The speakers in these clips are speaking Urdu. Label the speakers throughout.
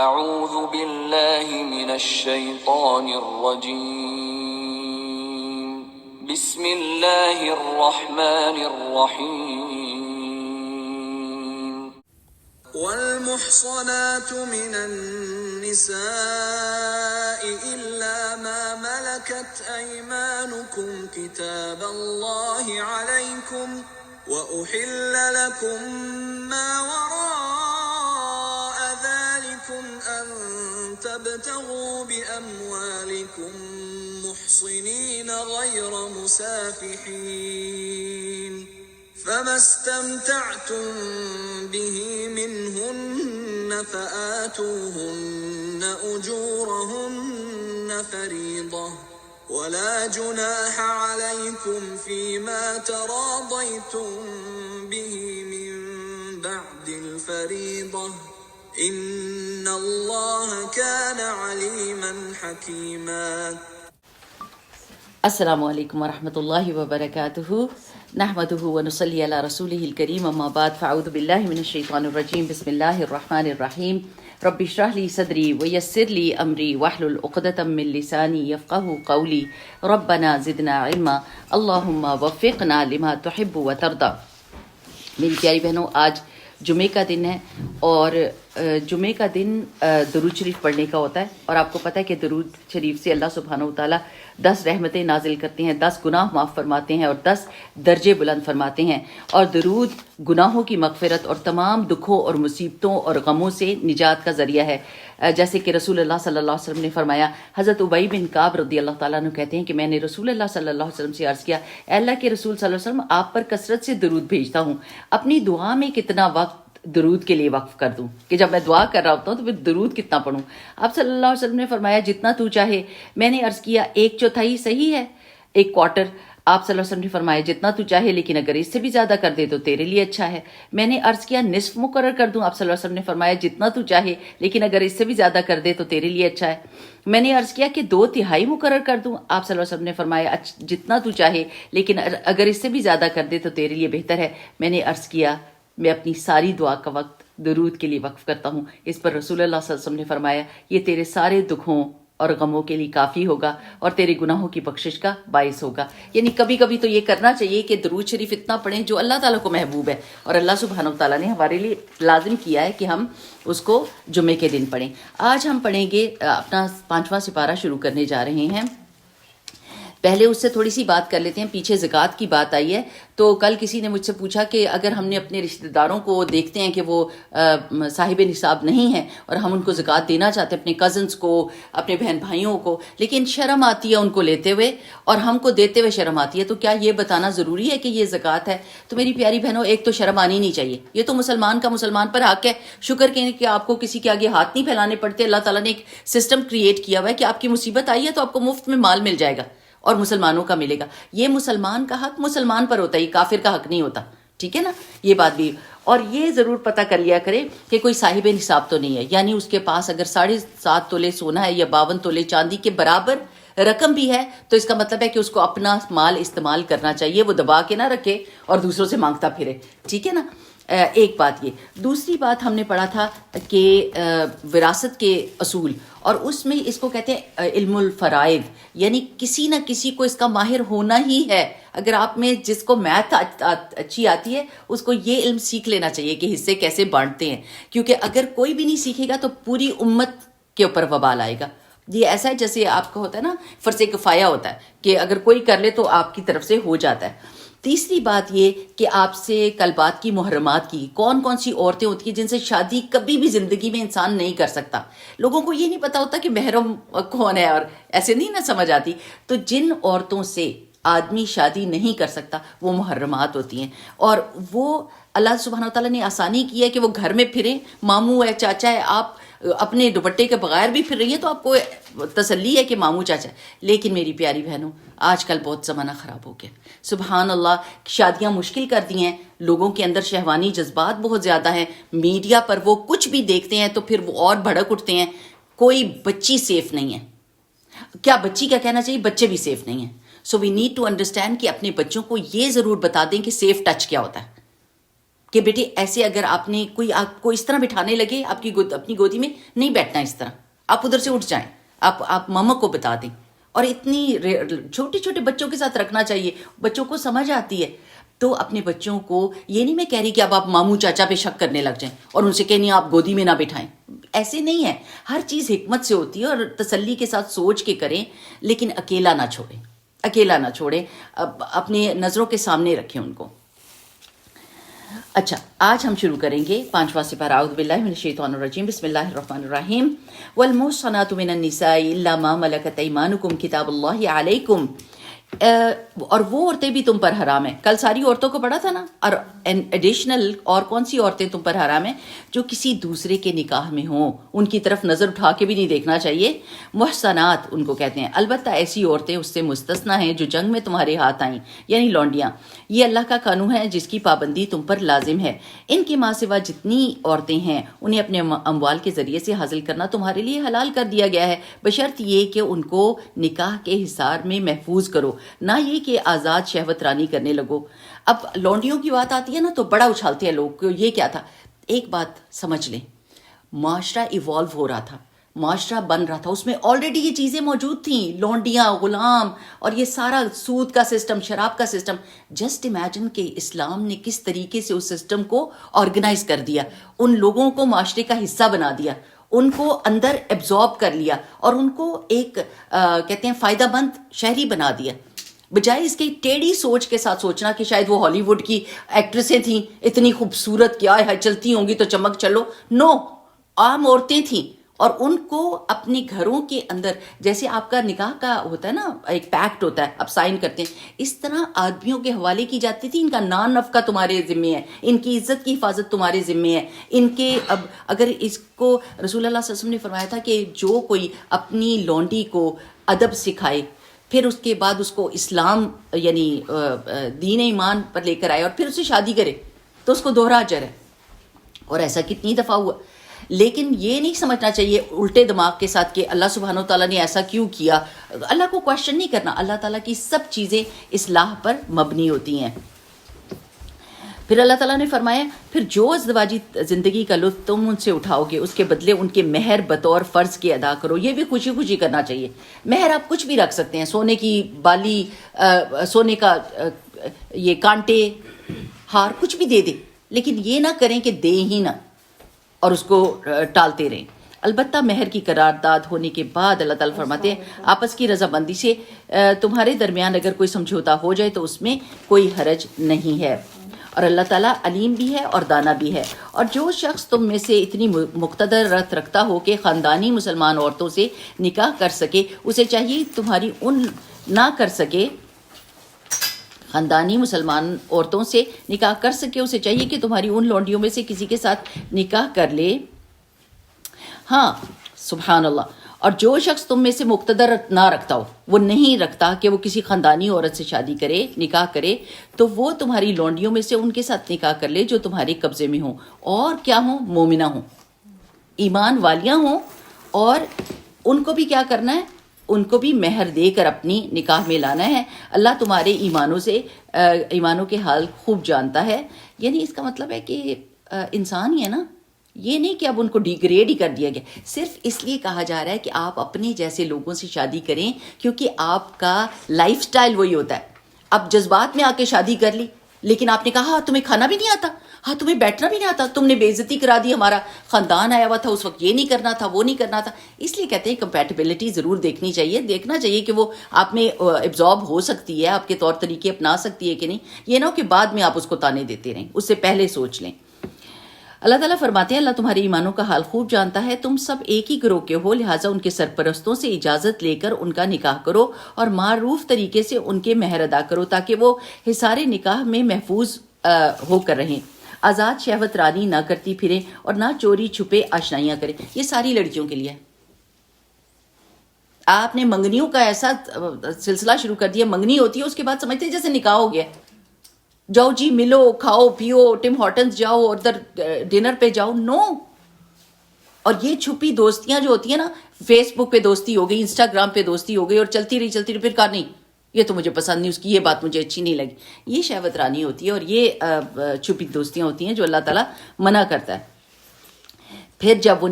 Speaker 1: اعوذ باللہ من الشیطان الرجیم بسم اللہ الرحمن الرحیم
Speaker 2: والمحصنات من النساء إلا ما ملكت أيمانكم كتاب الله عليكم وأحل لكم ما وراء ذلكم أن تبتغوا بأموالكم محصنين غير مسافحين فما استمتعتم به منهن فآتوهن أجورهن فريضة ولا جناح عليكم فيما تراضيتم به من بعد الفريضة إن الله كان عليما حكيما.
Speaker 3: السلام علیکم ورحمۃ اللہ وبرکاتہ. نحمده ونصلی علی رسولہ الکریم، اما بعد فاعوذ باللہ من الشیطان الرجیم. بسم اللہ الرحمن الرحیم. رب اشرح لی صدری ویسر لی امری واحلل عقدۃ من لسانی یفقهوا قولی. ربنا زدنا علما اللہم وفقنا لما تحب وترضى. میری پیاری بہنوں، آج جمعے کا دن ہے اور جمعے کا دن درود شریف پڑھنے کا ہوتا ہے، اور آپ کو پتہ ہے کہ درود شریف سے اللہ سبحانہ وتعالیٰ 10 رحمتیں نازل کرتے ہیں، 10 گناہ معاف فرماتے ہیں اور 10 درجے بلند فرماتے ہیں. اور درود گناہوں کی مغفرت اور تمام دکھوں اور مصیبتوں اور غموں سے نجات کا ذریعہ ہے. جیسے کہ رسول اللہ صلی اللہ علیہ وسلم نے فرمایا، حضرت ابی بن کعب رضی اللہ تعالیٰ عنہ کہتے ہیں کہ میں نے رسول اللہ صلی اللہ علیہ وسلم سے عرض کیا، اے اللہ کے رسول صلی اللہ علیہ وسلم، آپ پر کثرت سے درود بھیجتا ہوں، اپنی دعا میں کتنا وقت درود کے لیے وقف کر دوں کہ جب میں دعا کر رہا ہوتا ہوں تو پھر درود کتنا پڑھوں؟ آپ صلی اللہ علیہ وسلم نے فرمایا، جتنا تو چاہے. میں نے عرض کیا 1/4 صحیح ہے، 1/4. آپ صلی اللہ علیہ وسلم نے فرمایا جتنا تو چاہے، لیکن اگر اس سے بھی زیادہ کر دے تو تیرے لیے اچھا ہے. میں نے عرض کیا نصف مقرر کر دوں؟ آپ صلی اللہ علیہ وسلم نے فرمایا جتنا تو چاہے، لیکن اگر اس سے بھی زیادہ کر دے تو تیرے لیے اچھا ہے. میں نے عرض کیا کہ 2/3 مقرر کر دوں؟ آپ صلی اللہ علیہ وسلم نے فرمایا جتنا تو چاہے، لیکن اگر اس سے بھی زیادہ کر دے تو تیرے لیے بہتر ہے. میں نے عرض کیا میں اپنی ساری دعا کا وقت درود کے لیے وقف کرتا ہوں. اس پر رسول اللہ صلی اللہ علیہ وسلم نے فرمایا یہ تیرے سارے دکھوں اور غموں کے لیے کافی ہوگا اور تیرے گناہوں کی بخشش کا باعث ہوگا. یعنی کبھی کبھی تو یہ کرنا چاہیے کہ درود شریف اتنا پڑھیں جو اللہ تعالیٰ کو محبوب ہے، اور اللہ سبحانہ و تعالیٰ نے ہمارے لیے لازم کیا ہے کہ ہم اس کو جمعے کے دن پڑھیں. آج ہم پڑھیں گے اپنا 5واں سپارہ شروع کرنے جا رہے ہیں. پہلے اس سے تھوڑی سی بات کر لیتے ہیں. پیچھے زکوٰۃ کی بات آئی ہے، تو کل کسی نے مجھ سے پوچھا کہ اگر ہم نے اپنے رشتہ داروں کو دیکھتے ہیں کہ وہ صاحب نصاب نہیں ہیں اور ہم ان کو زکوٰۃ دینا چاہتے ہیں، اپنے کزنس کو، اپنے بہن بھائیوں کو، لیکن شرم آتی ہے ان کو لیتے ہوئے اور ہم کو دیتے ہوئے شرم آتی ہے، تو کیا یہ بتانا ضروری ہے کہ یہ زکوٰۃ ہے؟ تو میری پیاری بہنوں، ایک تو شرم آنی نہیں چاہیے. یہ تو مسلمان کا مسلمان پر حق ہے. شکر کہ آپ کو کسی کے آگے ہاتھ نہیں پھیلانے پڑتے. اللہ تعالیٰ نے ایک سسٹم کریٹ کیا ہوا ہے کہ آپ کی مصیبت آئی ہے تو آپ کو مفت میں مال مل جائے گا اور مسلمانوں کا ملے گا. یہ مسلمان کا حق مسلمان پر ہوتا ہے، یہ کافر کا حق نہیں ہوتا. ٹھیک ہے نا، یہ بات بھی. اور یہ ضرور پتہ کر لیا کرے کہ کوئی صاحب نصاب تو نہیں ہے، یعنی اس کے پاس اگر 7.5 تولے سونا ہے یا 52 تولے چاندی کے برابر رقم بھی ہے تو اس کا مطلب ہے کہ اس کو اپنا مال استعمال کرنا چاہیے، وہ دبا کے نہ رکھے اور دوسروں سے مانگتا پھرے. ٹھیک ہے نا، ایک بات یہ. دوسری بات ہم نے پڑھا تھا کہ وراثت کے اصول، اور اس میں اس کو کہتے ہیں علم الفرائض، یعنی کسی نہ کسی کو اس کا ماہر ہونا ہی ہے. اگر آپ میں جس کو میتھ اچھی آتی ہے اس کو یہ علم سیکھ لینا چاہیے کہ حصے کیسے بانٹتے ہیں، کیونکہ اگر کوئی بھی نہیں سیکھے گا تو پوری امت کے اوپر وبال آئے گا. یہ ایسا ہے جیسے آپ کو ہوتا ہے نا فرض کفایہ ہوتا ہے کہ اگر کوئی کر لے تو آپ کی طرف سے ہو جاتا ہے. تیسری بات یہ کہ آپ سے کل بات کی محرمات کی، کون کون سی عورتیں ہوتی ہیں جن سے شادی کبھی بھی زندگی میں انسان نہیں کر سکتا. لوگوں کو یہ نہیں پتا ہوتا کہ محرم کون ہے، اور ایسے نہیں نہ سمجھ آتی. تو جن عورتوں سے آدمی شادی نہیں کر سکتا وہ محرمات ہوتی ہیں، اور وہ اللہ سبحانہ وتعالیٰ نے آسانی کی ہے کہ وہ گھر میں پھریں. ماموں ہے، چاچا ہے، آپ اپنے دوپٹے کے بغیر بھی پھر رہی ہیں تو آپ کو تسلی ہے کہ ماموں چاچا. لیکن میری پیاری بہنوں، آج کل بہت زمانہ خراب ہو گیا. سبحان اللہ، شادیاں مشکل کر دی ہیں. لوگوں کے اندر شہوانی جذبات بہت زیادہ ہیں. میڈیا پر وہ کچھ بھی دیکھتے ہیں تو پھر وہ اور بھڑک اٹھتے ہیں. کوئی بچی سیف نہیں ہے. کیا بچی کا کہنا چاہیے، بچے بھی سیف نہیں ہیں. سو وی نیڈ ٹو انڈرسٹینڈ کہ اپنے بچوں کو یہ ضرور بتا دیں کہ سیف ٹچ کیا ہوتا ہے. کہ بیٹے ایسے اگر آپ نے کوئی آپ کو اس طرح بٹھانے لگے آپ کی اپنی گودی میں، نہیں بیٹھنا اس طرح، آپ ادھر سے اٹھ جائیں، آپ ماما کو بتا دیں. اور اتنی چھوٹے چھوٹے بچوں کے ساتھ رکھنا چاہیے، بچوں کو سمجھ آتی ہے. تو اپنے بچوں کو، یہ نہیں میں کہہ رہی کہ اب آپ ماموں چاچا پہ شک کرنے لگ جائیں اور ان سے کہیں نہیں آپ گودی میں نہ بٹھائیں، ایسے نہیں ہے. ہر چیز حکمت سے ہوتی ہے اور تسلی کے ساتھ سوچ کے کریں، لیکن اکیلا نہ چھوڑیں، اکیلا نہ چھوڑیں، اپنے نظروں کے سامنے رکھیں ان کو. اچھا، آج ہم شروع کریں گے 5واں سپارہ. اعوذ باللہ من الشیطان الرجیم، بسم اللہ الرحمن الرحیم. والمحصنات من النساء الا ما ملکت ایمانکم کتاب اللہ علیکم. اور وہ عورتیں بھی تم پر حرام ہیں. کل ساری عورتوں کو پڑھا تھا نا. اور ایڈیشنل اور کون سی عورتیں تم پر حرام ہیں؟ جو کسی دوسرے کے نکاح میں ہوں، ان کی طرف نظر اٹھا کے بھی نہیں دیکھنا چاہیے. محصنات ان کو کہتے ہیں. البتہ ایسی عورتیں اس سے مستثنا ہیں جو جنگ میں تمہارے ہاتھ آئیں، یعنی لونڈیاں. یہ اللہ کا قانون ہے جس کی پابندی تم پر لازم ہے. ان کے ماں سوا جتنی عورتیں ہیں انہیں اپنے اموال کے ذریعے سے حاصل کرنا تمہارے لیے حلال کر دیا گیا ہے، بشرط یہ کہ ان کو نکاح کے حصار میں محفوظ کرو، نہ یہ کہ آزاد شہوت رانی کرنے لگو. اب لونڈیوں کی بات آتی ہے نا تو بڑا اچھالتے ہیں لوگ، یہ کیا تھا. ایک بات سمجھ لیں، معاشرہ ایوالو ہو رہا تھا، معاشرہ بن رہا تھا، اس میں آلریڈی یہ چیزیں موجود تھیں، لونڈیاں، غلام، اور یہ سارا سود کا سسٹم، شراب کا سسٹم. جسٹ امیجن کہ اسلام نے کس طریقے سے اس سسٹم کو آرگنائز کر دیا، ان لوگوں کو معاشرے کا حصہ بنا دیا، ان کو اندر ایبزارب کر لیا اور ان کو ایک کہتے ہیں فائدہ مند شہری بنا دیا. بجائے اس کی ٹیڑھی سوچ کے ساتھ سوچنا کہ شاید وہ ہالی ووڈ کی ایکٹریسیں تھیں، اتنی خوبصورت، کیا ہے چلتی ہوں گی تو چمک چلو. نو، عام عورتیں تھیں اور ان کو اپنے گھروں کے اندر، جیسے آپ کا نکاح کا ہوتا ہے نا، ایک پیکٹ ہوتا ہے، آپ سائن کرتے ہیں، اس طرح آدمیوں کے حوالے کی جاتی تھی. ان کا نان نفقہ تمہارے ذمے ہے، ان کی عزت کی حفاظت تمہارے ذمے ہے. ان کے اب اگر اس کو رسول اللہ صلی اللہ علیہ وسلم نے فرمایا تھا کہ جو کوئی اپنی لونڈی کو ادب سکھائے، پھر اس کے بعد اس کو اسلام یعنی دین ایمان پر لے کر آئے اور پھر اسے شادی کرے تو اس کو دوہرا اجر ہے. اور ایسا کتنی دفعہ ہوا. لیکن یہ نہیں سمجھنا چاہیے الٹے دماغ کے ساتھ کہ اللہ سبحانہ و تعالیٰ نے ایسا کیوں کیا. اللہ کو کوشچن نہیں کرنا، اللہ تعالیٰ کی سب چیزیں اصلاح پر مبنی ہوتی ہیں. پھر اللہ تعالیٰ نے فرمایا پھر جو ازدواجی زندگی کا لطف تم ان سے اٹھاؤ گے اس کے بدلے ان کے مہر بطور فرض کے ادا کرو. یہ بھی خوشی خوشی کرنا چاہیے. مہر آپ کچھ بھی رکھ سکتے ہیں، سونے کی بالی، سونے کا یہ کانٹے، ہار، کچھ بھی دے دیں، لیکن یہ نہ کریں کہ دیں ہی نہ اور اس کو ٹالتے رہیں. البتہ مہر کی قرارداد ہونے کے بعد اللہ تعالیٰ فرماتے ہیں آپس کی رضامندی سے تمہارے درمیان اگر کوئی سمجھوتا ہو جائے تو اس میں کوئی حرج نہیں ہے. اور اللہ تعالیٰ علیم بھی ہے اور دانا بھی ہے. اور جو شخص تم میں سے اتنی مقتدرت رکھتا ہو کہ خاندانی مسلمان عورتوں سے نکاح کر سکے، اسے چاہیے تمہاری ان نہ کر سکے خاندانی مسلمان عورتوں سے نکاح کر سکے، اسے چاہیے کہ تمہاری ان لونڈیوں میں سے کسی کے ساتھ نکاح کر لے. ہاں، سبحان اللہ. اور جو شخص تم میں سے مقتدر نہ رکھتا ہو، وہ نہیں رکھتا کہ وہ کسی خاندانی عورت سے شادی کرے، نکاح کرے، تو وہ تمہاری لونڈیوں میں سے ان کے ساتھ نکاح کر لے جو تمہارے قبضے میں ہوں، اور کیا ہوں، مومنہ ہوں، ایمان والیاں ہوں. اور ان کو بھی کیا کرنا ہے، ان کو بھی مہر دے کر اپنی نکاح میں لانا ہے. اللہ تمہارے ایمانوں کے حال خوب جانتا ہے. یعنی اس کا مطلب ہے کہ انسان ہی ہے نا، یہ نہیں کہ اب ان کو ڈیگریڈ ہی کر دیا گیا. صرف اس لیے کہا جا رہا ہے کہ آپ اپنے جیسے لوگوں سے شادی کریں کیونکہ آپ کا لائف سٹائل وہی ہوتا ہے. اب جذبات میں آ کے شادی کر لی، لیکن آپ نے کہا ہاں تمہیں کھانا بھی نہیں آتا، ہاں تمہیں بیٹھنا بھی نہیں آتا، تم نے بے عزتی کرا دی، ہمارا خاندان آیا ہوا تھا اس وقت، یہ نہیں کرنا تھا، وہ نہیں کرنا تھا. اس لیے کہتے ہیں کمپیٹیبلٹی ضرور دیکھنا چاہیے کہ وہ آپ میں ایبزارب ہو سکتی ہے، آپ کے طور طریقے اپنا سکتی ہے کہ نہیں. یہ نہ ہو کہ بعد میں آپ اس کو تانے دیتے رہیں، اس سے پہلے سوچ لیں. اللہ تعالیٰ فرماتے ہیں اللہ تمہارے ایمانوں کا حال خوب جانتا ہے. تم سب ایک ہی گروہ کے ہو، لہٰذا ان کے سرپرستوں سے اجازت لے کر ان کا نکاح کرو اور معروف طریقے سے ان کے مہر ادا کرو تاکہ وہ حصار نکاح میں محفوظ ہو کر رہیں. آزاد شہوت رانی نہ کرتی پھریں اور نہ چوری چھپے آشنائیاں کریں. یہ ساری لڑکیوں کے لیے ہے. آپ نے منگنیوں کا ایسا سلسلہ شروع کر دیا، منگنی ہوتی ہے اس کے بعد سمجھتے ہیں جیسے نکاح ہو گیا. جاؤ جی ملو، کھاؤ پیو، ٹم ہارٹنز جاؤ، ادھر ڈنر پہ جاؤ. نو. اور یہ چھپی دوستیاں جو ہوتی ہیں نا، فیس بک پہ دوستی ہو گئی، انسٹاگرام پہ دوستی ہو گئی اور چلتی رہی پھر کہا نہیں یہ تو مجھے پسند نہیں، اس کی یہ بات مجھے اچھی نہیں لگی. یہ شہوت رانی ہوتی ہے اور یہ چھپی دوستیاں ہوتی ہیں جو اللہ تعالیٰ منع کرتا ہے. پھر جب وہ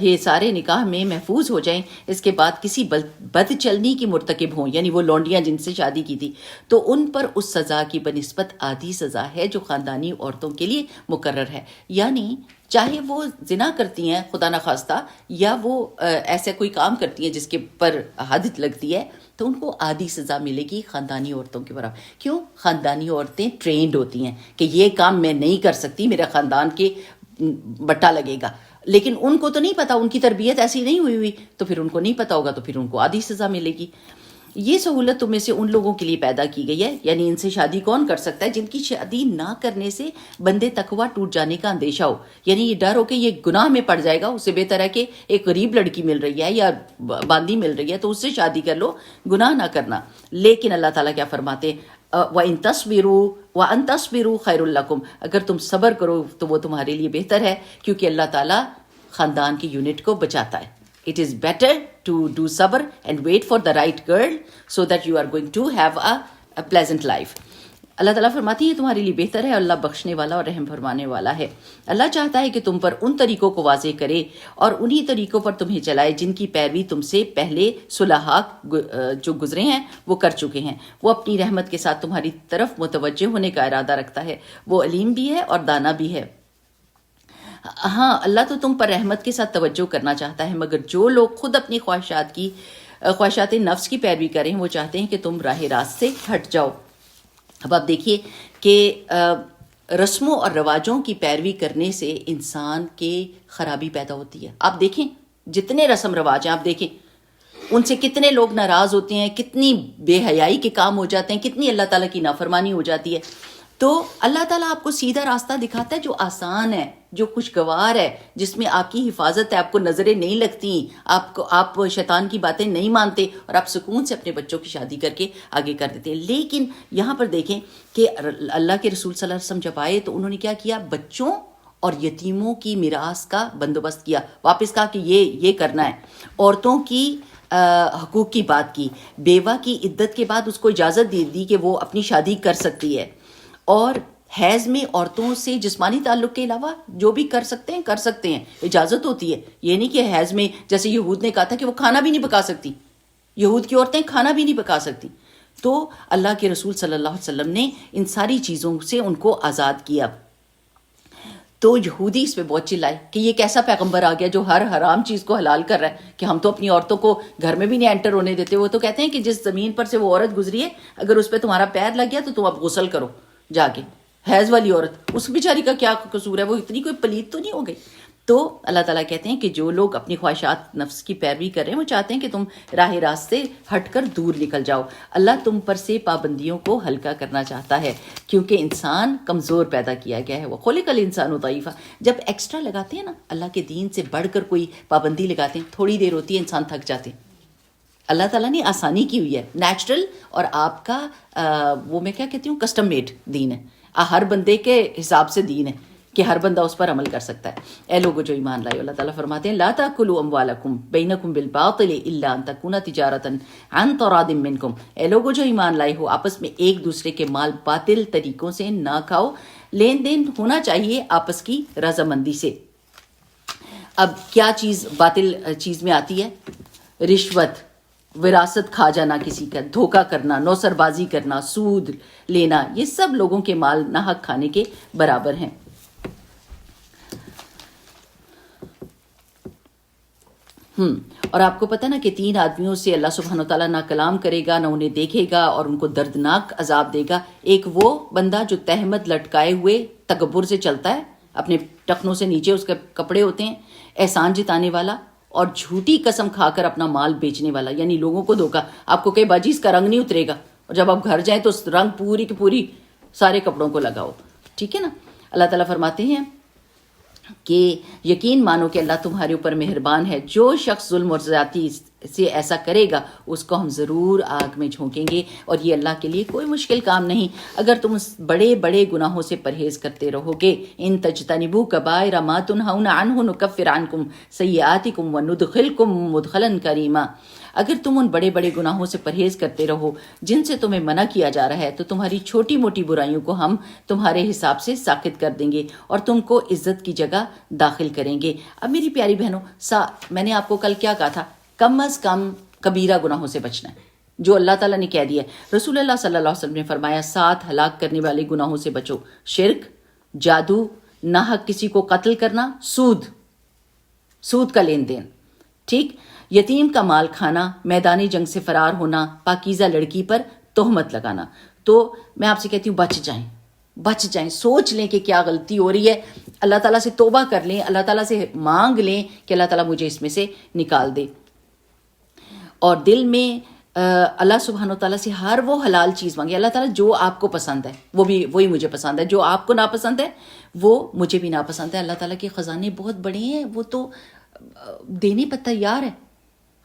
Speaker 3: یہ سارے نکاح میں محفوظ ہو جائیں، اس کے بعد کسی بد چلنی کی مرتکب ہوں، یعنی وہ لونڈیاں جن سے شادی کی تھی، تو ان پر اس سزا کی بنسبت آدھی سزا ہے جو خاندانی عورتوں کے لیے مقرر ہے. یعنی چاہے وہ زنا کرتی ہیں خدا نخواستہ، یا وہ ایسا کوئی کام کرتی ہیں جس کے پر حد لگتی ہے، تو ان کو آدھی سزا ملے گی خاندانی عورتوں کے برابر. کیوں؟ خاندانی عورتیں ٹرینڈ ہوتی ہیں کہ یہ کام میں نہیں کر سکتی، میرے خاندان کے بٹا لگے گا. لیکن ان کو تو نہیں پتا، ان کی تربیت ایسی نہیں ہوئی، تو پھر ان کو نہیں پتا ہوگا، تو پھر ان کو آدھی سزا ملے گی. یہ سہولت تم میں سے ان لوگوں کے لیے پیدا کی گئی ہے، یعنی ان سے شادی کون کر سکتا ہے جن کی شادی نہ کرنے سے بندے تقویٰ ٹوٹ جانے کا اندیشہ ہو، یعنی یہ ڈر ہو کہ یہ گناہ میں پڑ جائے گا. اس سے بہتر ہے کہ ایک غریب لڑکی مل رہی ہے یا باندی مل رہی ہے تو اس سے شادی کر لو، گناہ نہ کرنا. لیکن اللہ تعالیٰ کیا فرماتے ہیں؟ وَإِن تَصْبِرُوا وَأَن تَصْبِرُوا خَيْرٌ لَكُمْ، اگر تم صبر کرو تو وہ تمہارے لیے بہتر ہے، کیونکہ اللہ تعالیٰ خاندان کی یونٹ کو بچاتا ہے. It is better to do sabr and wait for the right girl so that you are going to have a pleasant life. اللہ تعالیٰ فرماتی ہے تمہارے لیے بہتر ہے، اللہ بخشنے والا اور رحم فرمانے والا ہے. اللہ چاہتا ہے کہ تم پر ان طریقوں کو واضح کرے اور انہی طریقوں پر تمہیں چلائے جن کی پیروی تم سے پہلے صلحاء جو گزرے ہیں وہ کر چکے ہیں. وہ اپنی رحمت کے ساتھ تمہاری طرف متوجہ ہونے کا ارادہ رکھتا ہے، وہ علیم بھی ہے اور دانا بھی ہے. ہاں، اللہ تو تم پر رحمت کے ساتھ توجہ کرنا چاہتا ہے، مگر جو لوگ خود اپنی خواہشات نفس کی پیروی کریں وہ چاہتے ہیں کہ تم راہ راست سے ہٹ جاؤ. اب آپ دیکھیے کہ رسموں اور رواجوں کی پیروی کرنے سے انسان کے خرابی پیدا ہوتی ہے. آپ دیکھیں جتنے رسم رواج ہیں، آپ دیکھیں ان سے کتنے لوگ ناراض ہوتے ہیں، کتنی بے حیائی کے کام ہو جاتے ہیں، کتنی اللہ تعالیٰ کی نافرمانی ہو جاتی ہے. تو اللہ تعالیٰ آپ کو سیدھا راستہ دکھاتا ہے جو آسان ہے، جو خوشگوار ہے، جس میں آپ کی حفاظت ہے، آپ کو نظریں نہیں لگتی، آپ شیطان کی باتیں نہیں مانتے اور آپ سکون سے اپنے بچوں کی شادی کر کے آگے کر دیتے ہیں. لیکن یہاں پر دیکھیں کہ اللہ کے رسول صلی اللہ علیہ وسلم جب آئے تو انہوں نے کیا کیا؟ بچوں اور یتیموں کی میراث کا بندوبست کیا. واپس کہا کہ یہ کرنا ہے. عورتوں کی حقوق کی بات کی. بیوہ کی عدت کے بعد اس کو اجازت دے دی کہ وہ اپنی شادی کر سکتی ہے. اور حیض میں عورتوں سے جسمانی تعلق کے علاوہ جو بھی کر سکتے ہیں، اجازت ہوتی ہے. یہ نہیں کہ حیض میں جیسے یہود نے کہا تھا کہ وہ کھانا بھی نہیں پکا سکتی، یہود کی عورتیں کھانا بھی نہیں پکا سکتی. تو اللہ کے رسول صلی اللہ علیہ وسلم نے ان ساری چیزوں سے ان کو آزاد کیا. تو یہودی اس پہ بہت چلائے کہ یہ کیسا پیغمبر آ گیا جو ہر حرام چیز کو حلال کر رہا ہے، کہ ہم تو اپنی عورتوں کو گھر میں بھی نہیں انٹر ہونے دیتے. وہ تو کہتے ہیں کہ جس زمین پر سے وہ عورت گزری ہے اگر اس پہ تمہارا پیر لگ گیا تو تم اب غسل کرو جا کے. حیض والی عورت، اس بیچاری کا کیا قصور ہے؟ وہ اتنی کوئی پلیت تو نہیں ہو گئی. تو اللہ تعالیٰ کہتے ہیں کہ جو لوگ اپنی خواہشات نفس کی پیروی کر رہے ہیں وہ چاہتے ہیں کہ تم راہ راست سے ہٹ کر دور نکل جاؤ. اللہ تم پر سے پابندیوں کو ہلکا کرنا چاہتا ہے کیونکہ انسان کمزور پیدا کیا گیا ہے. وہ خلق الانسان ضعیفا. جب ایکسٹرا لگاتے ہیں نا، اللہ کے دین سے بڑھ کر کوئی پابندی لگاتے ہیں، تھوڑی دیر ہوتی ہے انسان تھک جاتے ہیں. اللہ تعالیٰ نے آسانی کی ہوئی ہے، نیچرل، اور آپ کا وہ میں کیا کہتی ہوں کسٹم میڈ دین ہے. ہر بندے کے حساب سے دین ہے کہ ہر بندہ اس پر عمل کر سکتا ہے. اے لوگو جو ایمان لائے، اللہ تعالیٰ فرماتے ہیں لا تاکلوا اموالکم بینکم بالباطل الا ان تکون تجارتا عن تراض منکم. اے لوگو جو ایمان لائے ہو، آپس میں ایک دوسرے کے مال باطل طریقوں سے نہ کھاؤ، لین دین ہونا چاہیے آپس کی رضامندی سے. اب کیا چیز باطل چیز میں آتی ہے؟ رشوت، وراثت کھا جانا کسی کا، دھوکہ کرنا، نوسر بازی کرنا، سود لینا، یہ سب لوگوں کے مال ناحق کھانے کے برابر ہیں. اور آپ کو پتہ نا کہ 3 آدمیوں سے اللہ سبحانہ وتعالیٰ نہ کلام کرے گا، نہ انہیں دیکھے گا اور ان کو دردناک عذاب دے گا. ایک وہ بندہ جو تہمت لٹکائے ہوئے تکبر سے چلتا ہے، اپنے ٹخنوں سے نیچے اس کے کپڑے ہوتے ہیں، احسان جتانے والا، اور جھوٹی قسم کھا کر اپنا مال بیچنے والا، یعنی لوگوں کو دھوکا. آپ کو کہے باجی اس کا رنگ نہیں اترے گا، اور جب آپ گھر جائیں تو اس رنگ پوری کی پوری سارے کپڑوں کو لگاؤ. ٹھیک ہے نا. اللہ تعالیٰ فرماتے ہیں کہ یقین مانو کہ اللہ تمہارے اوپر مہربان ہے. جو شخص ظلم اور زیادتی سے ایسا کرے گا اس کو ہم ضرور آگ میں جھونکیں گے، اور یہ اللہ کے لیے کوئی مشکل کام نہیں اگر تم بڑے بڑے گناہوں سے پرہیز کرتے رہو گے. ان تجتنبوا کبائر ما تنہون عنہ نکفر عنکم سیئاتکم وندخلکم مدخلا کریما. اگر تم ان بڑے بڑے گناہوں سے پرہیز کرتے رہو جن سے تمہیں منع کیا جا رہا ہے تو تمہاری چھوٹی موٹی برائیوں کو ہم تمہارے حساب سے ساقط کر دیں گے اور تم کو عزت کی جگہ داخل کریں گے. اب میری پیاری بہنوں، میں نے آپ کو کل کیا کہا تھا؟ کم از کم کبیرہ گناہوں سے بچنا ہے جو اللہ تعالیٰ نے کہہ دیا ہے. رسول اللہ صلی اللہ علیہ وسلم نے فرمایا 7 ہلاک کرنے والے گناہوں سے بچو: شرک، جادو، ناحق کسی کو قتل کرنا، سود کا لین دین، ٹھیک، یتیم کا مال کھانا، میدانی جنگ سے فرار ہونا، پاکیزہ لڑکی پر تہمت لگانا. تو میں آپ سے کہتی ہوں بچ جائیں، سوچ لیں کہ کیا غلطی ہو رہی ہے، اللہ تعالیٰ سے توبہ کر لیں، اللہ تعالیٰ سے مانگ لیں کہ اللہ تعالیٰ مجھے اس میں سے نکال دے. اور دل میں اللہ سبحانہ و تعالیٰ سے ہر وہ حلال چیز مانگے. اللہ تعالیٰ جو آپ کو پسند ہے وہی مجھے پسند ہے، جو آپ کو ناپسند ہے وہ مجھے بھی ناپسند ہے. اللہ تعالیٰ کے خزانے بہت بڑے ہیں، وہ تو دینے پر تیار ہے،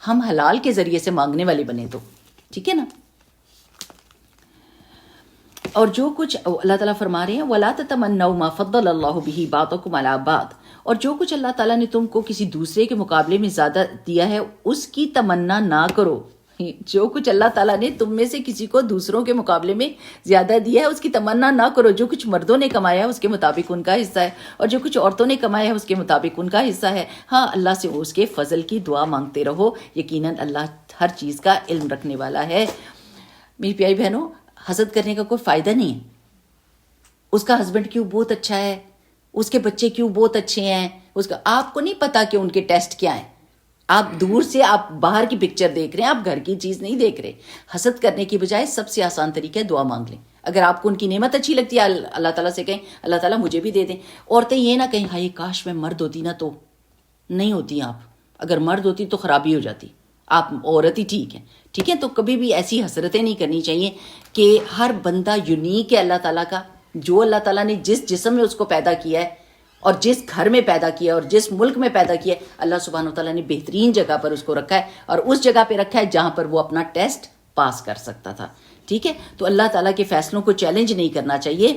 Speaker 3: ہم حلال کے ذریعے سے مانگنے والے بنے تو ٹھیک ہے نا. اور جو کچھ اللہ تعالیٰ فرما رہے ہیں وَلَا تَتَمَنَّوْا مَا فَضَّلَ اللَّهُ بِهِ بَعْضَكُمْ عَلَىٰ بَعْضٍ، اور جو کچھ اللہ تعالیٰ نے تم کو کسی دوسرے کے مقابلے میں زیادہ دیا ہے اس کی تمنا نہ کرو. جو کچھ اللہ تعالیٰ نے تم میں سے کسی کو دوسروں کے مقابلے میں زیادہ دیا ہے اس کی تمنا نہ کرو. جو کچھ مردوں نے کمایا ہے اس کے مطابق ان کا حصہ ہے، اور جو کچھ عورتوں نے کمایا ہے اس کے مطابق ان کا حصہ ہے. ہاں، اللہ سے اس کے فضل کی دعا مانگتے رہو، یقیناً اللہ ہر چیز کا علم رکھنے والا ہے. میری پیاری بہنوں، حسد کرنے کا کوئی فائدہ نہیں ہے. اس کا ہسبینڈ کیوں بہت اچھا ہے، اس کے بچے کیوں بہت اچھے ہیں، آپ کو نہیں پتا کہ ان کے ٹیسٹ کیا ہیں. آپ دور سے آپ باہر کی پکچر دیکھ رہے ہیں، آپ گھر کی چیز نہیں دیکھ رہے. حسد کرنے کی بجائے سب سے آسان طریقہ ہے دعا مانگ لیں. اگر آپ کو ان کی نعمت اچھی لگتی ہے اللہ تعالیٰ سے کہیں اللہ تعالیٰ مجھے بھی دے دیں. عورتیں یہ نہ کہیں ہائے کاش میں مرد ہوتی نا، تو نہیں ہوتی. آپ اگر مرد ہوتی تو خرابی ہو جاتی. آپ عورت ہی ٹھیک ہے. تو کبھی بھی ایسی حسرتیں نہیں کرنی چاہیے کہ ہر بندہ یونیک ہے اللہ تعالیٰ کا. جو اللہ تعالیٰ نے جس جسم میں اس کو پیدا کیا ہے اور جس گھر میں پیدا کیا ہے اور جس ملک میں پیدا کیا ہے، اللہ سبحانہ وتعالیٰ نے بہترین جگہ پر اس کو رکھا ہے، اور اس جگہ پہ رکھا ہے جہاں پر وہ اپنا ٹیسٹ پاس کر سکتا تھا. ٹھیک ہے، تو اللہ تعالیٰ کے فیصلوں کو چیلنج نہیں کرنا چاہیے.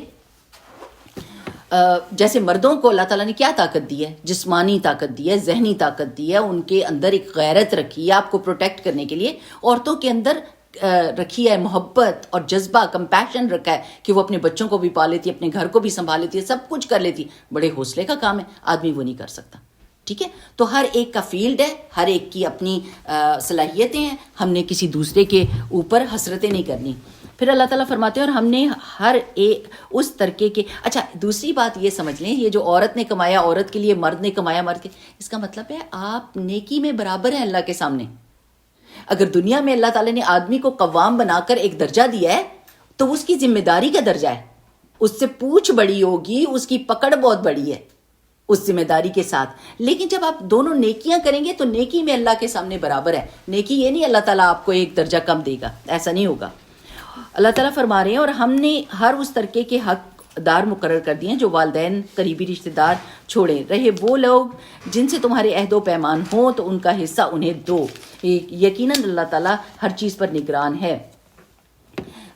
Speaker 3: جیسے مردوں کو اللہ تعالیٰ نے کیا طاقت دی ہے؟ جسمانی طاقت دی ہے، ذہنی طاقت دی ہے، ان کے اندر ایک غیرت رکھی ہے آپ کو پروٹیکٹ کرنے کے لیے. عورتوں کے اندر رکھی ہے محبت اور جذبہ، کمپیشن رکھا ہے کہ وہ اپنے بچوں کو بھی پال لیتی ہے، اپنے گھر کو بھی سنبھال لیتی ہے، سب کچھ کر لیتی. بڑے حوصلے کا کام ہے، آدمی وہ نہیں کر سکتا. ٹھیک ہے، تو ہر ایک کا فیلڈ ہے، ہر ایک کی اپنی صلاحیتیں ہیں. ہم نے کسی دوسرے کے اوپر حسرتیں نہیں کرنی. پھر اللہ تعالیٰ فرماتے ہیں اور ہم نے ہر ایک اس طرح کے اچھا دوسری بات یہ سمجھ لیں، یہ جو عورت نے کمایا عورت کے لیے، مرد نے کمایا مرد کے، اس کا مطلب ہے آپ نیکی میں برابر ہیں اللہ کے سامنے. اگر دنیا میں اللہ تعالیٰ نے آدمی کو قوام بنا کر ایک درجہ دیا ہے تو اس کی ذمہ داری کا درجہ ہے، اس سے پوچھ بڑی ہوگی، اس کی پکڑ بہت بڑی ہے اس ذمہ داری کے ساتھ. لیکن جب آپ دونوں نیکیاں کریں گے تو نیکی میں اللہ کے سامنے برابر ہے. نیکی یہ نہیں اللہ تعالیٰ آپ کو ایک درجہ کم دے گا، ایسا نہیں ہوگا. اللہ تعالیٰ فرما رہے ہیں اور ہم نے ہر اس طرح کے حق دار مقرر کر دیے ہیں جو والدین، قریبی رشتہ دار چھوڑیں رہے وہ لوگ جن سے تمہارے عہد و پیمان ہوں تو ان کا حصہ انہیں دو. یقیناً اللہ تعالیٰ ہر چیز پر نگران ہے.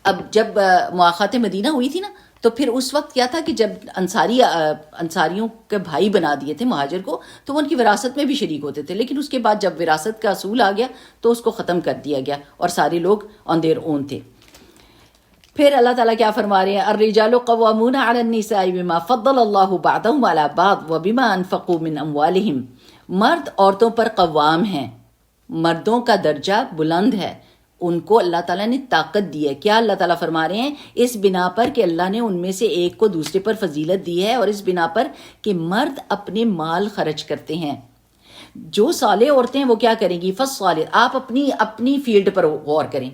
Speaker 3: اب جب مواخات مدینہ ہوئی تھی نا، تو پھر اس وقت کیا تھا کہ جب انصاریوں کے بھائی بنا دیے تھے مہاجر کو، تو وہ ان کی وراثت میں بھی شریک ہوتے تھے. لیکن اس کے بعد جب وراثت کا اصول آ گیا تو اس کو ختم کر دیا گیا اور سارے لوگ آن دیئر اون تھے. پھر اللہ تعالیٰ کیا فرما رہے ہیں؟ الرجال قوامون علی النساء بما فضل اللہ بعضهم علی بعض وبما انفقوا من اموالهم. مرد عورتوں پر قوام ہیں، مردوں کا درجہ بلند ہے، ان کو اللہ تعالیٰ نے طاقت دی ہے. کیا اللہ تعالیٰ فرما رہے ہیں؟ اس بنا پر کہ اللہ نے ان میں سے ایک کو دوسرے پر فضیلت دی ہے، اور اس بنا پر کہ مرد اپنے مال خرچ کرتے ہیں. جو صالح عورتیں ہیں وہ کیا کریں گی؟ فالصالح، آپ اپنی فیلڈ پر غور کریں،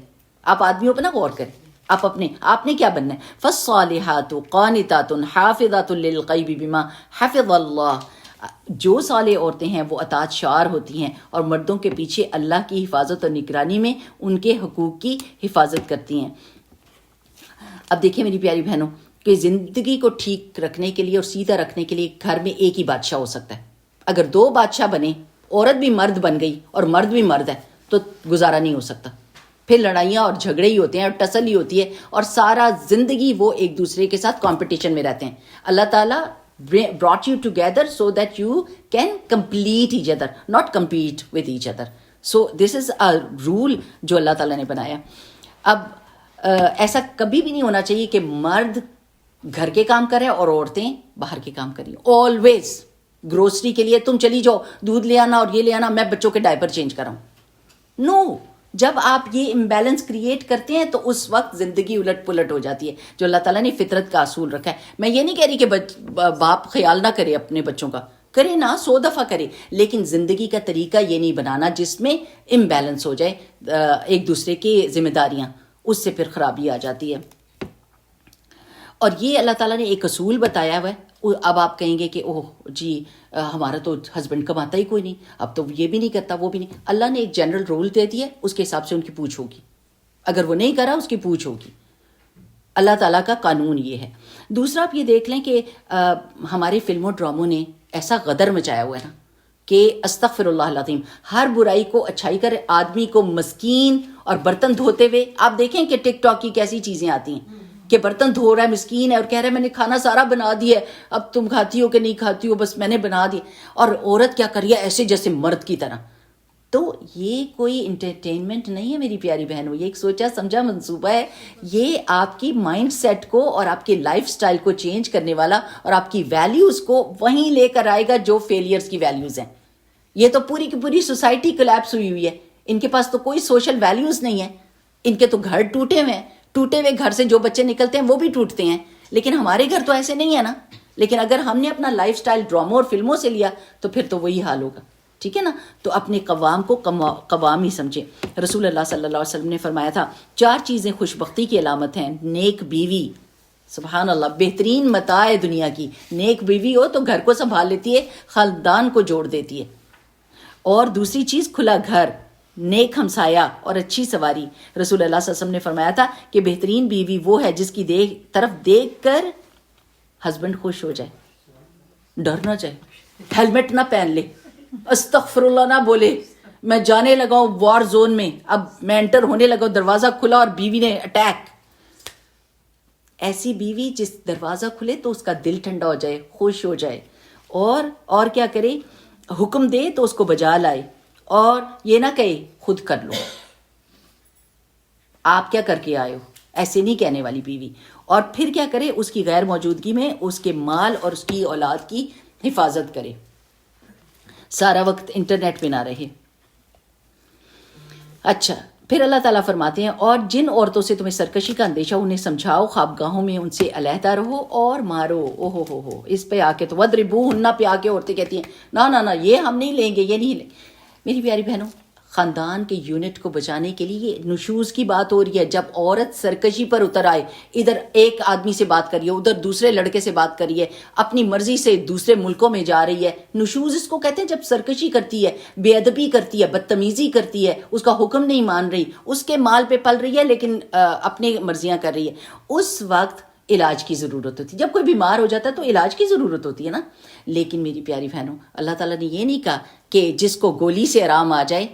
Speaker 3: آپ آدمیوں پر نہ غور کریں، آپ نے کیا بننا ہے؟ فالصالحات قانتات حافظات للغیب بما حفظ اللہ. جو صالح عورتیں ہیں وہ اطاعت شعار ہوتی ہیں اور مردوں کے پیچھے اللہ کی حفاظت اور نگرانی میں ان کے حقوق کی حفاظت کرتی ہیں. اب دیکھیں میری پیاری بہنوں کہ زندگی کو ٹھیک رکھنے کے لیے اور سیدھا رکھنے کے لیے گھر میں ایک ہی بادشاہ ہو سکتا ہے. اگر دو بادشاہ بنے، عورت بھی مرد بن گئی اور مرد بھی مرد ہے، تو گزارا نہیں ہو سکتا. پھر لڑائیاں اور جھگڑے ہی ہوتے ہیں اور ٹسل ہی ہوتی ہے، اور سارا زندگی وہ ایک دوسرے کے ساتھ کمپٹیشن میں رہتے ہیں. اللہ تعالیٰ brought you together so that you can complete each other, not compete with each other. So this is a rule جو اللہ تعالیٰ نے بنایا. اب ایسا کبھی بھی نہیں ہونا چاہیے کہ مرد گھر کے کام کرے اور عورتیں باہر کے کام کریں. آلویز گروسری کے لیے تم چلی جاؤ, دودھ لے آنا اور یہ لے آنا, میں بچوں کے ڈائپر چینج کراؤں. نو, جب آپ یہ امبیلنس کریٹ کرتے ہیں تو اس وقت زندگی الٹ پلٹ ہو جاتی ہے, جو اللہ تعالیٰ نے فطرت کا اصول رکھا ہے. میں یہ نہیں کہہ رہی کہ باپ خیال نہ کرے اپنے بچوں کا, کرے نا, 100 دفعہ کرے, لیکن زندگی کا طریقہ یہ نہیں بنانا جس میں امبیلنس ہو جائے ایک دوسرے کی ذمہ داریاں, اس سے پھر خرابی آ جاتی ہے. اور یہ اللہ تعالیٰ نے ایک اصول بتایا ہوا ہے. اب آپ کہیں گے کہ اوہ جی ہمارا تو ہسبینڈ کماتا ہی کوئی نہیں, اب تو یہ بھی نہیں کرتا وہ بھی نہیں. اللہ نے ایک جنرل رول دے دیا, اس کے حساب سے ان کی پوچھ ہوگی. اگر وہ نہیں کرا اس کی پوچھ ہوگی. اللہ تعالیٰ کا قانون یہ ہے. دوسرا آپ یہ دیکھ لیں کہ ہمارے فلموں ڈراموں نے ایسا غدر مچایا ہوا ہے نا کہ استغفر اللہ العظیم, ہر برائی کو اچھائی کر آدمی کو مسکین اور برتن دھوتے ہوئے آپ دیکھیں کہ ٹک ٹاک کی کیسی چیزیں آتی ہیں کہ برتن دھو رہا ہے مسکین ہے اور کہہ رہا ہے میں نے کھانا سارا بنا دیا ہے, اب تم کھاتی ہو کہ نہیں کھاتی ہو, بس میں نے بنا دی. اور عورت کیا کر رہی ہے ایسے جیسے مرد کی طرح. تو یہ کوئی انٹرٹینمنٹ نہیں ہے میری پیاری بہنوں, یہ ایک سوچا سمجھا منصوبہ ہے. یہ آپ کی مائنڈ سیٹ کو اور آپ کے لائف سٹائل کو چینج کرنے والا اور آپ کی ویلیوز کو وہیں لے کر آئے گا جو فیلیئرز کی ویلیوز ہیں. یہ تو پوری کی پوری سوسائٹی کولیپس ہوئی ہے, ان کے پاس تو کوئی سوشل ویلیوز نہیں ہے, ان کے تو گھر ٹوٹے ہوئے ہیں. ٹوٹے ہوئے گھر سے جو بچے نکلتے ہیں وہ بھی ٹوٹتے ہیں, لیکن ہمارے گھر تو ایسے نہیں ہے نا. لیکن اگر ہم نے اپنا لائف سٹائل ڈراموں اور فلموں سے لیا تو پھر تو وہی حال ہوگا. ٹھیک ہے نا. تو اپنے قوام کو قوام ہی سمجھیں. رسول اللہ صلی اللہ علیہ وسلم نے فرمایا تھا 4 چیزیں خوش بختی کی علامت ہیں. نیک بیوی, سبحان اللہ, بہترین متاع ہے دنیا کی. نیک بیوی ہو تو گھر کو سنبھال لیتی ہے, خاندان کو جوڑ دیتی ہے. اور دوسری چیز کھلا گھر, نیک ہمسایہ اور اچھی سواری. رسول اللہ صلی اللہ علیہ وسلم نے فرمایا تھا کہ بہترین بیوی وہ ہے جس کی طرف دیکھ کر ہسبینڈ خوش ہو جائے, ڈر نہ جائے, ہیلمٹ نہ پہن لے, استغفر اللہ نہ بولے, میں جانے لگا ہوں وار زون میں, اب میں انٹر ہونے لگا ہوں, دروازہ کھلا اور بیوی نے اٹیک. ایسی بیوی جس دروازہ کھلے تو اس کا دل ٹھنڈا ہو جائے, خوش ہو جائے, اور کیا کرے, حکم دے تو اس کو بجا لائے, اور یہ نہ کہے خود کر لو, آپ کیا کر کے آئے ہو, ایسے نہیں کہنے والی بیوی. اور پھر کیا کرے, اس کی غیر موجودگی میں اس کے مال اور اس کی اولاد کی حفاظت کرے, سارا وقت انٹرنیٹ پہ نہ رہے. اچھا, پھر اللہ تعالیٰ فرماتے ہیں اور جن عورتوں سے تمہیں سرکشی کا اندیشہ انہیں سمجھاؤ, خوابگاہوں میں ان سے علیحدہ رہو اور مارو. اوہو ہو, اس پہ آ کے تو وَضْرِبُوهُنَّ پہ آ کے عورتیں کہتی ہیں نہ یہ ہم نہیں لیں گے, یہ نہیں لیں. میری پیاری بہنوں, خاندان کے یونٹ کو بچانے کے لیے نشوز کی بات ہو رہی ہے. جب عورت سرکشی پر اتر آئے, ادھر ایک آدمی سے بات کریے, ادھر دوسرے لڑکے سے بات کریے, اپنی مرضی سے دوسرے ملکوں میں جا رہی ہے. نشوز اس کو کہتے ہیں جب سرکشی کرتی ہے, بے ادبی کرتی ہے, بدتمیزی کرتی ہے, اس کا حکم نہیں مان رہی, اس کے مال پہ پل رہی ہے لیکن اپنی مرضیاں کر رہی ہے. اس وقت علاج کی ضرورت ہوتی ہے. جب کوئی بیمار ہو جاتا ہے تو علاج کی ضرورت ہوتی ہے نا. لیکن میری پیاری بہنوں, اللہ تعالیٰ نے یہ نہیں کہا کہ جس کو گولی سے آرام آ جائے,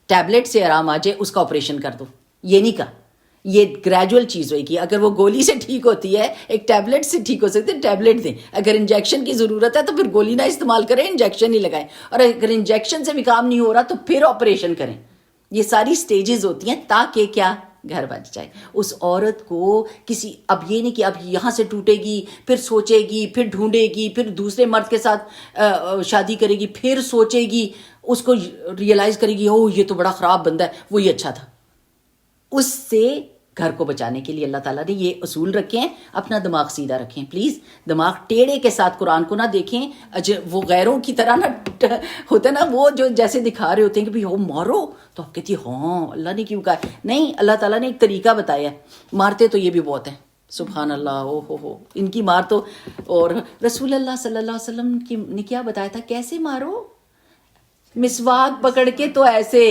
Speaker 3: ٹیبلٹ سے آرام آ جائے, اس کا آپریشن کر دو. یہ نہیں کہا, یہ گریجول چیز ہوئے گی. اگر وہ گولی سے ٹھیک ہوتی ہے, ایک ٹیبلٹ سے ٹھیک ہو سکتے, ٹیبلٹ دیں. اگر انجیکشن کی ضرورت ہے تو پھر گولی نہ استعمال کریں, انجیکشن ہی لگائیں. اور اگر انجیکشن سے بھی کام نہیں ہو رہا تو پھر آپریشن کریں. یہ ساری سٹیجز ہوتی ہیں تاکہ کیا گھر بچ جائے. اس عورت کو کسی, اب یہ نہیں کہ اب یہاں سے ٹوٹے گی, پھر سوچے گی, پھر ڈھونڈے گی, پھر دوسرے مرد کے ساتھ شادی کرے گی, پھر سوچے گی, اس کو ریئلائز کرے گی اوہ یہ تو بڑا خراب بندہ ہے, وہی اچھا تھا. اس سے گھر کو بچانے کے لیے اللہ تعالیٰ نے یہ اصول رکھے ہیں. اپنا دماغ سیدھا رکھیں پلیز, دماغ ٹیڑے کے ساتھ قرآن کو نہ دیکھیں. وہ غیروں کی طرح نہ ہوتا نا, وہ جو جیسے دکھا رہے ہوتے ہیں کہ بھئی مارو, تو آپ کہتی ہاں اللہ نے کیوں کہا. نہیں, اللہ تعالیٰ نے ایک طریقہ بتایا ہے. مارتے تو یہ بھی بہت ہیں, سبحان اللہ, ہو ان کی مار تو. اور رسول اللہ صلی اللہ علیہ وسلم نے کیا بتایا تھا, کیسے مارو, مسواک پکڑ کے, تو ایسے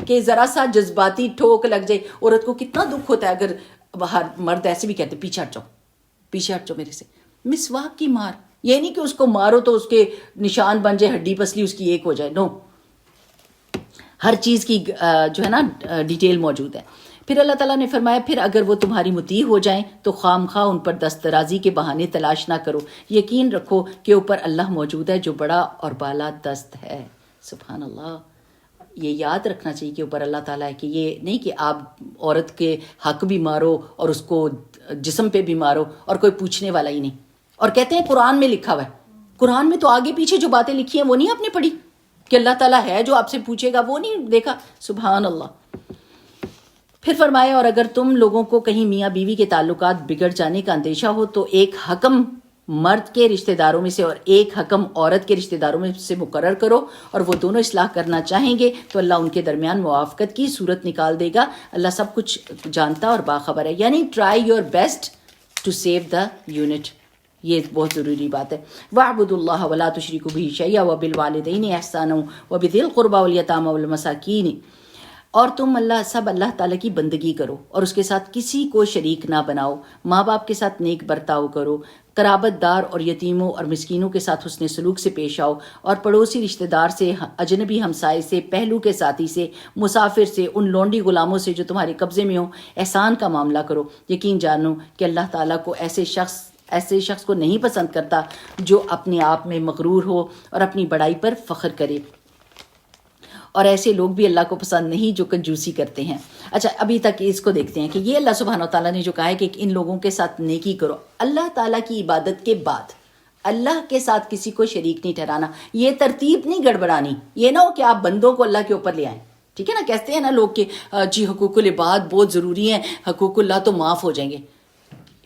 Speaker 3: کہ ذرا سا جذباتی ٹھوک لگ جائے. عورت کو کتنا دکھ ہوتا ہے اگر باہر مرد ایسے بھی کہتے پیچھے ہٹ جاؤ میرے سے. مسواک کی مار, یہ نہیں کہ اس کو مارو تو اس کے نشان بن جائے, ہڈی پسلی اس کی ایک ہو جائے. نو, ہر چیز کی جو ہے نا ڈیٹیل موجود ہے. پھر اللہ تعالیٰ نے فرمایا پھر اگر وہ تمہاری مطیع ہو جائیں تو خام خواہ ان پر دست درازی کے بہانے تلاش نہ کرو. یقین رکھو کہ اوپر اللہ موجود ہے جو بڑا اور بالا دست ہے. سبحان اللہ. یہ یاد رکھنا چاہیے کہ اوپر اللہ تعالیٰ ہے کہ یہ نہیں کہ آپ عورت کے حق بھی مارو اور اس کو جسم پہ بھی مارو اور کوئی پوچھنے والا ہی نہیں. اور کہتے ہیں قرآن میں لکھا ہوا ہے. قرآن میں تو آگے پیچھے جو باتیں لکھی ہیں وہ نہیں آپ نے پڑھی کہ اللہ تعالیٰ ہے جو آپ سے پوچھے گا, وہ نہیں دیکھا. سبحان اللہ. پھر فرمایا اور اگر تم لوگوں کو کہیں میاں بیوی کے تعلقات بگڑ جانے کا اندیشہ ہو تو ایک حکم مرد کے رشتہ داروں میں سے اور ایک حکم عورت کے رشتہ داروں میں سے مقرر کرو, اور وہ دونوں اصلاح کرنا چاہیں گے تو اللہ ان کے درمیان موافقت کی صورت نکال دے گا. اللہ سب کچھ جانتا اور باخبر ہے. یعنی try your best to save the unit, یہ بہت ضروری بات ہے. وَاعْبُدُوا اللَّهَ وَلَا تُشْرِكُوا بِهِ شَيْئًا وَبِالْوَالِدَيْنِ إِحْسَانًا وَبِذِي الْقُرْبَى وَالْيَتَامَى وَالْمَسَاكِينِ, اور تم اللہ تعالیٰ کی بندگی کرو اور اس کے ساتھ کسی کو شریک نہ بناؤ. ماں باپ کے ساتھ نیک برتاؤ کرو, قرابت دار اور یتیموں اور مسکینوں کے ساتھ حسن سلوک سے پیش آؤ, اور پڑوسی رشتہ دار سے, اجنبی ہمسائے سے, پہلو کے ساتھی سے, مسافر سے, ان لونڈی غلاموں سے جو تمہارے قبضے میں ہوں احسان کا معاملہ کرو. یقین جانو کہ اللہ تعالیٰ کو ایسے شخص کو نہیں پسند کرتا جو اپنے آپ میں مغرور ہو اور اپنی بڑائی پر فخر کرے, اور ایسے لوگ بھی اللہ کو پسند نہیں جو کنجوسی کرتے ہیں. اچھا, ابھی تک اس کو دیکھتے ہیں کہ یہ اللہ سبحانہ و تعالیٰ نے جو کہا ہے کہ ان لوگوں کے ساتھ نیکی کرو. اللہ تعالیٰ کی عبادت کے بعد اللہ کے ساتھ کسی کو شریک نہیں ٹھہرانا. یہ ترتیب نہیں گڑبڑانی. یہ نہ ہو کہ آپ بندوں کو اللہ کے اوپر لے آئیں. ٹھیک ہے نا, کہتے ہیں نا لوگ کہ جی حقوق العباد بہت ضروری ہیں, حقوق اللہ تو معاف ہو جائیں گے.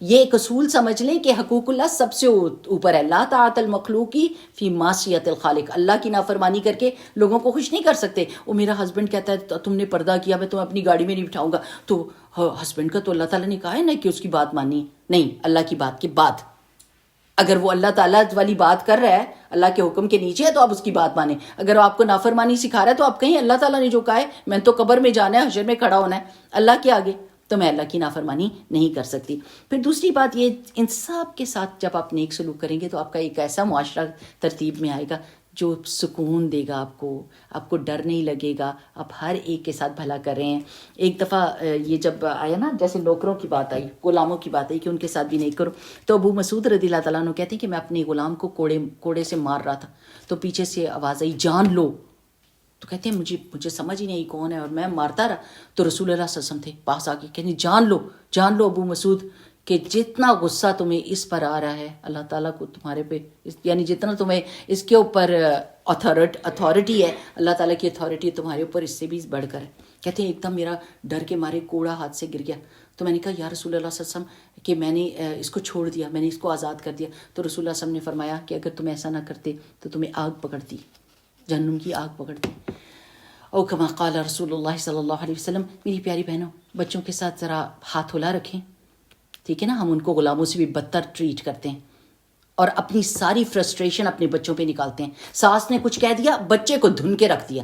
Speaker 3: یہ ایک اصول سمجھ لیں کہ حقوق اللہ سب سے اوپر ہے. لا طاعت المخلوقی فی معصیت الخالق. اللہ کی نافرمانی کر کے لوگوں کو خوش نہیں کر سکتے. وہ میرا ہسبینڈ کہتا ہے تم نے پردہ کیا, میں تمہیں اپنی گاڑی میں نہیں بٹھاؤں گا, تو ہسبینڈ کا تو اللہ تعالیٰ نے کہا ہے نا کہ اس کی بات ماننی. نہیں, اللہ کی بات کے بعد. اگر وہ اللہ تعالیٰ والی بات کر رہا ہے, اللہ کے حکم کے نیچے ہے, تو آپ اس کی بات مانیں. اگر آپ کو نافرمانی سکھا رہا ہے تو آپ کہیں اللہ تعالیٰ نے جو کہا ہے, میں تو قبر میں جانا ہے, حشر میں کھڑا ہونا ہے اللہ کے آگے, تو میں اللہ کی نافرمانی نہیں کر سکتی. پھر دوسری بات یہ, ان سب کے ساتھ جب آپ نیک سلوک کریں گے تو آپ کا ایک ایسا معاشرہ ترتیب میں آئے گا جو سکون دے گا آپ کو ڈر نہیں لگے گا, آپ ہر ایک کے ساتھ بھلا کر رہے ہیں. ایک دفعہ یہ جب آیا نا, جیسے نوکروں کی بات آئی, غلاموں کی بات آئی کہ ان کے ساتھ بھی نہیں کرو, تو ابو مسعود رضی اللہ تعالیٰ عنہ کہتے ہیں کہ میں اپنے غلام کو کوڑے سے مار رہا تھا, تو پیچھے سے آواز آئی جان لو. تو کہتے ہیں مجھے سمجھ ہی نہیں کون ہے, اور میں مارتا رہا. تو رسول اللہ صلی اللہ علیہ وسلم تھے پاس آ کے, کہتے جان لو ابو مسعود کہ جتنا غصہ تمہیں اس پر آ رہا ہے, اللہ تعالیٰ کو تمہارے پہ, یعنی جتنا تمہیں اس کے اوپر اتھارٹی ہے, اللہ تعالیٰ کی اتھارٹی تمہارے اوپر اس سے بھی بڑھ کر ہے. کہتے ہیں ایک دم میرا ڈر کے مارے کوڑا ہاتھ سے گر گیا. تو میں نے کہا یا رسول اللہ صلی اللہ علیہ وسلم کہ میں نے اس کو چھوڑ دیا, میں نے اس کو آزاد کر دیا. تو رسول اللہ صلی اللہ علیہ وسلم نے فرمایا کہ اگر تم ایسا نہ کرتے تو تمہیں آگ پکڑتی, جہنم کی آگ پکڑتی. او کما قال رسول اللہ صلی اللہ علیہ وسلم. میری پیاری بہنوں, بچوں کے ساتھ ذرا ہاتھ ہلا رکھیں. ٹھیک ہے نا, ہم ان کو غلاموں سے بھی بدتر ٹریٹ کرتے ہیں اور اپنی ساری فرسٹریشن اپنے بچوں پہ نکالتے ہیں. ساس نے کچھ کہہ دیا, بچے کو دھن کے رکھ دیا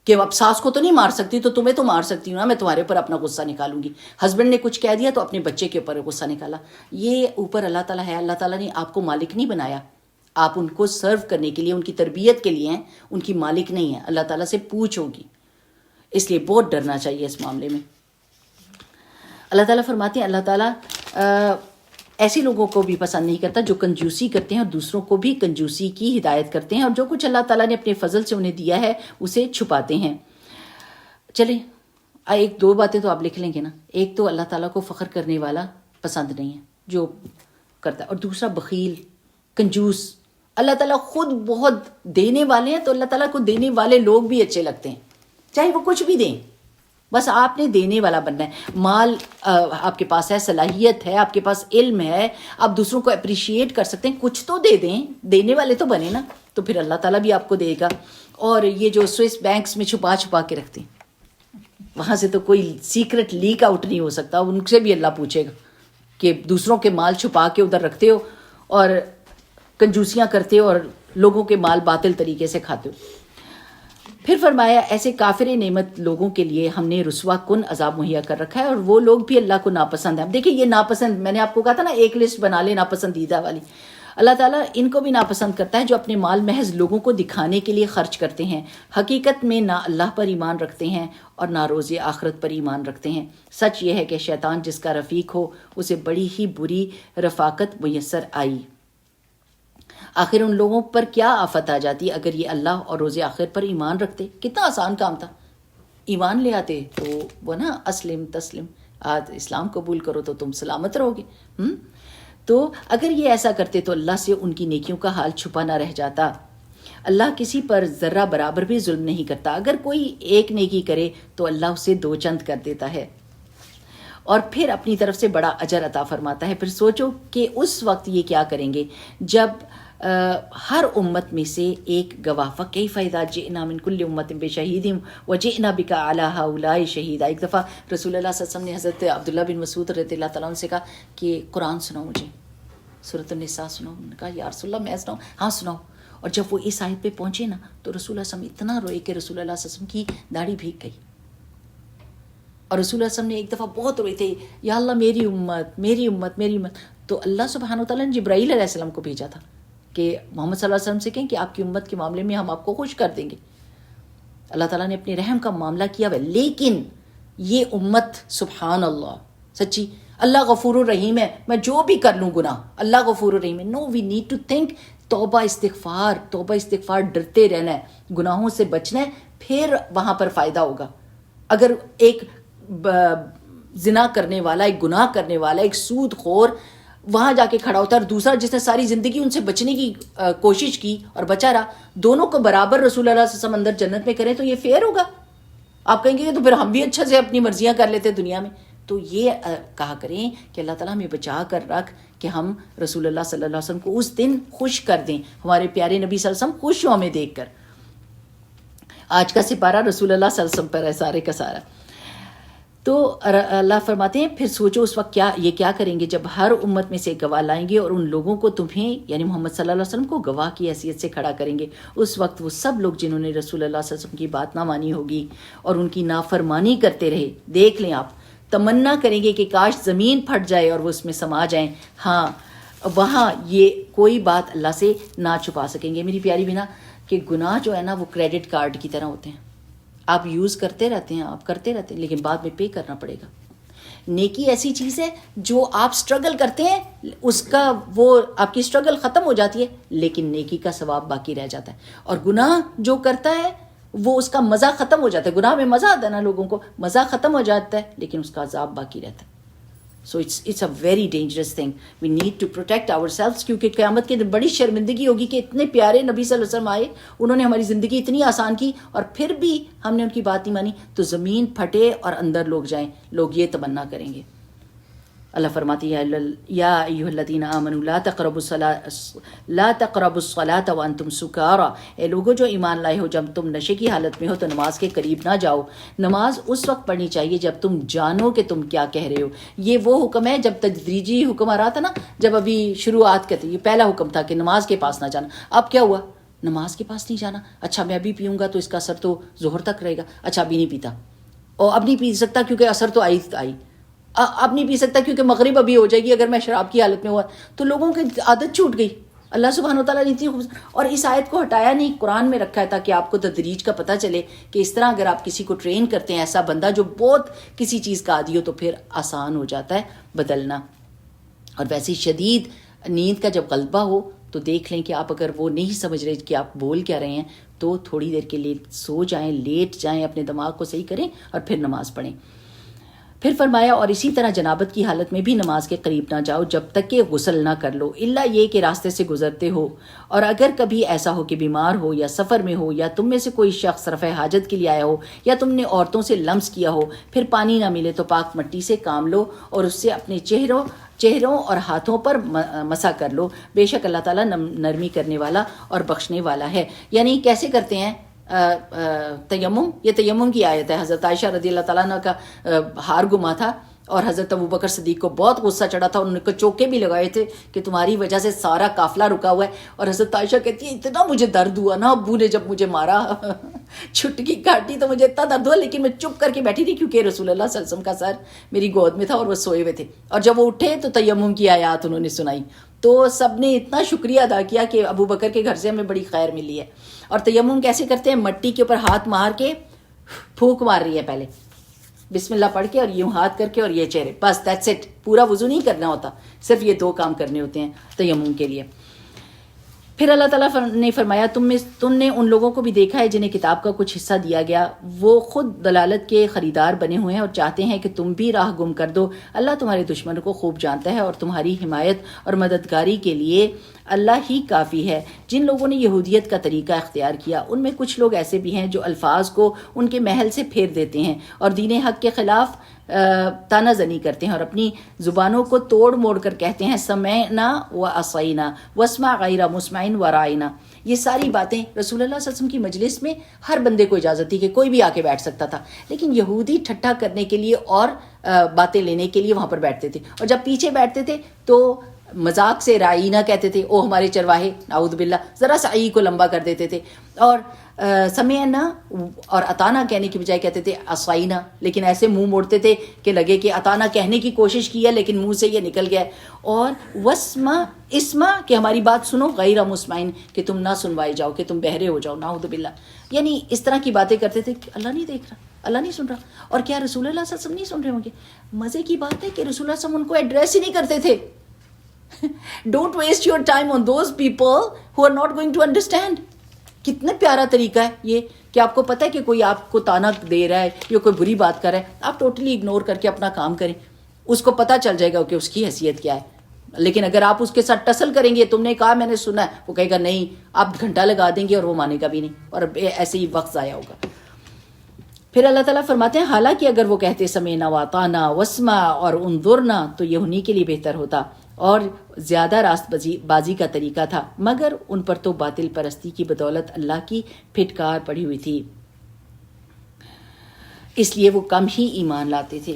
Speaker 3: کہ اب ساس کو تو نہیں مار سکتی تو تمہیں تو مار سکتی ہوں نا, میں تمہارے اوپر اپنا غصہ نکالوں گی. ہسبینڈ نے کچھ کہہ دیا تو اپنے بچے کے اوپر غصہ نکالا. یہ اوپر اللہ تعالیٰ ہے. اللہ تعالیٰ نے آپ کو مالک نہیں بنایا, آپ ان کو سرو کرنے کے لیے, ان کی تربیت کے لیے ہیں, ان کی مالک نہیں ہیں. اللہ تعالیٰ سے پوچھ ہوگی, اس لیے بہت ڈرنا چاہیے اس معاملے میں. اللہ تعالیٰ فرماتے ہیں اللہ تعالیٰ ایسے لوگوں کو بھی پسند نہیں کرتا جو کنجوسی کرتے ہیں اور دوسروں کو بھی کنجوسی کی ہدایت کرتے ہیں, اور جو کچھ اللہ تعالیٰ نے اپنے فضل سے انہیں دیا ہے اسے چھپاتے ہیں. چلیں ایک دو باتیں تو آپ لکھ لیں گے نا. ایک تو اللہ تعالیٰ کو فخر کرنے والا پسند نہیں ہے جو کرتا ہے, اور دوسرا بخیل, کنجوس. اللہ تعالیٰ خود بہت دینے والے ہیں, تو اللہ تعالیٰ کو دینے والے لوگ بھی اچھے لگتے ہیں, چاہے وہ کچھ بھی دیں, بس آپ نے دینے والا بننا ہے. مال آپ کے پاس ہے, صلاحیت ہے, آپ کے پاس علم ہے, آپ دوسروں کو اپریشیٹ کر سکتے ہیں, کچھ تو دے دیں, دینے والے تو بنے نا, تو پھر اللہ تعالیٰ بھی آپ کو دے گا. اور یہ جو سوئس بینکس میں چھپا کے رکھتے ہیں, وہاں سے تو کوئی سیکرٹ لیک آؤٹ نہیں ہو سکتا, ان سے بھی اللہ پوچھے گا کہ دوسروں کے مال چھپا کے ادھر رکھتے ہو اور کنجوسیاں کرتے ہو اور لوگوں کے مال باطل طریقے سے کھاتے ہو. پھر فرمایا ایسے کافر نعمت لوگوں کے لیے ہم نے رسوا کن عذاب مہیا کر رکھا ہے, اور وہ لوگ بھی اللہ کو ناپسند ہیں. اب دیکھیں یہ ناپسند, میں نے آپ کو کہا تھا نا ایک لسٹ بنا لے ناپسندیدہ والی. اللہ تعالیٰ ان کو بھی ناپسند کرتا ہے جو اپنے مال محض لوگوں کو دکھانے کے لیے خرچ کرتے ہیں, حقیقت میں نہ اللہ پر ایمان رکھتے ہیں اور نہ روز آخرت پر ایمان رکھتے ہیں. سچ یہ ہے کہ شیطان جس کا رفیق ہو اسے بڑی ہی بری رفاقت میسر آئی. آخر ان لوگوں پر کیا آفت آ جاتی اگر یہ اللہ اور روز آخر پر ایمان رکھتے. کتنا آسان کام تھا، ایمان لے آتے تو وہ نا اسلم تسلم، آج اسلام قبول کرو تو تم سلامت رہو گے. تو اگر یہ ایسا کرتے تو اللہ سے ان کی نیکیوں کا حال چھپا نہ رہ جاتا. اللہ کسی پر ذرہ برابر بھی ظلم نہیں کرتا. اگر کوئی ایک نیکی کرے تو اللہ اسے 2 چند کر دیتا ہے اور پھر اپنی طرف سے بڑا اجر عطا فرماتا ہے. پھر سوچو کہ اس وقت یہ کیا کریں گے جب ہر امت میں سے ایک گواہ. فَكَيْفَ إِذَا جِئْنَا مِنْ كُلِّ أُمَّةٍ بِشَهِيدٍ وَجِئْنَا بِكَ عَلَىٰ هَٰؤُلَاءِ شَهِيدًا. ایک دفعہ رسول اللہ صلی اللہ علیہ وسلم نے حضرت عبداللہ بن مسعود رضی اللہ تعالیٰ عنہ سے کہا کہ قرآن سناؤ مجھے، سورۃ النساء سناؤ. انہوں نے کہا یا رسول اللہ میں سناؤں؟ ہاں سناؤ. اور جب وہ اس آیت پہ پہنچے نا تو رسول اللہ صلی اللہ علیہ وسلم اتنا روئے کہ رسول اللہ صلی اللہ علیہ وسلم کی داڑھی بھیگ گئی. اور رسول اللہ صلی اللہ علیہ وسلم نے ایک دفعہ بہت روئے تھے، یا اللہ میری امت میری امت میری امت. تو اللہ سبحانہ وتعالیٰ نے جبرائیل علیہ السلام کو بھیجا تھا کہ محمد صلی اللہ علیہ وسلم سے کہیں کہ آپ کی امت کے معاملے میں ہم آپ کو خوش کر دیں گے. اللہ تعالیٰ نے اپنے رحم کا معاملہ کیا ہوا ہے. لیکن یہ امت سبحان اللہ سچی، اللہ غفور الرحیم ہے، میں جو بھی کر لوں گناہ اللہ غفور الرحیم ہے. نو وی نیڈ ٹو تھنک توبہ استغفار، ڈرتے رہنا ہے، گناہوں سے بچنا ہے، پھر وہاں پر فائدہ ہوگا. اگر ایک زنا کرنے والا، ایک گناہ کرنے والا، ایک سود خور وہاں جا کے کھڑا ہوتا ہے اور دوسرا جس نے ساری زندگی ان سے بچنے کی کوشش کی اور بچا رہا، دونوں کو برابر رسول اللہ صلی اللہ علیہ وسلم اندر جنت میں کریں تو یہ فیئر ہوگا؟ آپ کہیں گے کہ تو پھر ہم بھی اچھا سے اپنی مرضیاں کر لیتے دنیا میں. تو یہ کہا کریں کہ اللہ تعالیٰ ہمیں بچا کر رکھ کہ ہم رسول اللہ صلی اللہ علیہ وسلم کو اس دن خوش کر دیں، ہمارے پیارے نبی صلی اللہ علیہ وسلم خوش ہوں ہمیں دیکھ کر. آج کا سپارہ رسول اللہ صلی اللہ علیہ وسلم پر ہے سارے کا سارا. تو اللہ فرماتے ہیں پھر سوچو اس وقت یہ کیا کریں گے جب ہر امت میں سے گواہ لائیں گے اور ان لوگوں کو تمہیں یعنی محمد صلی اللہ علیہ وسلم کو گواہ کی حیثیت سے کھڑا کریں گے. اس وقت وہ سب لوگ جنہوں نے رسول اللہ صلی اللہ علیہ وسلم کی بات نہ مانی ہوگی اور ان کی نافرمانی کرتے رہے، دیکھ لیں آپ تمنا کریں گے کہ کاش زمین پھٹ جائے اور وہ اس میں سما جائیں. ہاں وہاں یہ کوئی بات اللہ سے نہ چھپا سکیں گے. میری پیاری بہنا کہ گناہ جو ہے نا وہ کریڈٹ کارڈ کی طرح ہوتے ہیں، آپ یوز کرتے رہتے ہیں، آپ کرتے رہتے ہیں، لیکن بعد میں پے کرنا پڑے گا. نیکی ایسی چیز ہے جو آپ سٹرگل کرتے ہیں، اس کا وہ آپ کی سٹرگل ختم ہو جاتی ہے لیکن نیکی کا ثواب باقی رہ جاتا ہے. اور گناہ جو کرتا ہے وہ اس کا مزہ ختم ہو جاتا ہے. گناہ میں مزہ آتا ہے نا، لوگوں کو مزہ ختم ہو جاتا ہے لیکن اس کا عذاب باقی رہتا ہے. So it's a very dangerous thing. We need to protect ourselves, کیونکہ قیامت کے دن بڑی شرمندگی ہوگی کہ اتنے پیارے نبی صلی اللہ علیہ وسلم آئے، انہوں نے ہماری زندگی اتنی آسان کی اور پھر بھی ہم نے ان کی بات نہیں مانی تو زمین پھٹے اور اندر لوگ جائیں. لوگ یہ تمنا کریں گے. اللہ فرماتی ہے یا ایھا الذین آمنوا لا تقربوا الصلاۃ وانتم سکارى. اے لوگوں جو ایمان لائے ہو، جب تم نشے کی حالت میں ہو تو نماز کے قریب نہ جاؤ. نماز اس وقت پڑھنی چاہیے جب تم جانو کہ تم کیا کہہ رہے ہو. یہ وہ حکم ہے جب تدریجی حکم آ رہا تھا نا، جب ابھی شروعات کرتے، یہ پہلا حکم تھا کہ نماز کے پاس نہ جانا. اب کیا ہوا؟ نماز کے پاس نہیں جانا. اچھا میں ابھی پیوں گا تو اس کا اثر تو ظہر تک رہے گا. اچھا ابھی نہیں پیتا، اور اب نہیں پی سکتا کیونکہ اثر تو آئی. اب نہیں پی سکتا کیونکہ مغرب ابھی ہو جائے گی اگر میں شراب کی حالت میں ہوا. تو لوگوں کی عادت چھوٹ گئی. اللہ سبحانہ وتعالیٰ نے اتنی اور اس آیت کو ہٹایا نہیں، قرآن میں رکھا ہے تاکہ آپ کو تدریج کا پتہ چلے کہ اس طرح اگر آپ کسی کو ٹرین کرتے ہیں، ایسا بندہ جو بہت کسی چیز کا عادی ہو تو پھر آسان ہو جاتا ہے بدلنا. اور ویسے شدید نیند کا جب غلبہ ہو تو دیکھ لیں کہ آپ اگر وہ نہیں سمجھ رہے کہ آپ بول کیا رہے ہیں تو تھوڑی دیر کے لیے سو جائیں، لیٹ جائیں، اپنے دماغ کو صحیح کریں اور پھر نماز پڑھیں. پھر فرمایا اور اسی طرح جنابت کی حالت میں بھی نماز کے قریب نہ جاؤ جب تک کہ غسل نہ کر لو، الا یہ کہ راستے سے گزرتے ہو اور اگر کبھی ایسا ہو کہ بیمار ہو یا سفر میں ہو یا تم میں سے کوئی شخص رفع حاجت کے لیے آیا ہو یا تم نے عورتوں سے لمس کیا ہو، پھر پانی نہ ملے تو پاک مٹی سے کام لو اور اس سے اپنے چہروں اور ہاتھوں پر مسح کر لو. بے شک اللہ تعالیٰ نرمی کرنے والا اور بخشنے والا ہے. یعنی کیسے کرتے ہیں تیمم؟ یہ تیمم کی آیت ہے. حضرت عائشہ رضی اللہ تعالیٰ عنہ کا ہار گما تھا اور حضرت ابوبکر صدیق کو بہت غصہ چڑھا تھا. انہوں نے چوکے بھی لگائے تھے کہ تمہاری وجہ سے سارا قافلہ رکا ہوا ہے. اور حضرت عائشہ کہتی ہے اتنا مجھے درد ہوا نا ابو نے جب مجھے مارا چھٹکی کاٹی تو مجھے اتنا درد ہوا، لیکن میں چپ کر کے بیٹھی تھی کیونکہ رسول اللہ صلی اللہ علیہ وسلم کا سر میری گود میں تھا اور وہ سوئے ہوئے تھے. اور جب وہ اٹھے تو تیمم کی آیات انہوں نے سنائی تو سب نے اتنا شکریہ ادا کیا کہ ابو بکر کے گھر سے ہمیں بڑی خیر ملی ہے. اور تیمم کیسے کرتے ہیں؟ مٹی کے اوپر ہاتھ مار کے پھونک مار رہی ہے، پہلے بسم اللہ پڑھ کے اور یوں ہاتھ کر کے اور یہ چہرے، بس دیٹس اٹ. پورا وضو نہیں کرنا ہوتا، صرف یہ 2 کام کرنے ہوتے ہیں تیمم کے لیے. پھر اللہ تعالیٰ نے فرمایا تم نے ان لوگوں کو بھی دیکھا ہے جنہیں کتاب کا کچھ حصہ دیا گیا، وہ خود دلالت کے خریدار بنے ہوئے ہیں اور چاہتے ہیں کہ تم بھی راہ گم کر دو۔ اللہ تمہارے دشمنوں کو خوب جانتا ہے اور تمہاری حمایت اور مددگاری کے لیے اللہ ہی کافی ہے۔ جن لوگوں نے یہودیت کا طریقہ اختیار کیا ان میں کچھ لوگ ایسے بھی ہیں جو الفاظ کو ان کے محل سے پھیر دیتے ہیں اور دین حق کے خلاف تانہ زنی کرتے ہیں اور اپنی زبانوں کو توڑ موڑ کر کہتے ہیں سمعنا و عصینا واسمع غیر مسمع و رائنا۔ یہ ساری باتیں رسول اللہ صلی اللہ علیہ وسلم کی مجلس میں ہر بندے کو اجازت تھی کہ کوئی بھی آ کے بیٹھ سکتا تھا، لیکن یہودی ٹھٹھا کرنے کے لیے اور باتیں لینے کے لیے وہاں پر بیٹھتے تھے، اور جب پیچھے بیٹھتے تھے تو مذاق سے رائنا کہتے تھے، او ہمارے چرواہے، نعوذ باللہ، ذرا سا ای کو لمبا کر دیتے تھے، اور سمعنا اور اطانا کہنے کی بجائے کہتے تھے عصینا، لیکن ایسے منہ موڑتے تھے کہ لگے کہ اطانا کہنے کی کوشش کی ہے لیکن منہ سے یہ نکل گیا ہے، اور واسمع اسمع کہ ہماری بات سنو، غیر مسمعین کہ تم نہ سنوائے جاؤ، کہ تم بہرے ہو جاؤ، نعوذ باللہ۔ یعنی اس طرح کی باتیں کرتے تھے کہ اللہ نہیں دیکھ رہا، اللہ نہیں سن رہا، اور کیا رسول اللہ صلی اللہ علیہ وسلم نہیں سن رہے ہوں گے؟ مزے کی بات ہے کہ رسول اللہ صلی اللہ علیہ وسلم ان کو ایڈریس ہی نہیں کرتے تھے۔ Don't waste your time on those people who are not going to understand۔ کتنا پیارا طریقہ ہے یہ کہ آپ کو پتہ ہے کہ کوئی آپ کو تانا دے رہا ہے یا کوئی بری بات کر رہا ہے، آپ ٹوٹلی اگنور کر کے اپنا کام کریں، اس کو پتہ چل جائے گا کہ اس کی حیثیت کیا ہے۔ لیکن اگر آپ اس کے ساتھ ٹسل کریں گے، تم نے کہا میں نے سنا ہے، وہ کہے گا نہیں، آپ گھنٹہ لگا دیں گے اور وہ مانے گا بھی نہیں، اور ایسے ہی وقت ضائع ہوگا۔ پھر اللہ تعالیٰ فرماتے ہیں حالانکہ اگر وہ کہتے سمعنا واطعنا واسمع اور انظرنا تو یہ انہی کے لیے بہتر ہوتا اور زیادہ راست بازی کا طریقہ تھا، مگر ان پر تو باطل پرستی کی بدولت اللہ کی پھٹکار پڑی ہوئی تھی، اس لیے وہ کم ہی ایمان لاتے تھے۔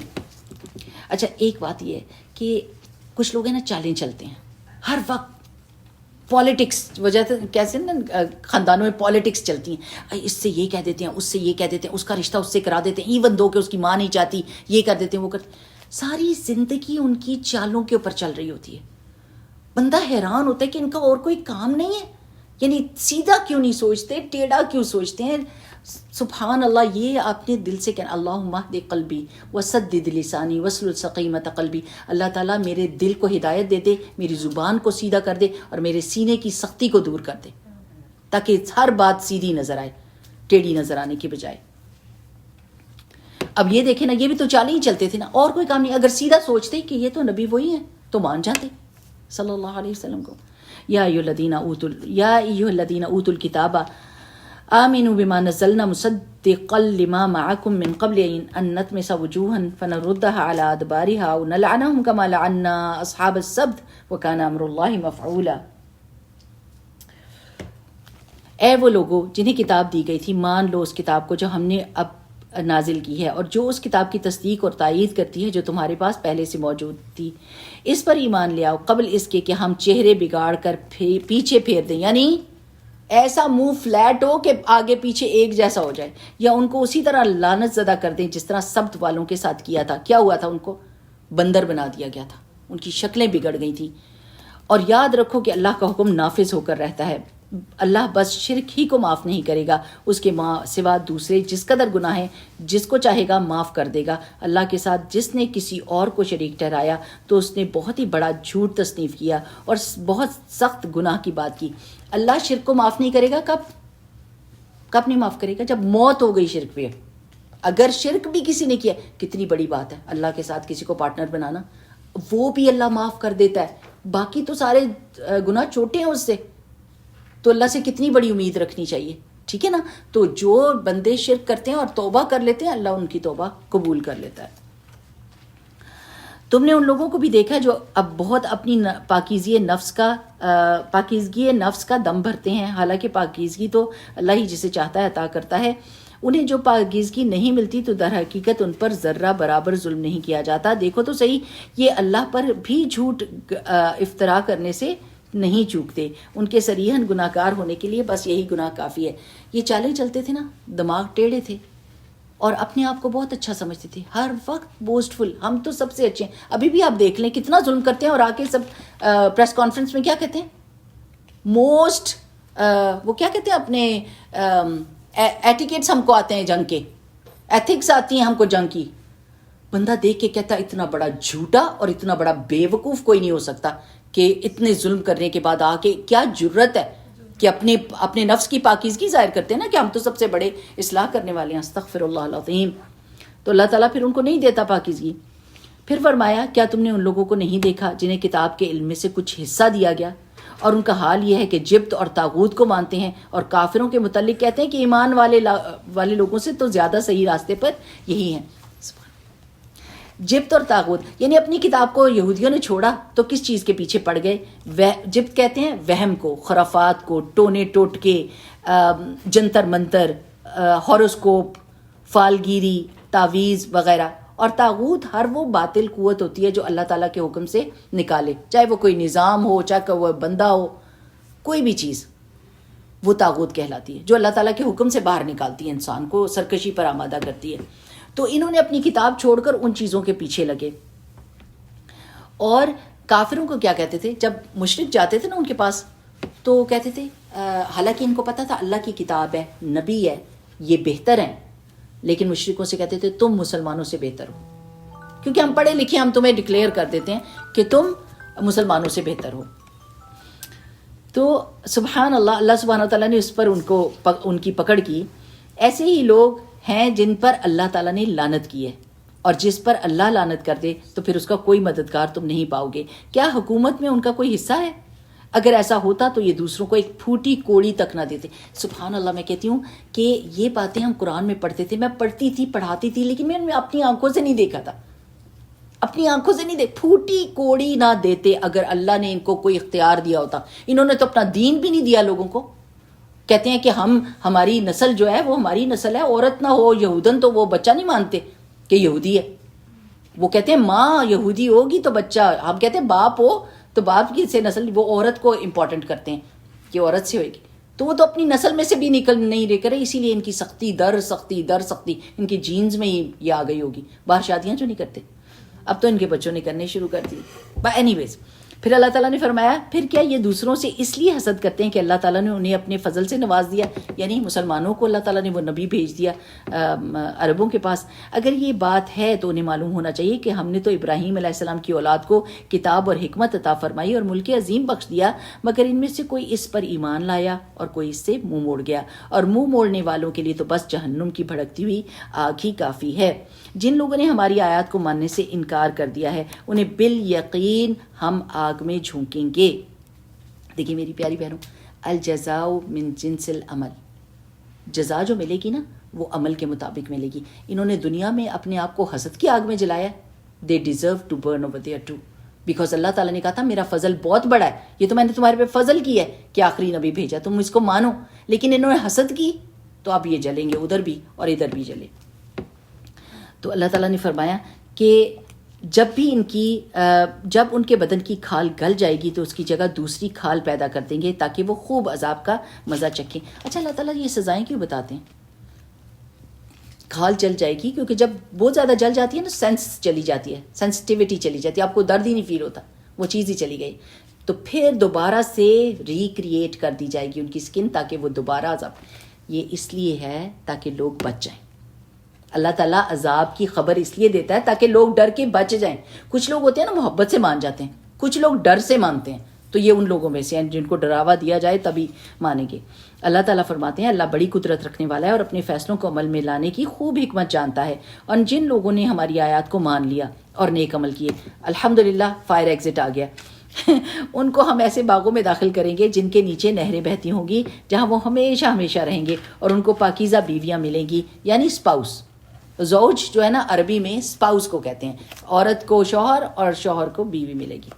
Speaker 3: اچھا ایک بات یہ ہے کہ کچھ لوگ ہیں نا چالیں چلتے ہیں ہر وقت، پالیٹکس وجہ سے کیسے نا خاندانوں میں پالیٹکس چلتی ہیں، اس سے یہ کہہ دیتے ہیں، اس سے یہ کہہ دیتے ہیں، اس کا رشتہ اس سے کرا دیتے ہیں، ایون دو کہ اس کی ماں نہیں چاہتی، یہ کر دیتے ہیں وہ کرتے، ساری زندگی ان کی چالوں کے اوپر چل رہی ہوتی ہے۔ بندہ حیران ہوتا ہے کہ ان کا اور کوئی کام نہیں ہے، یعنی سیدھا کیوں نہیں سوچتے، ٹیڑھا کیوں سوچتے ہیں۔ سبحان اللہ، یہ آپ نے دل سے کہنا، اللہم اہد قلبی وسدد لسانی واسلل سقیمۃ قلبی، اللہ تعالیٰ میرے دل کو ہدایت دے دے، میری زبان کو سیدھا کر دے اور میرے سینے کی سختی کو دور کر دے، تاکہ ہر بات سیدھی نظر آئے، ٹیڑھی نظر آنے کی بجائے۔ اب یہ دیکھیں نا، یہ بھی تو چالیں ہی چلتے تھے نا، اور کوئی کام نہیں۔ اگر سیدھا سوچتے کہ یہ تو نبی وہی ہیں تو مان جاتے صلی اللہ علیہ وسلم کو۔ یا ایھا الذین اوتوا الکتاب آمنوا بما نزلنا مصدقا لما معکم من قبل ان نطمس وجوہا فنردها على ادبارها او نلعنهم كما لعنا اصحاب السبت وكان امر اللہ مفعولا۔ اے وہ لوگوں جنہیں کتاب دی گئی تھی، مان لو اس کتاب کو جو ہم نے اب نازل کی ہے اور جو اس کتاب کی تصدیق اور تائید کرتی ہے جو تمہارے پاس پہلے سے موجود تھی، اس پر ایمان لے آؤ قبل اس کے کہ ہم چہرے بگاڑ کر پیچھے پھیر دیں، یعنی ایسا منہ فلیٹ ہو کہ آگے پیچھے ایک جیسا ہو جائے، یا ان کو اسی طرح لعنت زدہ کر دیں جس طرح سبت والوں کے ساتھ کیا تھا۔ کیا ہوا تھا؟ ان کو بندر بنا دیا گیا تھا، ان کی شکلیں بگڑ گئی تھیں۔ اور یاد رکھو کہ اللہ کا حکم نافذ ہو کر رہتا ہے، اللہ بس شرک ہی کو معاف نہیں کرے گا، اس کے سوا دوسرے جس قدر گناہ ہیں جس کو چاہے گا معاف کر دے گا۔ اللہ کے ساتھ جس نے کسی اور کو شریک ٹھہرایا تو اس نے بہت ہی بڑا جھوٹ تصنیف کیا اور بہت سخت گناہ کی بات کی۔ اللہ شرک کو معاف نہیں کرے گا، کب نہیں معاف کرے گا؟ جب موت ہو گئی شرک پہ۔ اگر شرک بھی کسی نے کیا، کتنی بڑی بات ہے اللہ کے ساتھ کسی کو پارٹنر بنانا، وہ بھی اللہ معاف کر دیتا ہے، باقی تو سارے گناہ چھوٹے ہیں اس سے، تو اللہ سے کتنی بڑی امید رکھنی چاہیے، ٹھیک ہے نا؟ تو جو بندے شرک کرتے ہیں اور توبہ کر لیتے ہیں، اللہ ان کی توبہ قبول کر لیتا ہے۔ تم نے ان لوگوں کو بھی دیکھا جو اب بہت اپنی پاکیزگی نفس کا دم بھرتے ہیں، حالانکہ پاکیزگی تو اللہ ہی جسے چاہتا ہے عطا کرتا ہے۔ انہیں جو پاکیزگی نہیں ملتی تو در حقیقت ان پر ذرہ برابر ظلم نہیں کیا جاتا۔ دیکھو تو صحیح، یہ اللہ پر بھی جھوٹ افطرا کرنے سے نہیں چوکتے، ان کے صریحاً گناہ گار ہونے کے لیے بس یہی گناہ کافی ہے۔ یہ چالیں چلتے تھے نا، دماغ ٹیڑھے تھے اور اپنے آپ کو بہت اچھا سمجھتے تھے، ہر وقت بوسٹ فل، ہم تو سب سے اچھے ہیں۔ ابھی بھی آپ دیکھ لیں کتنا ظلم کرتے ہیں اور آ کے سب پریس کانفرنس میں کیا کہتے ہیں، موسٹ وہ کیا کہتے ہیں اپنے ایٹیکیٹس ہم کو آتے ہیں جنگ کے، ایتھکس آتی ہیں ہم کو جنگ کی۔ بندہ دیکھ کے کہتا ہے اتنا بڑا جھوٹا اور اتنا بڑا بے وقوف کوئی نہیں ہو سکتا کہ اتنے ظلم کرنے کے بعد آ کے، کیا جرت ہے کہ اپنے نفس کی پاکیزگی ظاہر کرتے ہیں نا کہ ہم تو سب سے بڑے اصلاح کرنے والے ہیں. استغفر اللہ العظیم. تو اللہ تعالیٰ پھر ان کو نہیں دیتا پاکیزگی. پھر فرمایا کیا تم نے ان لوگوں کو نہیں دیکھا جنہیں کتاب کے علم میں سے کچھ حصہ دیا گیا اور ان کا حال یہ ہے کہ جبت اور طاغوت کو مانتے ہیں اور کافروں کے متعلق کہتے ہیں کہ ایمان والے لوگوں سے تو زیادہ صحیح راستے پر یہی ہیں. جبت اور طاغوت یعنی اپنی کتاب کو یہودیوں نے چھوڑا تو کس چیز کے پیچھے پڑ گئے؟ جبت کہتے ہیں وہم کو، خرافات کو، ٹونے ٹوٹکے، جنتر منتر، ہاروسکوپ، فالگیری، تعویذ وغیرہ. اور طاغوت ہر وہ باطل قوت ہوتی ہے جو اللہ تعالیٰ کے حکم سے نکالے، چاہے وہ کوئی نظام ہو، چاہے وہ بندہ ہو، کوئی بھی چیز وہ طاغوت کہلاتی ہے جو اللہ تعالیٰ کے حکم سے باہر نکالتی ہے، انسان کو سرکشی پر آمادہ کرتی ہے. تو انہوں نے اپنی کتاب چھوڑ کر ان چیزوں کے پیچھے لگے. اور کافروں کو کیا کہتے تھے جب مشرک جاتے تھے نا ان کے پاس، تو کہتے تھے حالانکہ ان کو پتہ تھا اللہ کی کتاب ہے، نبی ہے، یہ بہتر ہیں، لیکن مشرکوں سے کہتے تھے تم مسلمانوں سے بہتر ہو، کیونکہ ہم پڑھے لکھے، ہم تمہیں ڈکلیئر کر دیتے ہیں کہ تم مسلمانوں سے بہتر ہو. تو سبحان اللہ، اللہ سبحانہ وتعالیٰ نے اس پر ان کی پکڑ کی. ایسے ہی لوگ ہیں جن پر اللہ تعالیٰ نے لعنت کی ہے، اور جس پر اللہ لعنت کر دے تو پھر اس کا کوئی مددگار تم نہیں پاؤ گے. کیا حکومت میں ان کا کوئی حصہ ہے؟ اگر ایسا ہوتا تو یہ دوسروں کو ایک پھوٹی کوڑی تک نہ دیتے. سبحان اللہ، میں کہتی ہوں کہ یہ باتیں ہم قرآن میں پڑھتے تھے، میں پڑھتی تھی، پڑھاتی تھی، لیکن میں اپنی آنکھوں سے نہیں دیکھا تھا، اپنی آنکھوں سے نہیں دیکھ. پھوٹی کوڑی نہ دیتے اگر اللہ نے ان کو کوئی اختیار دیا ہوتا. انہوں نے تو اپنا دین بھی نہیں دیا لوگوں کو. کہتے ہیں کہ ہماری نسل جو ہے وہ ہماری نسل ہے، عورت نہ ہو یہودن تو وہ بچہ نہیں مانتے کہ یہودی ہے. وہ کہتے ہیں ماں یہودی ہوگی تو بچہ، ہم کہتے ہیں باپ ہو تو باپ کی سے نسل، وہ عورت کو امپورٹنٹ کرتے ہیں کہ عورت سے ہوئے گی. تو وہ تو اپنی نسل میں سے بھی نکل نہیں رہے کرے، اسی لیے ان کی سختی در سختی ان کی جینز میں ہی یہ آ گئی ہوگی. باہر شادیاں جو نہیں کرتے، اب تو ان کے بچوں نے کرنے شروع کر دی. اینی ویز، پھر اللہ تعالیٰ نے فرمایا پھر کیا یہ دوسروں سے اس لیے حسد کرتے ہیں کہ اللہ تعالیٰ نے انہیں اپنے فضل سے نواز دیا، یعنی مسلمانوں کو اللہ تعالیٰ نے وہ نبی بھیج دیا عربوں کے پاس. اگر یہ بات ہے تو انہیں معلوم ہونا چاہیے کہ ہم نے تو ابراہیم علیہ السلام کی اولاد کو کتاب اور حکمت عطا فرمائی اور ملک عظیم بخش دیا، مگر ان میں سے کوئی اس پر ایمان لایا اور کوئی اس سے منہ موڑ گیا، اور منہ موڑنے والوں کے لیے تو بس جہنم کی بھڑکتی ہوئی آگ ہی کافی ہے. جن لوگوں نے ہماری آیات کو ماننے سے انکار کر دیا ہے انہیں بالیقین ہم آگ میں جھونکیں گے. دیکھیں میری پیاری بہنوں، الجزاء من جنس العمل، جزا جو ملے گی نا وہ عمل کے مطابق ملے گی. انہوں نے دنیا میں اپنے آپ کو حسد کی آگ میں جلایا، they deserve to burn over there too, because اللہ تعالیٰ نے کہا تھا میرا فضل بہت بڑا ہے، یہ تو میں نے تمہارے پہ فضل کیا ہے کہ آخری نبی بھیجا، تم اس کو مانو. لیکن انہوں نے حسد کی تو اب یہ جلیں گے، ادھر بھی اور ادھر بھی جلے. تو اللہ تعالیٰ نے فرمایا کہ جب ان کے بدن کی کھال گل جائے گی تو اس کی جگہ دوسری کھال پیدا کر دیں گے تاکہ وہ خوب عذاب کا مزہ چکھیں. اچھا، اللہ تعالیٰ یہ سزائیں کیوں بتاتے ہیں؟ کھال جل جائے گی کیونکہ جب بہت زیادہ جل جاتی ہے نا، سینس چلی جاتی ہے، سینسٹیوٹی چلی جاتی ہے، آپ کو درد ہی نہیں فیل ہوتا، وہ چیز ہی چلی گئی. تو پھر دوبارہ سے ریکریٹ کر دی جائے گی ان کی سکن تاکہ وہ دوبارہ عذاب. یہ اس لیے ہے تاکہ لوگ بچ جائیں. اللہ تعالیٰ عذاب کی خبر اس لیے دیتا ہے تاکہ لوگ ڈر کے بچ جائیں. کچھ لوگ ہوتے ہیں نا محبت سے مان جاتے ہیں، کچھ لوگ ڈر سے مانتے ہیں، تو یہ ان لوگوں میں سے ہیں جن کو ڈراوا دیا جائے تبھی مانیں گے. اللہ تعالیٰ فرماتے ہیں اللہ بڑی قدرت رکھنے والا ہے اور اپنے فیصلوں کو عمل میں لانے کی خوب حکمت جانتا ہے. اور جن لوگوں نے ہماری آیات کو مان لیا اور نیک عمل کیے، الحمدللہ فائر ایگزٹ آ گیا. ان کو ہم ایسے باغوں میں داخل کریں گے جن کے نیچے نہریں بہتی ہوں گی، جہاں وہ ہمیشہ ہمیشہ رہیں گے، اور ان کو پاکیزہ بیویاں ملیں گی، یعنی اسپاؤس. زوج جو ہے نا عربی میں اسپاؤس کو کہتے ہیں، عورت کو شوہر اور شوہر کو بیوی ملے گی،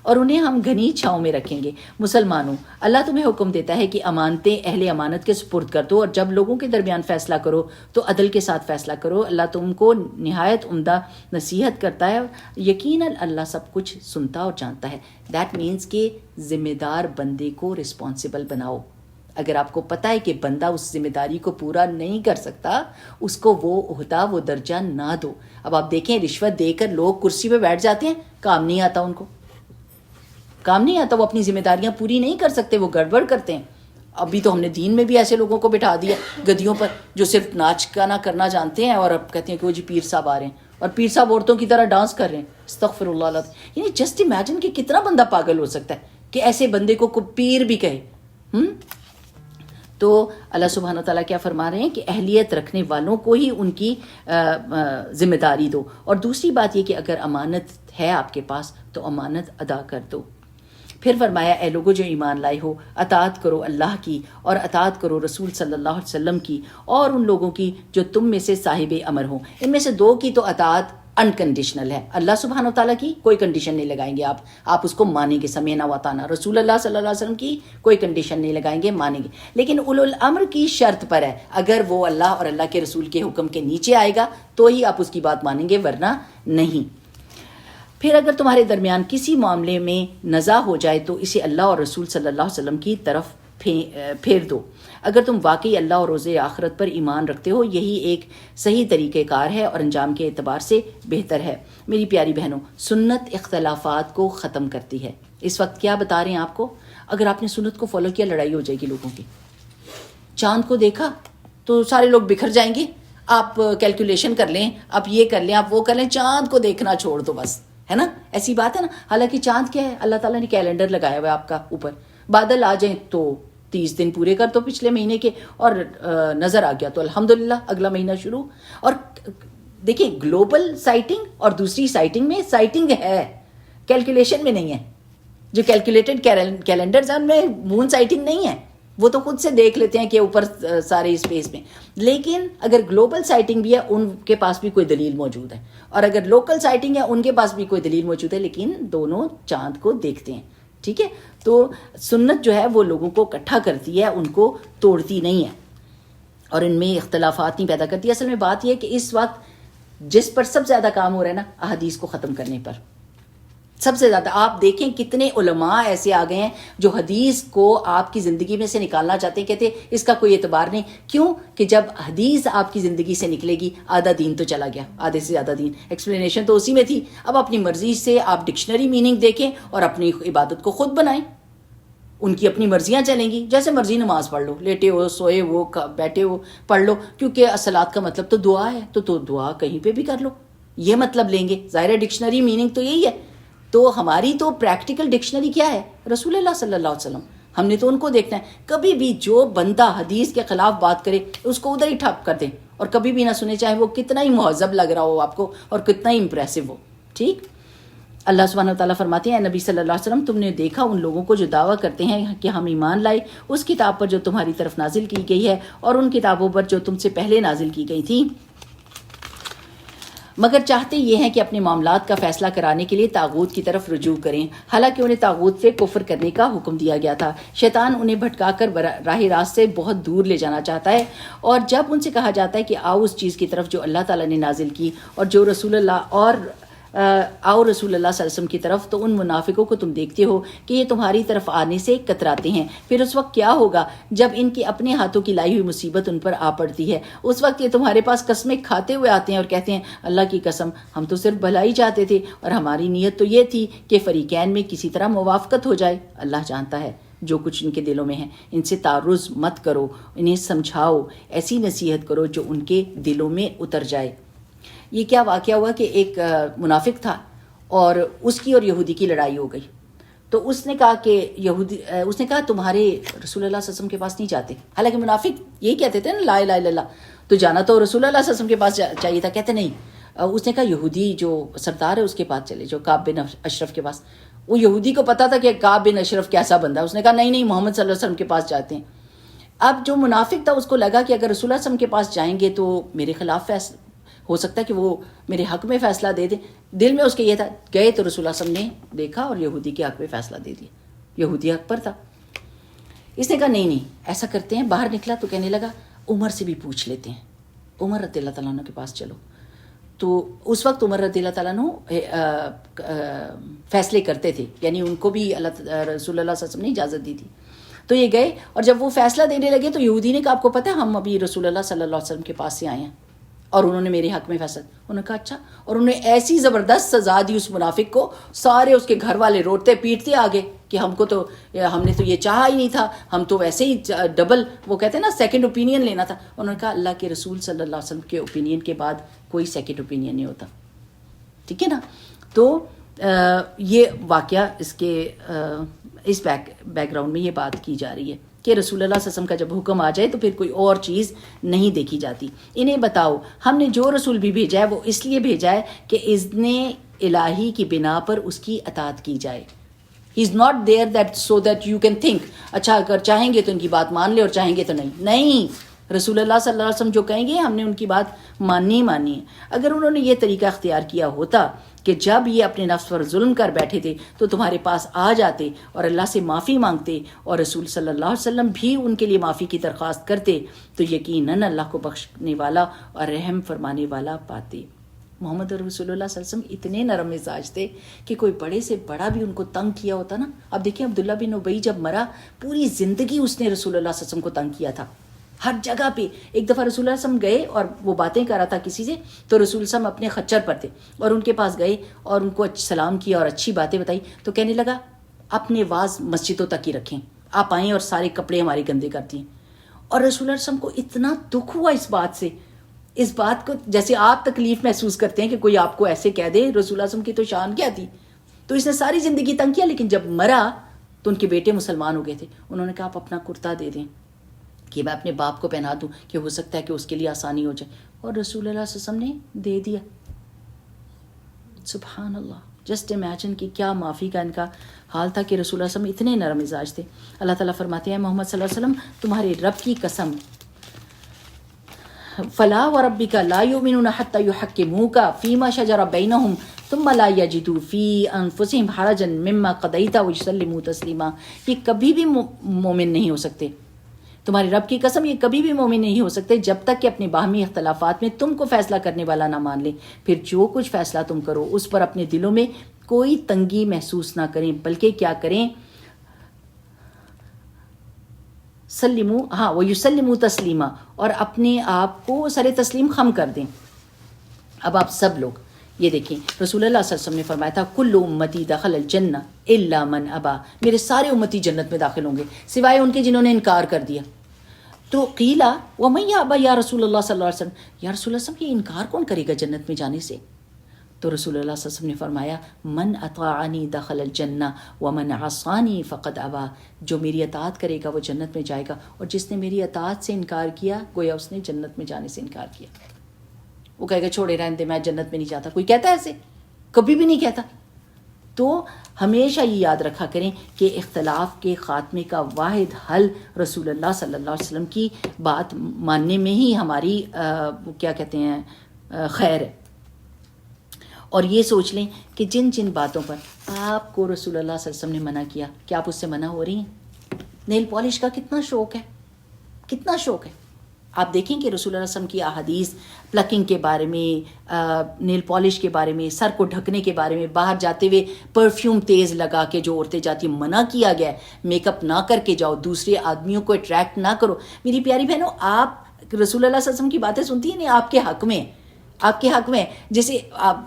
Speaker 3: اور انہیں ہم گھنی چھاؤں میں رکھیں گے. مسلمانوں، اللہ تمہیں حکم دیتا ہے کہ امانتیں اہل امانت کے سپرد کر دو، اور جب لوگوں کے درمیان فیصلہ کرو تو عدل کے ساتھ فیصلہ کرو. اللہ تم کو نہایت عمدہ نصیحت کرتا ہے، یقیناً اللہ سب کچھ سنتا اور جانتا ہے. دیٹ مینس کہ ذمہ دار بندے کو رسپانسبل بناؤ. اگر آپ کو پتہ ہے کہ بندہ اس ذمہ داری کو پورا نہیں کر سکتا، اس کو وہ عہدہ وہ درجہ نہ دو. اب آپ دیکھیں رشوت دے کر لوگ کرسی پہ بیٹھ جاتے ہیں، کام نہیں آتا، ان کو کام نہیں آتا، وہ اپنی ذمہ داریاں پوری نہیں کر سکتے، وہ گڑبڑ کرتے ہیں. ابھی تو ہم نے دین میں بھی ایسے لوگوں کو بٹھا دیا گدیوں پر جو صرف ناچ گانا کرنا جانتے ہیں، اور اب کہتے ہیں کہ وہ جی پیر صاحب آ رہے ہیں، اور پیر صاحب عورتوں کی طرح ڈانس کر رہے ہیں. استغفر اللہ العظیم. یعنی جسٹ امیجن کہ کتنا بندہ پاگل ہو سکتا ہے کہ ایسے بندے کو پیر بھی کہے. تو اللہ سبحانہ و تعالیٰ کیا فرما رہے ہیں کہ اہلیت رکھنے والوں کو ہی ان کی ذمہ داری دو. اور دوسری بات یہ کہ اگر امانت ہے آپ کے پاس تو امانت ادا کر دو. پھر فرمایا اے لوگوں جو ایمان لائے ہو، اطاعت کرو اللہ کی اور اطاعت کرو رسول صلی اللہ علیہ وسلم کی اور ان لوگوں کی جو تم میں سے صاحب امر ہوں. ان میں سے دو کی تو اطاعت انکنڈیشنل ہے. اللہ سبحانہ و تعالیٰ کی کوئی کنڈیشن نہیں لگائیں گے آپ اس کو مانیں گے، سمینا و اطعنا. رسول اللہ صلی اللہ علیہ وسلم کی کوئی کنڈیشن نہیں لگائیں گے، مانیں گے. لیکن اولو الامر کی شرط پر ہے، اگر وہ اللہ اور اللہ کے رسول کے حکم کے نیچے آئے گا تو ہی آپ اس کی بات مانیں گے، ورنہ نہیں. پھر اگر تمہارے درمیان کسی معاملے میں نزاع ہو جائے تو اسے اللہ اور رسول صلی اللہ علیہ وسلم کی طرف پھیر دو. اگر تم واقعی اللہ اور روز آخرت پر ایمان رکھتے ہو، یہی ایک صحیح طریقہ کار ہے اور انجام کے اعتبار سے بہتر ہے. میری پیاری بہنوں، سنت اختلافات کو ختم کرتی ہے. اس وقت کیا بتا رہے ہیں آپ کو، اگر آپ نے سنت کو فالو کیا لڑائی ہو جائے گی لوگوں کی. چاند کو دیکھا تو سارے لوگ بکھر جائیں گے. آپ کیلکولیشن کر لیں، آپ یہ کر لیں، آپ وہ کر لیں، چاند کو دیکھنا چھوڑ دو بس، ہے نا. ایسی بات ہے نا. حالانکہ چاند کیا ہے، اللہ تعالیٰ نے کیلنڈر لگایا ہوا ہے آپ کا اوپر. بادل آ جائیں تو 30 دن پورے کر دو پچھلے مہینے کے، اور نظر آ گیا تو الحمدللہ اگلا مہینہ شروع. اور دیکھیں گلوبل سائٹنگ اور دوسری سائٹنگ میں سائٹنگ ہے، کیلکولیشن میں نہیں ہے. جو کیلکولیٹڈ کیلنڈرز ہیں ان میں مون سائٹنگ نہیں ہے، وہ تو خود سے دیکھ لیتے ہیں کہ اوپر سارے اسپیس میں. لیکن اگر گلوبل سائٹنگ بھی ہے ان کے پاس بھی کوئی دلیل موجود ہے، اور اگر لوکل سائٹنگ ہے ان کے پاس بھی کوئی دلیل موجود ہے، لیکن دونوں چاند کو دیکھتے ہیں. ٹھیک ہے. تو سنت جو ہے وہ لوگوں کو اکٹھا کرتی ہے، ان کو توڑتی نہیں ہے اور ان میں اختلافات نہیں پیدا کرتی. اصل میں بات یہ ہے کہ اس وقت جس پر سب سے زیادہ کام ہو رہا ہے نا، احادیث کو ختم کرنے پر سب سے زیادہ. آپ دیکھیں کتنے علماء ایسے آ گئے ہیں جو حدیث کو آپ کی زندگی میں سے نکالنا چاہتے ہیں، کہتے ہیں اس کا کوئی اعتبار نہیں. کیوں کہ جب حدیث آپ کی زندگی سے نکلے گی آدھا دین تو چلا گیا، آدھے سے زیادہ دین. ایکسپلینیشن تو اسی میں تھی. اب اپنی مرضی سے آپ ڈکشنری میننگ دیکھیں اور اپنی عبادت کو خود بنائیں. ان کی اپنی مرضیاں چلیں گی، جیسے مرضی نماز پڑھ لو، لیٹے ہو، سوئے ہو، بیٹھے ہو، پڑھ لو. کیونکہ الصلاۃ کا مطلب تو دعا ہے، تو دعا کہیں پہ بھی کر لو، یہ مطلب لیں گے. ظاہر ڈکشنری میننگ تو یہی ہے. تو ہماری تو پریکٹیکل ڈکشنری کیا ہے؟ رسول اللہ صلی اللہ علیہ وسلم. ہم نے تو ان کو دیکھنا ہے. کبھی بھی جو بندہ حدیث کے خلاف بات کرے اس کو ادھر ہی ٹھپ کر دیں اور کبھی بھی نہ سنے، چاہے وہ کتنا ہی مہذب لگ رہا ہو آپ کو اور کتنا ہی امپریسو ہو. ٹھیک. اللہ سبحانہ و تعالیٰ فرماتے ہیں اے نبی صلی اللہ علیہ وسلم، تم نے دیکھا ان لوگوں کو جو دعویٰ کرتے ہیں کہ ہم ایمان لائے اس کتاب پر جو تمہاری طرف نازل کی گئی ہے اور ان کتابوں پر جو تم سے پہلے نازل کی گئی تھیں، مگر چاہتے یہ ہیں کہ اپنے معاملات کا فیصلہ کرانے کے لیے طاغوت کی طرف رجوع کریں، حالانکہ انہیں طاغوت سے کفر کرنے کا حکم دیا گیا تھا. شیطان انہیں بھٹکا کر راہ راست سے بہت دور لے جانا چاہتا ہے. اور جب ان سے کہا جاتا ہے کہ آؤ اس چیز کی طرف جو اللہ تعالیٰ نے نازل کی اور جو رسول اللہ اور آؤ رسول اللہ صلی اللہ علیہ وسلم کی طرف، تو ان منافقوں کو تم دیکھتے ہو کہ یہ تمہاری طرف آنے سے کتراتے ہیں. پھر اس وقت کیا ہوگا جب ان کی اپنے ہاتھوں کی لائی ہوئی مصیبت ان پر آ پڑتی ہے. اس وقت یہ تمہارے پاس قسمیں کھاتے ہوئے آتے ہیں اور کہتے ہیں اللہ کی قسم ہم تو صرف بھلائی چاہتے تھے اور ہماری نیت تو یہ تھی کہ فریقین میں کسی طرح موافقت ہو جائے. اللہ جانتا ہے جو کچھ ان کے دلوں میں ہے. ان سے تعرض مت کرو، انہیں سمجھاؤ، ایسی نصیحت کرو جو ان کے دلوں میں اتر جائے. یہ کیا واقعہ ہوا کہ ایک منافق تھا اور اس کی اور یہودی کی لڑائی ہو گئی. تو اس نے کہا کہ اس نے کہا تمہارے رسول اللہ صلی اللہ علیہ وسلم کے پاس نہیں جاتے. حالانکہ منافق یہی کہتے تھے نا لا الہ الا اللہ، تو جانا تو رسول اللہ صلی اللہ علیہ وسلم کے پاس چاہیے تھا. کہتے نہیں. اس نے کہا یہودی جو سردار ہے اس کے پاس چلے، جو کعب بن اشرف کے پاس. وہ یہودی کو پتا تھا کہ کعب بن اشرف کیسا بندہ ہے. اس نے کہا نہیں محمد صلی اللہ علیہ وسلم کے پاس جاتے ہیں. اب جو منافق تھا اس کو لگا کہ اگر رسول اللہ صلی اللہ علیہ وسلم کے پاس جائیں گے تو میرے خلاف ہو سکتا ہے کہ وہ میرے حق میں فیصلہ دے دیں. دل میں اس کے یہ تھا. گئے تو رسول اللہ صلی اللہ علیہ وسلم نے دیکھا اور یہودی کے حق میں فیصلہ دے دیا. یہودی حق پر تھا. اس نے کہا نہیں ایسا کرتے ہیں. باہر نکلا تو کہنے لگا عمر سے بھی پوچھ لیتے ہیں، عمر رضی اللہ تعالیٰ عنہ کے پاس چلو. تو اس وقت عمر رضی اللہ تعالیٰ عنہ فیصلے کرتے تھے، یعنی ان کو بھی رسول اللہ صلی اللہ علیہ وسلم نے اجازت دی تھی. تو یہ گئے اور جب وہ فیصلہ دینے لگے تو یہودی نے کہا آپ کو پتہ ہے ہم ابھی رسول اللہ صلی اللہ علیہ وسلم کے پاس سے آئے ہیں اور انہوں نے میرے حق میں فیصلہ. انہوں نے کہا اچھا. اور انہوں نے ایسی زبردست سزا دی اس منافق کو. سارے اس کے گھر والے روتے پیٹتے آگے کہ ہم نے تو یہ چاہا ہی نہیں تھا، ہم تو ویسے ہی ڈبل وہ کہتے ہیں نا سیکنڈ اوپینین لینا تھا. انہوں نے کہا اللہ کے رسول صلی اللہ علیہ وسلم کے اوپینین کے بعد کوئی سیکنڈ اوپینین نہیں ہوتا. ٹھیک ہے نا. تو یہ واقعہ اس بیک گراؤنڈ میں یہ بات کی جا رہی ہے. کہ رسول اللہ صلی اللہ علیہ وسلم کا جب حکم آ جائے تو پھر کوئی اور چیز نہیں دیکھی جاتی. انہیں بتاؤ ہم نے جو رسول بھی بھیجا ہے وہ اس لیے بھیجا ہے کہ اذن الہی کی بنا پر اس کی اطاعت کی جائے. He is not there that so that you can think اچھا اگر چاہیں گے تو ان کی بات مان لے اور چاہیں گے تو نہیں. رسول اللہ صلی اللہ علیہ وسلم جو کہیں گے ہم نے ان کی بات ماننی ہی ماننی ہے. اگر انہوں نے یہ طریقہ اختیار کیا ہوتا کہ جب یہ اپنے نفس پر ظلم کر بیٹھے تھے تو تمہارے پاس آ جاتے اور اللہ سے معافی مانگتے اور رسول صلی اللہ علیہ وسلم بھی ان کے لیے معافی کی درخواست کرتے تو یقیناً اللہ کو بخشنے والا اور رحم فرمانے والا پاتے. محمد رسول اللہ صلی اللہ علیہ وسلم اتنے نرم مزاج تھے کہ کوئی بڑے سے بڑا بھی ان کو تنگ کیا ہوتا نا. اب دیکھیں عبداللہ بن ابی جب مرا پوری زندگی اس نے رسول اللہ صلی اللہ علیہ وسلم کو تنگ کیا تھا ہر جگہ پہ. ایک دفعہ رسول اللہ صلی اللہ علیہ وسلم گئے اور وہ باتیں کر رہا تھا کسی سے تو رسول اللہ صلی اللہ علیہ وسلم اپنے خچر پر تھے اور ان کے پاس گئے اور ان کو سلام کیا اور اچھی باتیں بتائی تو کہنے لگا اپنے واز مسجدوں تک ہی رکھیں, آپ آئیں اور سارے کپڑے ہمارے گندے کرتی ہیں. اور رسول اللہ صلی اللہ علیہ وسلم کو اتنا دکھ ہوا اس بات سے, اس بات کو جیسے آپ تکلیف محسوس کرتے ہیں کہ کوئی آپ کو ایسے کہہ دے. رسول اللہ صلی اللہ علیہ وسلم کی تو شان کیا تھی, تو اس نے ساری زندگی تنگ کیا. لیکن جب مرا تو ان کے بیٹے مسلمان ہو گئے تھے. انہوں نے کہا آپ اپنا کرتا دے دیں کہ میں اپنے باپ کو پہنا دوں کہ ہو سکتا ہے کہ اس کے لیے آسانی ہو جائے. اور رسول اللہ صلی اللہ علیہ وسلم نے دے دیا. سبحان اللہ. جسٹ امیجن کہ کیا معافی کا ان کا حال تھا کہ رسول اللہ صلی اللہ علیہ وسلم اتنے نرم مزاج تھے. اللہ تعالیٰ فرماتے ہیں محمد صلی اللہ علیہ وسلم تمہارے رب کی قسم فلا وربک لا یؤمنون حتی یحکموک فیما شجر بینہم ثم لا یجدوا فی انفسہم حرجا مما قضیت ویسلموا تسلیما. یہ کبھی بھی مومن نہیں ہو سکتے. تمہارے رب کی قسم یہ کبھی بھی مومن نہیں ہو سکتے جب تک کہ اپنے باہمی اختلافات میں تم کو فیصلہ کرنے والا نہ مان لیں. پھر جو کچھ فیصلہ تم کرو اس پر اپنے دلوں میں کوئی تنگی محسوس نہ کریں بلکہ کیا کریں وَيُسَلِّمُوا تسلیما, اور اپنے آپ کو سر تسلیم خم کر دیں. اب آپ سب لوگ یہ دیکھیں رسول اللہ صلی اللہ علیہ وسلم نے فرمایا تھا کل امتی دخل الجنہ الا من ابا, میرے سارے امتی جنت میں داخل ہوں گے سوائے ان کے جنہوں نے انکار کر دیا. تو قیلا ومن یابا یا رسول اللہ صلی اللہ علیہ وسلم, یا رسول اللہ صلی اللہ علیہ وسلم یہ انکار کون کرے گا جنت میں جانے سے. تو رسول اللہ صلی اللہ علیہ وسلم نے فرمایا من اطاعنی دخل الجنہ ومن عصانی فقد ابا, جو میری اطاعت کرے گا وہ جنت میں جائے گا اور جس نے میری اطاعت سے انکار کیا گویا اس نے جنت میں جانے سے انکار کیا. وہ کہے گا چھوڑے رہنے دے میں جنت میں نہیں جاتا. کوئی کہتا ہے ایسے؟ کبھی بھی نہیں کہتا. تو ہمیشہ یہ یاد رکھا کریں کہ اختلاف کے خاتمے کا واحد حل رسول اللہ صلی اللہ علیہ وسلم کی بات ماننے میں ہی ہماری کیا کہتے ہیں خیر ہے. اور یہ سوچ لیں کہ جن جن باتوں پر آپ کو رسول اللہ صلی اللہ علیہ وسلم نے منع کیا کیا آپ اس سے منع ہو رہی ہیں؟ نیل پالش کا کتنا شوق ہے, کتنا شوق ہے. آپ دیکھیں کہ رسول اللہ صلی اللہ علیہ وسلم کی احادیث پلکنگ کے بارے میں, نیل پالش کے بارے میں, سر کو ڈھکنے کے بارے میں, باہر جاتے ہوئے پرفیوم تیز لگا کے جو عورتیں جاتی ہیں منع کیا گیا ہے. میک اپ نہ کر کے جاؤ, دوسرے آدمیوں کو اٹریکٹ نہ کرو. میری پیاری بہنوں آپ رسول اللہ صلی اللہ علیہ وسلم کی باتیں سنتی ہیں نہیں, آپ کے حق میں, آپ کے حق میں. جیسے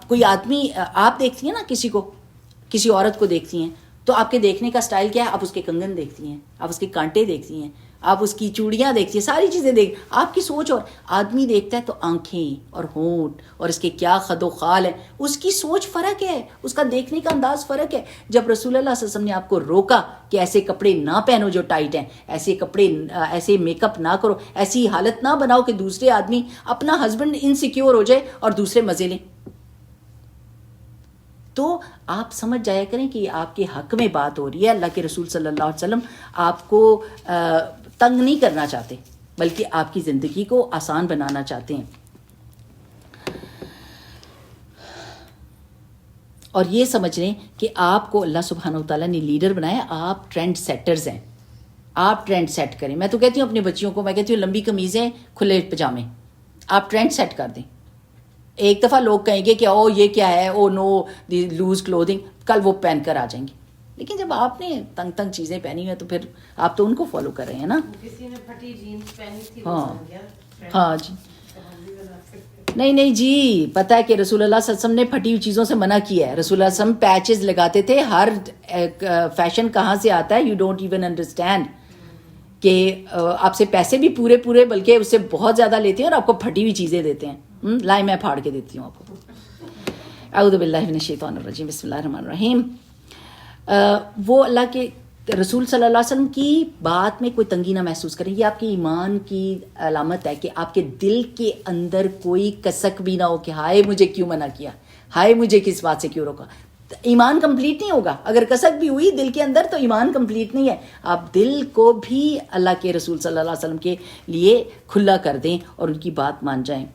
Speaker 3: کوئی آدمی آپ دیکھتی ہیں نا کسی کو, کسی عورت کو دیکھتی ہیں تو آپ کے دیکھنے کا سٹائل کیا ہے؟ آپ اس کے کنگن دیکھتی ہیں, آپ اس کے کانٹے دیکھتی ہیں, آپ اس کی چوڑیاں دیکھتی ہیں, ساری چیزیں دیکھ. آپ کی سوچ اور آدمی دیکھتا ہے تو آنکھیں اور ہونٹ اور اس کے کیا خد و خال ہے, اس کی سوچ فرق ہے, اس کا دیکھنے کا انداز فرق ہے. جب رسول اللہ صلی اللہ علیہ وسلم نے آپ کو روکا کہ ایسے کپڑے نہ پہنو جو ٹائٹ ہیں, ایسے کپڑے, ایسے میک اپ نہ کرو, ایسی حالت نہ بناؤ کہ دوسرے آدمی اپنا ہسبینڈ انسیکیور ہو جائے اور دوسرے مزے لیں, تو آپ سمجھ جایا کریں کہ یہ آپ کے حق میں بات ہو رہی ہے. اللہ کے رسول صلی اللہ علیہ وسلم آپ کو تنگ نہیں کرنا چاہتے بلکہ آپ کی زندگی کو آسان بنانا چاہتے ہیں. اور یہ سمجھ لیں کہ آپ کو اللہ سبحانہ وتعالیٰ نے لیڈر بنایا, آپ ٹرینڈ سیٹرز ہیں, آپ ٹرینڈ سیٹ کریں. میں تو کہتی ہوں اپنے بچیوں کو, میں کہتی ہوں لمبی قمیضیں کھلے پجامے, آپ ٹرینڈ سیٹ کر دیں. ایک دفعہ لوگ کہیں گے کہ او یہ کیا ہے, او نو دی لوز کلودنگ, کل وہ پہن کر آ جائیں گے. لیکن جب آپ نے تنگ تنگ چیزیں پہنی ہیں تو پھر آپ تو ان کو فالو کر رہے ہیں نا.
Speaker 4: کسی نے پھٹی جینس پہنی تھی,
Speaker 3: ہاں جی, نہیں جی, پتہ ہے کہ رسول اللہ صلی اللہ علیہ وسلم نے پھٹی ہوئی چیزوں سے منع کیا ہے. رسول اللہ صلی اللہ علیہ وسلم پیچز لگاتے تھے. ہر فیشن کہاں سے آتا ہے یو ڈونٹ ایون انڈرسٹینڈ, کہ آپ سے پیسے بھی پورے بلکہ اس سے بہت زیادہ لیتے ہیں اور آپ کو پھٹی ہوئی چیزیں دیتے ہیں. لائے میں پھاڑ کے دیتی ہوں آپ کو. اعوذ باللہ من الشیطان الرجیم, بسم اللہ الرحمن الرحیم. وہ اللہ کے رسول صلی اللہ علیہ وسلم کی بات میں کوئی تنگی نہ محسوس کریں. یہ آپ کے ایمان کی علامت ہے کہ آپ کے دل کے اندر کوئی کسک بھی نہ ہو کہ ہائے مجھے کیوں منع کیا, ہائے مجھے کس بات سے کیوں روکا. ایمان کمپلیٹ نہیں ہوگا. اگر کسک بھی ہوئی دل کے اندر تو ایمان کمپلیٹ نہیں ہے. آپ دل کو بھی اللہ کے رسول صلی اللہ علیہ وسلم کے لیے کھلا کر دیں اور ان کی بات مان جائیں.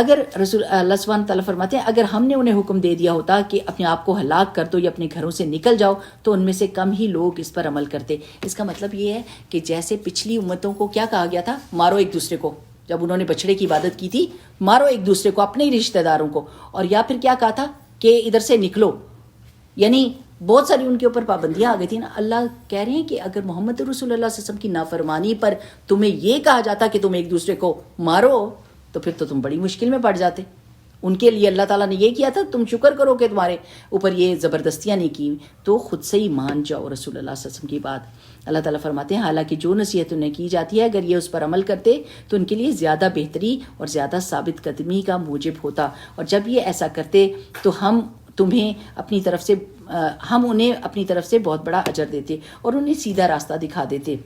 Speaker 3: اگر رسول اللہ سبحانہ تعالیٰ فرماتے ہیں اگر ہم نے انہیں حکم دے دیا ہوتا کہ اپنے آپ کو ہلاک کر دو یا اپنے گھروں سے نکل جاؤ تو ان میں سے کم ہی لوگ اس پر عمل کرتے. اس کا مطلب یہ ہے کہ جیسے پچھلی امتوں کو کیا کہا گیا تھا, مارو ایک دوسرے کو, جب انہوں نے بچڑے کی عبادت کی تھی مارو ایک دوسرے کو, اپنے ہی رشتہ داروں کو. اور یا پھر کیا کہا تھا کہ ادھر سے نکلو, یعنی بہت ساری ان کے اوپر پابندیاں آ گئی تھیں نا. اللہ کہہ رہے ہیں کہ اگر محمد رسول اللہ صلی اللہ علیہ وسلم کی نافرمانی پر تمہیں یہ کہا جاتا کہ تم ایک دوسرے کو مارو تو پھر تو تم بڑی مشکل میں پڑ جاتے. ان کے لیے اللہ تعالیٰ نے یہ کیا تھا تم شکر کرو کہ تمہارے اوپر یہ زبردستیاں نہیں کی, تو خود سے ہی مان جاؤ رسول اللہ صلی اللہ علیہ وسلم کی بات. اللہ تعالیٰ فرماتے ہیں حالانکہ جو نصیحت انہیں کی جاتی ہے اگر یہ اس پر عمل کرتے تو ان کے لیے زیادہ بہتری اور زیادہ ثابت قدمی کا موجب ہوتا, اور جب یہ ایسا کرتے تو ہم انہیں اپنی طرف سے بہت بڑا اجر دیتے اور انہیں سیدھا راستہ دکھا دیتے.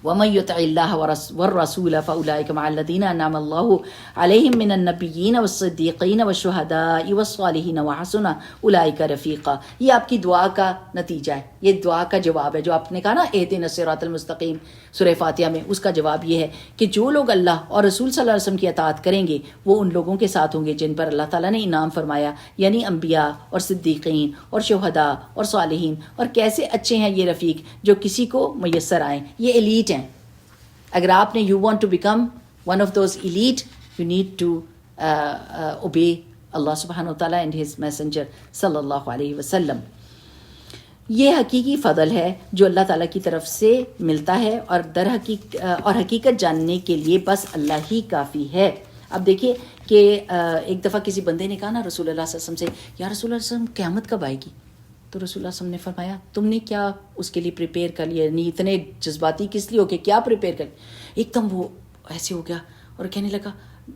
Speaker 3: وَمَن يُطِعِ اللَّهَ وَالرَّسُولَ فَأُولَٰئِكَ مَعَ الَّذِينَ أَنْعَمَ اللَّهُ عَلَيْهِم مِّنَ النَّبِيِّينَ وَالصِّدِّيقِينَ وَالشُّهَدَاءِ وَالصَّالِحِينَ وَحَسُنَ أُولَٰئِكَ رَفِيقًا. یہ آپ کی دعا کا نتیجہ ہے, یہ دعا کا جواب ہے جو آپ نے کہا نا اهْدِنَا الصِّرَاطَ الْمُسْتَقِيمَ سورہ فاتحہ میں, اس کا جواب یہ ہے کہ جو لوگ اللہ اور رسول صلی اللہ علیہ وسلم کی اطاعت کریں گے وہ ان لوگوں کے ساتھ ہوں گے جن پر اللہ تعالیٰ نے انعام فرمایا, یعنی انبیاء اور صدیقین اور شہداء اور صالحین. اور کیسے اچھے ہیں یہ رفیق جو کسی کو میسر آئیں, یہ ایلیٹ ہیں. اگر آپ نے you want to become one of those elite, you need to obey Allah subhanahu wa ta'ala and his messenger صلی اللہ علیہ وسلم. یہ حقیقی فضل ہے جو اللہ تعالیٰ کی طرف سے ملتا ہے اور حقیقت جاننے کے لیے بس اللہ ہی کافی ہے. اب دیکھیے کہ ایک دفعہ کسی بندے نے کہا نا رسول اللہ صلی اللہ علیہ وسلم سے, یا رسول اللہ صلی اللہ علیہ وسلم قیامت کب آئے گی؟ تو رسول اللہ صلی اللہ علیہ وسلم نے فرمایا تم نے کیا اس کے لیے پریپیئر کر لیا, یعنی اتنے جذباتی کس لیے ہو کہ کیا پریپیئر کر. ایک دم وہ ایسے ہو گیا اور کہنے لگا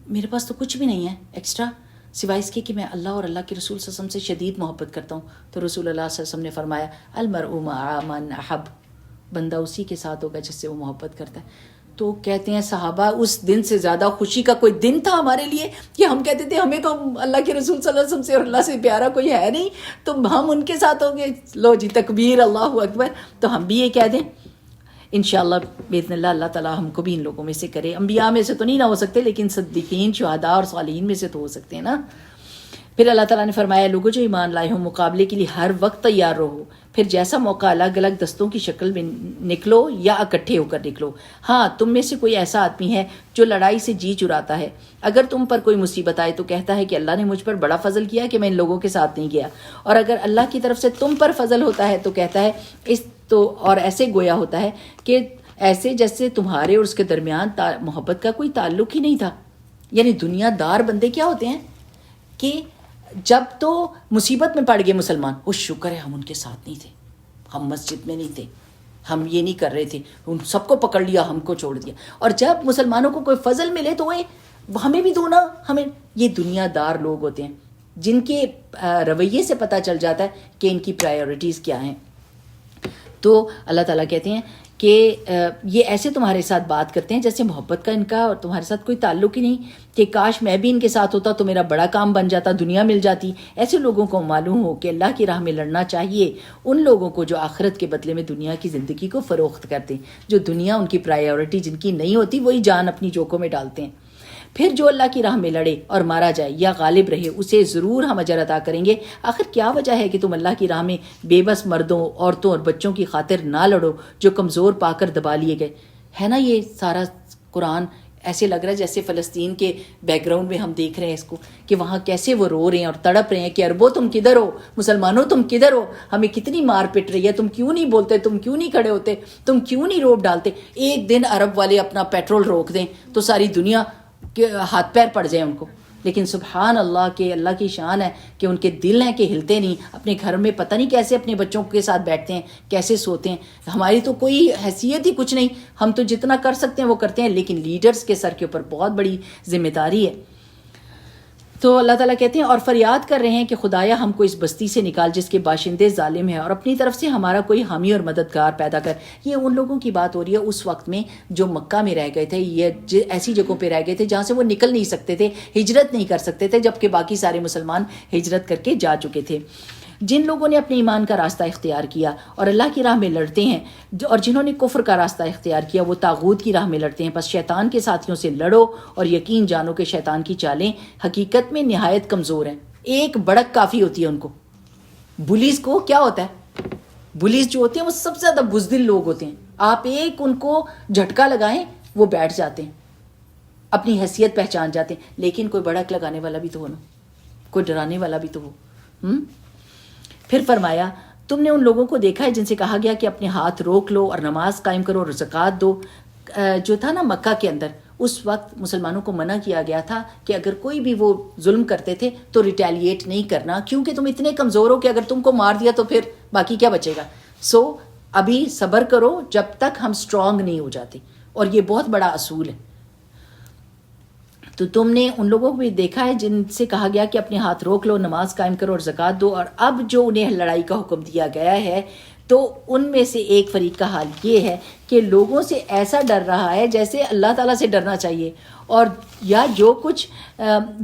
Speaker 3: میرے پاس تو کچھ بھی نہیں ہے ایکسٹرا سوائے اس کے کہ میں اللہ اور اللہ کے رسول صلی اللہ علیہ وسلم سے شدید محبت کرتا ہوں. تو رسول اللہ صلی اللہ علیہ وسلم نے فرمایا المرء مع من احب, بندہ اسی کے ساتھ ہوگا جس سے وہ محبت کرتا ہے. تو کہتے ہیں صحابہ اس دن سے زیادہ خوشی کا کوئی دن تھا ہمارے لیے کہ ہم کہتے تھے ہمیں تو اللہ کے رسول صلی اللہ علیہ وسلم سے اور اللہ سے پیارا کوئی ہے نہیں, تو ہم ان کے ساتھ ہوں گے. لو جی تکبیر اللہ اکبر. تو ہم بھی یہ کہہ دیں انشاءاللہ باذن اللہ اللہ تعالیٰ ہم کو بھی ان لوگوں میں سے کرے. انبیاء میں سے تو نہیں نہ ہو سکتے لیکن صدیقین شہداء اور صالحین میں سے تو ہو سکتے ہیں نا. پھر اللہ تعالیٰ نے فرمایا لوگوں جو ایمان لائے ہوں مقابلے کے لیے ہر وقت تیار رہو, پھر جیسا موقع الگ الگ دستوں کی شکل میں نکلو یا اکٹھے ہو کر نکلو. ہاں تم میں سے کوئی ایسا آدمی ہے جو لڑائی سے جی چراتا ہے, اگر تم پر کوئی مصیبت آئے تو کہتا ہے کہ اللہ نے مجھ پر بڑا فضل کیا کہ میں ان لوگوں کے ساتھ نہیں گیا, اور اگر اللہ کی طرف سے تم پر فضل ہوتا ہے تو کہتا ہے اور ایسے گویا ہوتا ہے کہ ایسے جیسے تمہارے اور اس کے درمیان محبت کا کوئی تعلق ہی نہیں تھا. یعنی دنیا دار بندے کیا ہوتے ہیں کہ جب تو مصیبت میں پڑ گئے مسلمان, وہ شکر ہے ہم ان کے ساتھ نہیں تھے, ہم مسجد میں نہیں تھے, ہم یہ نہیں کر رہے تھے, ان سب کو پکڑ لیا ہم کو چھوڑ دیا. اور جب مسلمانوں کو کوئی فضل ملے تو ہمیں بھی دو نا ہمیں. یہ دنیا دار لوگ ہوتے ہیں جن کے رویے سے پتہ چل جاتا ہے کہ ان کی پرائیورٹیز کیا ہیں. تو اللہ تعالیٰ کہتے ہیں کہ یہ ایسے تمہارے ساتھ بات کرتے ہیں جیسے محبت کا ان کا اور تمہارے ساتھ کوئی تعلق ہی نہیں, کہ کاش میں بھی ان کے ساتھ ہوتا تو میرا بڑا کام بن جاتا, دنیا مل جاتی. ایسے لوگوں کو معلوم ہو کہ اللہ کی راہ میں لڑنا چاہیے ان لوگوں کو جو آخرت کے بدلے میں دنیا کی زندگی کو فروخت کرتے ہیں. جو دنیا ان کی پرائیورٹی جن کی نہیں ہوتی وہی جان اپنی جوکوں میں ڈالتے ہیں. پھر جو اللہ کی راہ میں لڑے اور مارا جائے یا غالب رہے اسے ضرور ہم اجر عطا کریں گے. آخر کیا وجہ ہے کہ تم اللہ کی راہ میں بے بس مردوں عورتوں اور بچوں کی خاطر نہ لڑو جو کمزور پا کر دبا لیے گئے. ہے نا یہ سارا قرآن ایسے لگ رہا ہے جیسے فلسطین کے بیک گراؤنڈ میں ہم دیکھ رہے ہیں اس کو کہ وہاں کیسے وہ رو رہے ہیں اور تڑپ رہے ہیں کہ عربوں تم کدھر ہو, مسلمانوں تم کدھر ہو, ہمیں کتنی مار پٹ رہی ہے, تم کیوں نہیں بولتے, تم کیوں نہیں کھڑے ہوتے, تم کیوں نہیں روب ڈالتے. ایک دن عرب والے اپنا پیٹرول روک دیں تو ساری دنیا کہ ہاتھ پیر پڑ جائیں ان کو. لیکن سبحان اللہ کہ اللہ کی شان ہے کہ ان کے دل ہیں کہ ہلتے نہیں, اپنے گھر میں پتہ نہیں کیسے اپنے بچوں کے ساتھ بیٹھتے ہیں, کیسے سوتے ہیں. ہماری تو کوئی حیثیت ہی کچھ نہیں, ہم تو جتنا کر سکتے ہیں وہ کرتے ہیں, لیکن لیڈرز کے سر کے اوپر بہت بڑی ذمہ داری ہے. تو اللہ تعالیٰ کہتے ہیں اور فریاد کر رہے ہیں کہ خدایا ہم کو اس بستی سے نکال جس کے باشندے ظالم ہیں، اور اپنی طرف سے ہمارا کوئی حامی اور مددگار پیدا کر۔ یہ ان لوگوں کی بات ہو رہی ہے اس وقت میں جو مکہ میں رہ گئے تھے، یہ ایسی جگہوں پہ رہ گئے تھے جہاں سے وہ نکل نہیں سکتے تھے، ہجرت نہیں کر سکتے تھے، جبکہ باقی سارے مسلمان ہجرت کر کے جا چکے تھے۔ جن لوگوں نے اپنے ایمان کا راستہ اختیار کیا اور اللہ کی راہ میں لڑتے ہیں، اور جنہوں نے کفر کا راستہ اختیار کیا وہ طاغوت کی راہ میں لڑتے ہیں، پس شیطان کے ساتھیوں سے لڑو اور یقین جانو کہ شیطان کی چالیں حقیقت میں نہایت کمزور ہیں۔ ایک بڑک کافی ہوتی ہے ان کو۔ بلیز کو کیا ہوتا ہے؟ بلیز جو ہوتے ہیں وہ سب سے زیادہ بزدل لوگ ہوتے ہیں، آپ ایک ان کو جھٹکا لگائیں وہ بیٹھ جاتے ہیں، اپنی حیثیت پہچان جاتے ہیں، لیکن کوئی بڑک لگانے والا بھی تو ہو نا، کوئی ڈرانے والا بھی تو ہو۔ پھر فرمایا تم نے ان لوگوں کو دیکھا ہے جن سے کہا گیا کہ اپنے ہاتھ روک لو اور نماز قائم کرو اور زکوٰۃ دو۔ جو تھا نا مکہ کے اندر، اس وقت مسلمانوں کو منع کیا گیا تھا کہ اگر کوئی بھی وہ ظلم کرتے تھے تو ریٹیلیٹ نہیں کرنا، کیونکہ تم اتنے کمزور ہو کہ اگر تم کو مار دیا تو پھر باقی کیا بچے گا۔ سو ابھی صبر کرو جب تک ہم سٹرونگ نہیں ہو جاتے، اور یہ بہت بڑا اصول ہے۔ تو تم نے ان لوگوں کو بھی دیکھا ہے جن سے کہا گیا کہ اپنے ہاتھ روک لو، نماز قائم کرو اور زکوٰۃ دو، اور اب جو انہیں لڑائی کا حکم دیا گیا ہے تو ان میں سے ایک فریق کا حال یہ ہے کہ لوگوں سے ایسا ڈر رہا ہے جیسے اللہ تعالیٰ سے ڈرنا چاہیے، اور یا جو کچھ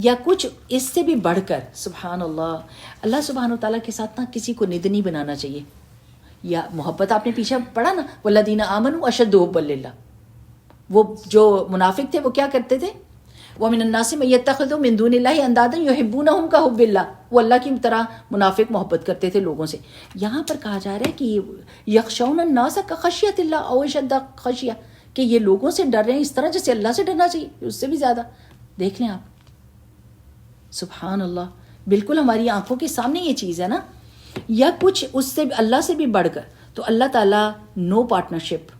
Speaker 3: یا کچھ اس سے بھی بڑھ کر، سبحان اللہ، اللہ سبحانہ و تعالیٰ کے ساتھ نا کسی کو ند نہیں بنانا چاہیے۔ یا محبت آپ نے پیچھے پڑھا نا، والذین آمنوا اشد حبا للہ، وہ جو منافق تھے وہ کیا کرتے تھے؟ وَمِنَ النَّاسِ مَن يَتَّخِذُ مِن دُونِ اللَّهِ أَندَادًا يُحِبُّونَهُمْ كَحُبِّ اللَّهِ، وہ اللہ کی طرح منافق محبت کرتے تھے لوگوں سے۔ یہاں پر کہا جا رہا ہے کہ یخشون الناس کخشیۃ اللہ او اشد خشیہ، کہ یہ لوگوں سے ڈر رہے ہیں اس طرح جیسے اللہ سے ڈرنا چاہیے، اس سے بھی زیادہ۔ دیکھ لیں آپ، سبحان اللہ، بالکل ہماری آنکھوں کے سامنے یہ چیز ہے نا، یا کچھ اس سے اللہ سے بھی بڑھ کر۔ تو اللہ تعالیٰ نو پارٹنرشپ،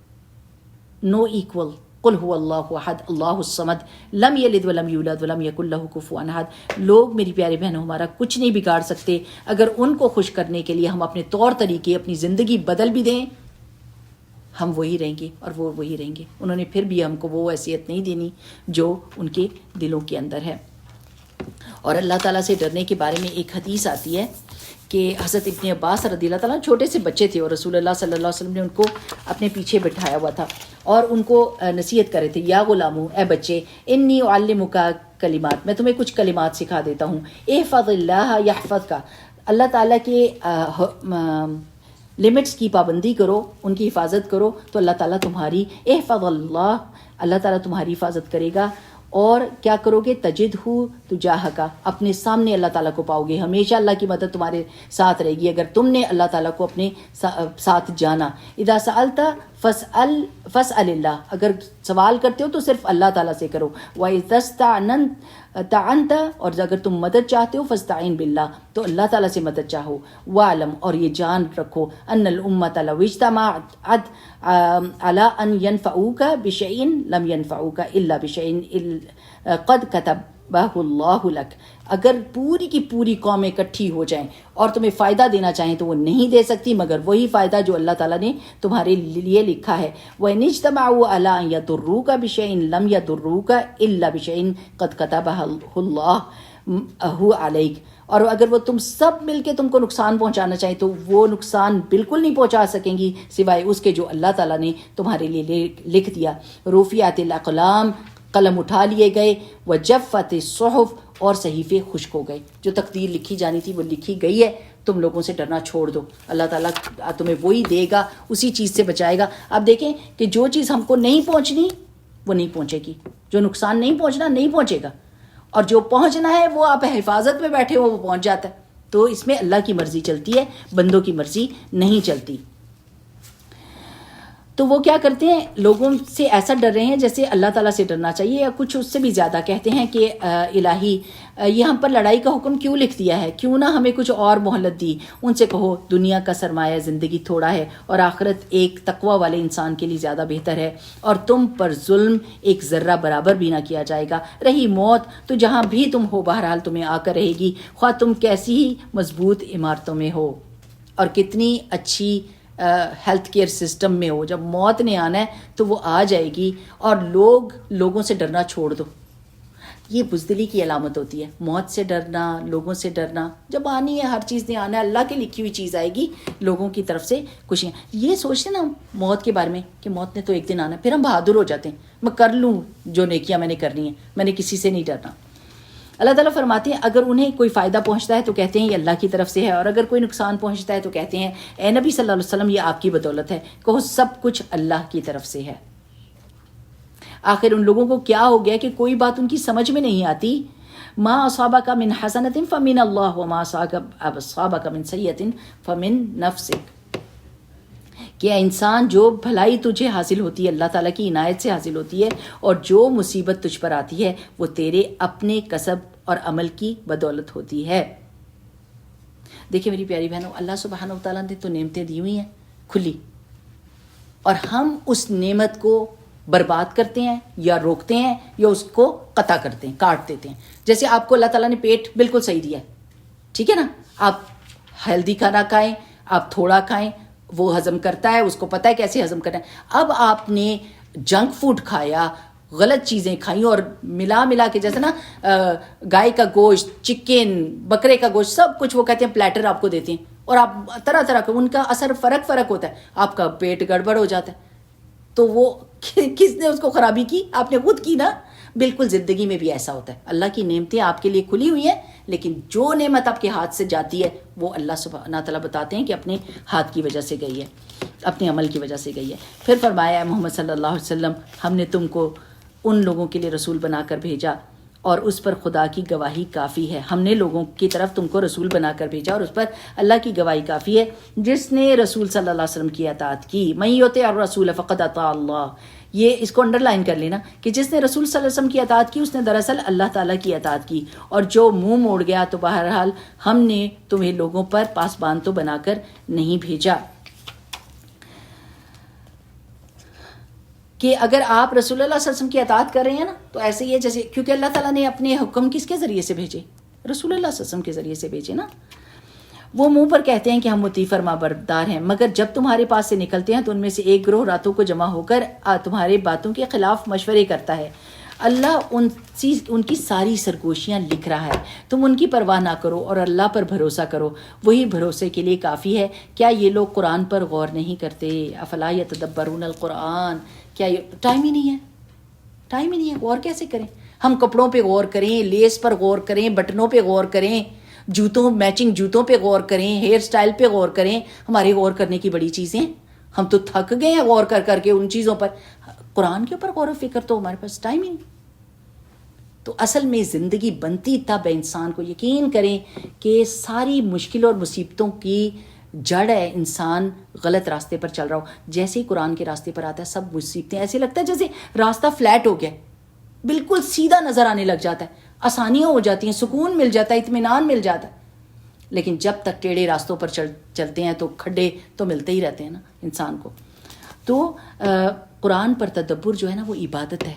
Speaker 3: نو ایکول، قل هو اللہ احد اللہ الصمد لم یلد ولم یولد ولم یکن لہ کفوا احد۔ لوگ میری پیارے بہنوں ہمارا کچھ نہیں بگاڑ سکتے، اگر ان کو خوش کرنے کے لیے ہم اپنے طور طریقے، اپنی زندگی بدل بھی دیں، ہم وہی رہیں گے اور وہ وہی رہیں گے۔ انہوں نے پھر بھی ہم کو وہ حیثیت نہیں دینی جو ان کے دلوں کے اندر ہے۔ اور اللہ تعالیٰ سے ڈرنے کے بارے میں ایک حدیث آتی ہے کہ حضرت ابن عباس رضی اللہ تعالیٰ چھوٹے سے بچے تھے اور رسول اللہ صلی اللہ علیہ وسلم نے ان کو اپنے پیچھے بٹھایا ہوا تھا اور ان کو نصیحت کر رہے تھے، یا غلامو، اے بچے، انی اعلمک کلمات، میں تمہیں کچھ کلمات سکھا دیتا ہوں، احفظ اللہ یحفظک، اللہ تعالیٰ کے لمٹس کی پابندی کرو، ان کی حفاظت کرو تو اللہ تعالیٰ تمہاری، احفظ اللہ تعالیٰ تمہاری حفاظت کرے گا، اور کیا کرو گے؟ تجدہ تجاہک، اپنے سامنے اللہ تعالیٰ کو پاؤ گے، ہمیشہ اللہ کی مدد تمہارے ساتھ رہے گی اگر تم نے اللہ تعالیٰ کو اپنے ساتھ جانا۔ اذا سألت فاسأل اللہ، اگر سوال کرتے ہو تو صرف اللہ تعالیٰ سے کرو۔ وَإِذَا اسْتَعَنْتَ، اور اگر تم مدد چاہتے ہو فاستعین باللہ، تو اللہ تعالیٰ سے مدد چاہو۔ وَاعْلَمْ، اور یہ جان رکھو، أَنَّ الْأُمَّةَ لَوْ اجْتَمَعَتْ عَلَىٰ أَنْ يَنْفَعُوكَ بِشَيْءٍ لَمْ يَنْفَعُوكَ إِلَّا بِشَيْءٍ قَدْ كَتَبَهُ اللَّهُ لَكَ، اگر پوری کی پوری قومیں اکٹھی ہو جائیں اور تمہیں فائدہ دینا چاہیں تو وہ نہیں دے سکتی مگر وہی فائدہ جو اللہ تعالیٰ نے تمہارے لیے لکھا ہے۔ وَإِنِ اجْتَمَعُوا عَلَىٰ أَن يَضُرُّوكَ بِشَيْءٍ لَمْ يَضُرُّوكَ إِلَّا بِشَيْءٍ قَدْ كَتَبَهُ اللَّهُ عَلَيْكَ، اور اگر وہ تم سب مل کے تم کو نقصان پہنچانا چاہیں تو وہ نقصان بالکل نہیں پہنچا سکیں گی سوائے اس کے جو اللہ تعالیٰ نے تمہارے لیے لکھ دیا۔ رُفِعَتِ الْأَقْلَامُ، قلم اٹھا لیے گئے، وَجَفَّتِ الصُّحُفُ، اور صحیفے خشک ہو گئے، جو تقدیر لکھی جانی تھی وہ لکھی گئی ہے، تم لوگوں سے ڈرنا چھوڑ دو، اللہ تعالیٰ تمہیں وہی دے گا، اسی چیز سے بچائے گا۔ اب دیکھیں کہ جو چیز ہم کو نہیں پہنچنی وہ نہیں پہنچے گی، جو نقصان نہیں پہنچنا نہیں پہنچے گا، اور جو پہنچنا ہے وہ آپ حفاظت میں بیٹھے ہو وہ پہنچ جاتا ہے۔ تو اس میں اللہ کی مرضی چلتی ہے، بندوں کی مرضی نہیں چلتی۔ تو وہ کیا کرتے ہیں؟ لوگوں سے ایسا ڈر رہے ہیں جیسے اللہ تعالیٰ سے ڈرنا چاہیے، یا کچھ اس سے بھی زیادہ کہتے ہیں کہ الہی یہ ہم پر لڑائی کا حکم کیوں لکھ دیا ہے، کیوں نہ ہمیں کچھ اور مہلت دی۔ ان سے کہو دنیا کا سرمایہ زندگی تھوڑا ہے اور آخرت ایک تقوی والے انسان کے لیے زیادہ بہتر ہے، اور تم پر ظلم ایک ذرہ برابر بھی نہ کیا جائے گا۔ رہی موت تو جہاں بھی تم ہو بہرحال تمہیں آ کر رہے گی، خواہ تم کیسی ہی مضبوط عمارتوں میں ہو اور کتنی اچھی ہیلتھ کیئر سسٹم میں ہو، جب موت نے آنا ہے تو وہ آ جائے گی، اور لوگوں سے ڈرنا چھوڑ دو۔ یہ بزدلی کی علامت ہوتی ہے. موت سے ڈرنا، لوگوں سے ڈرنا. جب آنی ہے ہر چیز نے آنا ہے، اللہ کی لکھی ہوئی چیز آئے گی، لوگوں کی طرف سے خوشیاں. یہ سوچتے نا موت کے بارے میں کہ موت نے تو ایک دن آنا ہے، پھر ہم بہادر ہو جاتے ہیں، میں کر لوں جو نیکیاں میں نے کرنی ہیں، میں نے کسی سے نہیں ڈرنا. اللہ تعالیٰ فرماتے ہیں اگر انہیں کوئی فائدہ پہنچتا ہے تو کہتے ہیں یہ اللہ کی طرف سے ہے، اور اگر کوئی نقصان پہنچتا ہے تو کہتے ہیں اے نبی صلی اللہ علیہ وسلم یہ آپ کی بدولت ہے. کہو سب کچھ اللہ کی طرف سے ہے. آخر ان لوگوں کو کیا ہو گیا کہ کوئی بات ان کی سمجھ میں نہیں آتی. ما اصابک من حسنۃ فمن اللہ وما اصابک من سیئۃ فمن نفسک. کہ انسان جو بھلائی تجھے حاصل ہوتی ہے اللہ تعالیٰ کی عنایت سے حاصل ہوتی ہے، اور جو مصیبت تجھ پر آتی ہے وہ تیرے اپنے کسب اور عمل کی بدولت ہوتی ہے. دیکھیں میری پیاری بہنوں، اللہ سبحانہ و تعالیٰ نے تو نعمتیں دی ہوئی ہیں کھلی، اور ہم اس نعمت کو برباد کرتے ہیں یا روکتے ہیں یا اس کو قطع کرتے ہیں، کاٹ دیتے ہیں. جیسے آپ کو اللہ تعالیٰ نے پیٹ بالکل صحیح دیا ہے، ٹھیک ہے نا، آپ ہیلدی کھانا کھائیں، آپ تھوڑا کھائیں، وہ ہضم کرتا ہے، اس کو پتہ ہے کیسے ہضم کرنا ہے. اب آپ نے جنک فوڈ کھایا، غلط چیزیں کھائیں، اور ملا کے جیسے نا گائے کا گوشت، چکن، بکرے کا گوشت، سب کچھ وہ کہتے ہیں پلیٹر آپ کو دیتے ہیں، اور آپ طرح طرح کا ان کا اثر فرق ہوتا ہے، آپ کا پیٹ گڑبڑ ہو جاتا ہے. تو وہ کس نے اس کو خرابی کی؟ آپ نے خود کی نا. بالکل زندگی میں بھی ایسا ہوتا ہے. اللہ کی نعمتیں آپ کے لیے کھلی ہوئی ہیں، لیکن جو نعمت آپ کے ہاتھ سے جاتی ہے وہ اللہ سبحانہ تعالیٰ بتاتے ہیں کہ اپنے ہاتھ کی وجہ سے گئی ہے، اپنے عمل کی وجہ سے گئی ہے. پھر فرمایا محمد صلی اللہ علیہ وسلم ہم نے تم کو ان لوگوں کے لیے رسول بنا کر بھیجا اور اس پر خدا کی گواہی کافی ہے. ہم نے لوگوں کی طرف تم کو رسول بنا کر بھیجا اور اس پر اللہ کی گواہی کافی ہے. جس نے رسول صلی اللہ علیہ وسلم کی اطاعت کی، من یطع الرسول فقد اطاع اللہ. یہ اس کو انڈر لائن کر لینا کہ جس نے رسول صلی اللہ علیہ وسلم کی اطاعت کی اس نے دراصل اللہ تعالیٰ کی اطاعت کی، اور جو منہ موڑ گیا تو بہرحال ہم نے تمہیں لوگوں پر پاسبان تو بنا کر نہیں بھیجا. کہ اگر آپ رسول اللہ صلی اللہ علیہ وسلم کی اطاعت کر رہے ہیں نا تو ایسے ہی ہے جیسے، کیونکہ اللہ تعالیٰ نے اپنے حکم کس کے ذریعے سے بھیجے؟ رسول اللہ صلی اللہ علیہ وسلم کے ذریعے سے بھیجے نا. وہ منہ پر کہتے ہیں کہ ہم مطیع فرما بردار ہیں، مگر جب تمہارے پاس سے نکلتے ہیں تو ان میں سے ایک گروہ راتوں کو جمع ہو کر تمہارے باتوں کے خلاف مشورے کرتا ہے. اللہ ان کی ساری سرگوشیاں لکھ رہا ہے. تم ان کی پرواہ نہ کرو اور اللہ پر بھروسہ کرو، وہی بھروسے کے لیے کافی ہے. کیا یہ لوگ قرآن پر غور نہیں کرتے؟ افلا یتدبرون القرآن. کیا یہ ٹائم ہی نہیں ہے غور کیسے کریں؟ ہم کپڑوں پہ غور کریں، لیس پر غور کریں، بٹنوں پہ غور کریں، میچنگ جوتوں پہ غور کریں، ہیئر سٹائل پہ غور کریں. ہماری غور کرنے کی بڑی چیزیں، ہم تو تھک گئے ہیں غور کر کے ان چیزوں پر. قرآن کے اوپر غور و فکر تو ہمارے پاس ٹائم ہی نہیں. تو اصل میں زندگی بنتی تب انسان کو یقین کریں کہ ساری مشکلوں اور مصیبتوں کی جڑ ہے انسان غلط راستے پر چل رہا ہو. جیسے ہی قرآن کے راستے پر آتا ہے سب مصیبتیں ایسے لگتا ہے جیسے راستہ فلیٹ ہو گیا، بالکل سیدھا نظر آنے لگ جاتا ہے، آسانیاں ہو جاتی ہیں، سکون مل جاتا ہے، اطمینان مل جاتا ہے. لیکن جب تک ٹیڑھے راستوں پر چلتے ہیں تو کھڈے تو ملتے ہی رہتے ہیں نا انسان کو. تو قرآن پر تدبر جو ہے نا وہ عبادت ہے.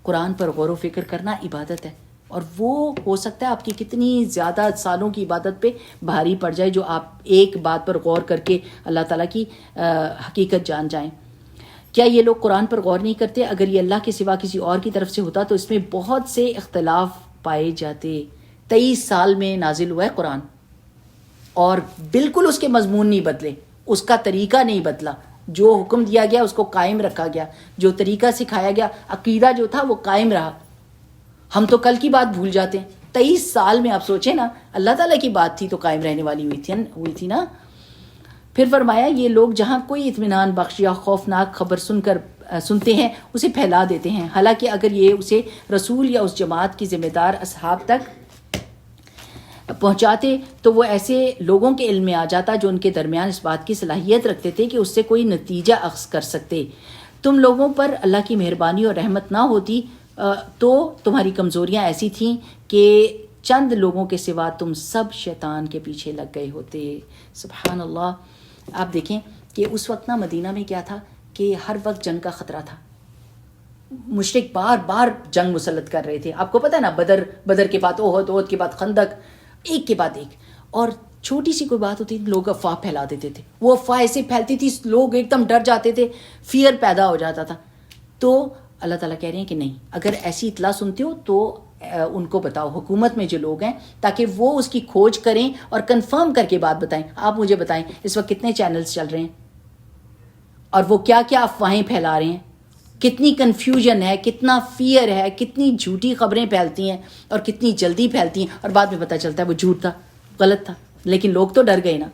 Speaker 3: قرآن پر غور و فکر کرنا عبادت ہے، اور وہ ہو سکتا ہے آپ کی کتنی زیادہ سالوں کی عبادت پہ بھاری پڑ جائے جو آپ ایک بات پر غور کر کے اللہ تعالیٰ کی حقیقت جان جائیں. کیا یہ لوگ قرآن پر غور نہیں کرتے؟ اگر یہ اللہ کے سوا کسی اور کی طرف سے ہوتا تو اس میں بہت سے اختلاف پائے جاتے. 23 سال میں نازل ہوا ہے قرآن، اور بالکل اس کے مضمون نہیں بدلے، اس کا طریقہ نہیں بدلا. جو حکم دیا گیا اس کو قائم رکھا گیا، جو طریقہ سکھایا گیا، عقیدہ جو تھا وہ قائم رہا. ہم تو کل کی بات بھول جاتے ہیں. 23 سال میں آپ سوچیں نا، اللہ تعالیٰ کی بات تھی تو قائم رہنے والی ہوئی تھی نا. پھر فرمایا یہ لوگ جہاں کوئی اطمینان بخش یا خوفناک خبر سنتے ہیں اسے پھیلا دیتے ہیں، حالانکہ اگر یہ اسے رسول یا اس جماعت کی ذمہ دار اصحاب تک پہنچاتے تو وہ ایسے لوگوں کے علم میں آ جاتا جو ان کے درمیان اس بات کی صلاحیت رکھتے تھے کہ اس سے کوئی نتیجہ اخذ کر سکتے. تم لوگوں پر اللہ کی مہربانی اور رحمت نہ ہوتی تو تمہاری کمزوریاں ایسی تھیں کہ چند لوگوں کے سوا تم سب شیطان کے پیچھے لگ گئے ہوتے. سبحان اللہ. آپ دیکھیں کہ اس وقت نا مدینہ میں کیا تھا کہ ہر وقت جنگ کا خطرہ تھا. مشرک بار بار جنگ مسلط کر رہے تھے. آپ کو پتہ ہے نا، بدر کے بعد احد کے بعد خندق، ایک کے بعد ایک. اور چھوٹی سی کوئی بات ہوتی لوگ افواہ پھیلا دیتے تھے. وہ افواہ ایسے پھیلتی تھی لوگ ایک دم ڈر جاتے تھے، فیئر پیدا ہو جاتا تھا. تو اللہ تعالیٰ کہہ رہے ہیں کہ نہیں، اگر ایسی اطلاع سنتے ہو تو ان کو بتاؤ، حکومت میں جو لوگ ہیں، تاکہ وہ اس کی کھوج کریں اور کنفرم کر کے بات بتائیں۔ آپ مجھے بتائیں اس وقت کتنے چینلز چل رہے ہیں اور وہ کیا کیا افواہیں پھیلا رہے ہیں، کتنی کنفیوژن ہے، کتنا فیئر ہے، کتنی جھوٹی خبریں پھیلتی ہیں اور کتنی جلدی پھیلتی ہیں، اور بعد میں پتہ چلتا ہے وہ جھوٹ تھا، غلط تھا، لیکن لوگ تو ڈر گئے نا۔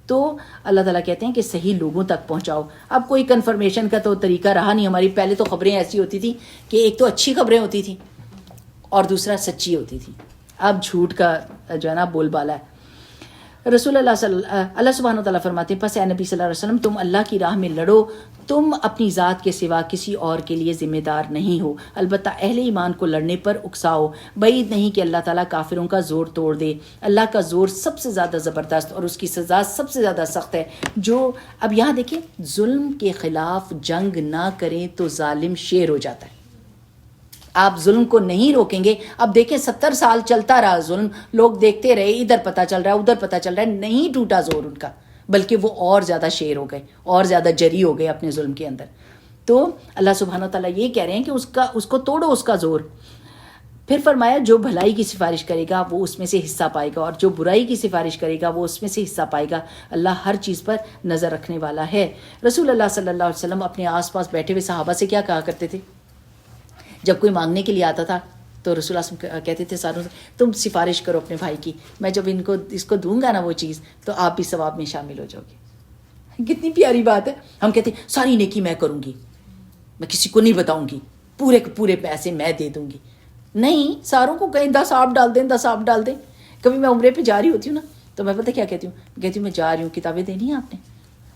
Speaker 3: تو اللہ تعالیٰ کہتے ہیں کہ صحیح لوگوں تک پہنچاؤ۔ اب کوئی کنفرمیشن کا تو طریقہ رہا نہیں ہماری، پہلے تو خبریں ایسی ہوتی تھیں کہ ایک تو اچھی خبریں ہوتی تھیں اور دوسرا سچی ہوتی تھی، اب جھوٹ کا جو ہے نا بول بالا ہے۔ رسول اللہ سبحانہ وتعالیٰ فرماتے ہیں پس اے نبی صلی اللہ علیہ وسلم تم اللہ کی راہ میں لڑو، تم اپنی ذات کے سوا کسی اور کے لیے ذمہ دار نہیں ہو، البتہ اہل ایمان کو لڑنے پر اکساؤ، بعید نہیں کہ اللہ تعالیٰ کافروں کا زور توڑ دے، اللہ کا زور سب سے زیادہ زبردست اور اس کی سزا سب سے زیادہ سخت ہے۔ جو اب یہاں دیکھیں، ظلم کے خلاف جنگ نہ کریں تو ظالم شیر ہو جاتا ہے۔ آپ ظلم کو نہیں روکیں گے، اب دیکھیں 70 سال چلتا رہا ظلم، لوگ دیکھتے رہے، ادھر پتہ چل رہا ہے ادھر پتہ چل رہا ہے، نہیں ٹوٹا زور ان کا، بلکہ وہ اور زیادہ شیر ہو گئے، اور زیادہ جری ہو گئے اپنے ظلم کے اندر۔ تو اللہ سبحانہ تعالیٰ یہ کہہ رہے ہیں کہ اس کو توڑو اس کا زور۔ پھر فرمایا جو بھلائی کی سفارش کرے گا وہ اس میں سے حصہ پائے گا، اور جو برائی کی سفارش کرے گا وہ اس میں سے حصہ پائے گا، اللہ ہر چیز پر نظر رکھنے والا ہے۔ رسول اللہ صلی اللہ علیہ وسلم اپنے آس پاس بیٹھے ہوئے صحابہ سے کیا کہا کرتے تھے؟ جب کوئی مانگنے کے لیے آتا تھا تو رسول اللہ صلی اللہ علیہ وسلم کہتے تھے ساروں سے تم سفارش کرو اپنے بھائی کی، میں جب اس کو دوں گا نا وہ چیز تو آپ بھی ثواب میں شامل ہو جاؤ گے۔ کتنی پیاری بات ہے۔ ہم کہتے ہیں ساری نیکی میں کروں گی، میں کسی کو نہیں بتاؤں گی، پورے کے پورے پیسے میں دے دوں گی۔ نہیں، ساروں کو کہیں 10 آپ ڈال دیں، 10 آپ ڈال دیں۔ کبھی میں عمرے پہ جا رہی ہوتی ہوں نا تو میں پتہ کیا کہتی ہوں میں جا رہی ہوں، کتابیں دینی ہیں آپ نے؟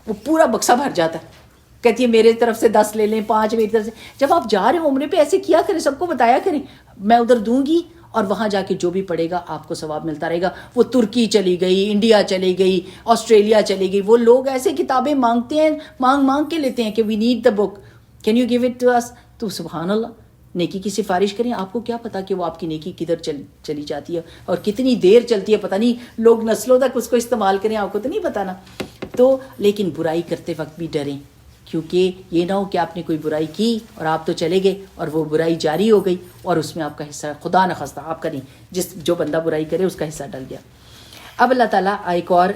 Speaker 3: وہ پورا بکسا بھر جاتا ہے، کہتی ہے میرے طرف سے 10 لے لیں، 5 میری طرف سے۔ جب آپ جا رہے ہو عمرے پہ ایسے کیا کریں، سب کو بتایا کریں، میں ادھر دوں گی اور وہاں جا کے جو بھی پڑے گا آپ کو ثواب ملتا رہے گا۔ وہ ترکی چلی گئی، انڈیا چلی گئی، آسٹریلیا چلی گئی، وہ لوگ ایسے کتابیں مانگتے ہیں، مانگ کے لیتے ہیں کہ we need the book, can you give it to us? تو سبحان اللہ، نیکی کی سفارش کریں، آپ کو کیا پتا کہ وہ آپ کی نیکی کدھر چلی جاتی ہے اور کتنی دیر چلتی ہے، پتہ نہیں، لوگ نسلوں تک اس کو استعمال کریں، آپ کو تو نہیں پتا نا۔ تو لیکن برائی کرتے وقت بھی ڈریں، کیونکہ یہ نہ ہو کہ آپ نے کوئی برائی کی اور آپ تو چلے گئے اور وہ برائی جاری ہو گئی اور اس میں آپ کا حصہ، خدا نہ خواستہ آپ کا نہیں، جو بندہ برائی کرے اس کا حصہ ڈل گیا۔ اب اللہ تعالیٰ ایک اور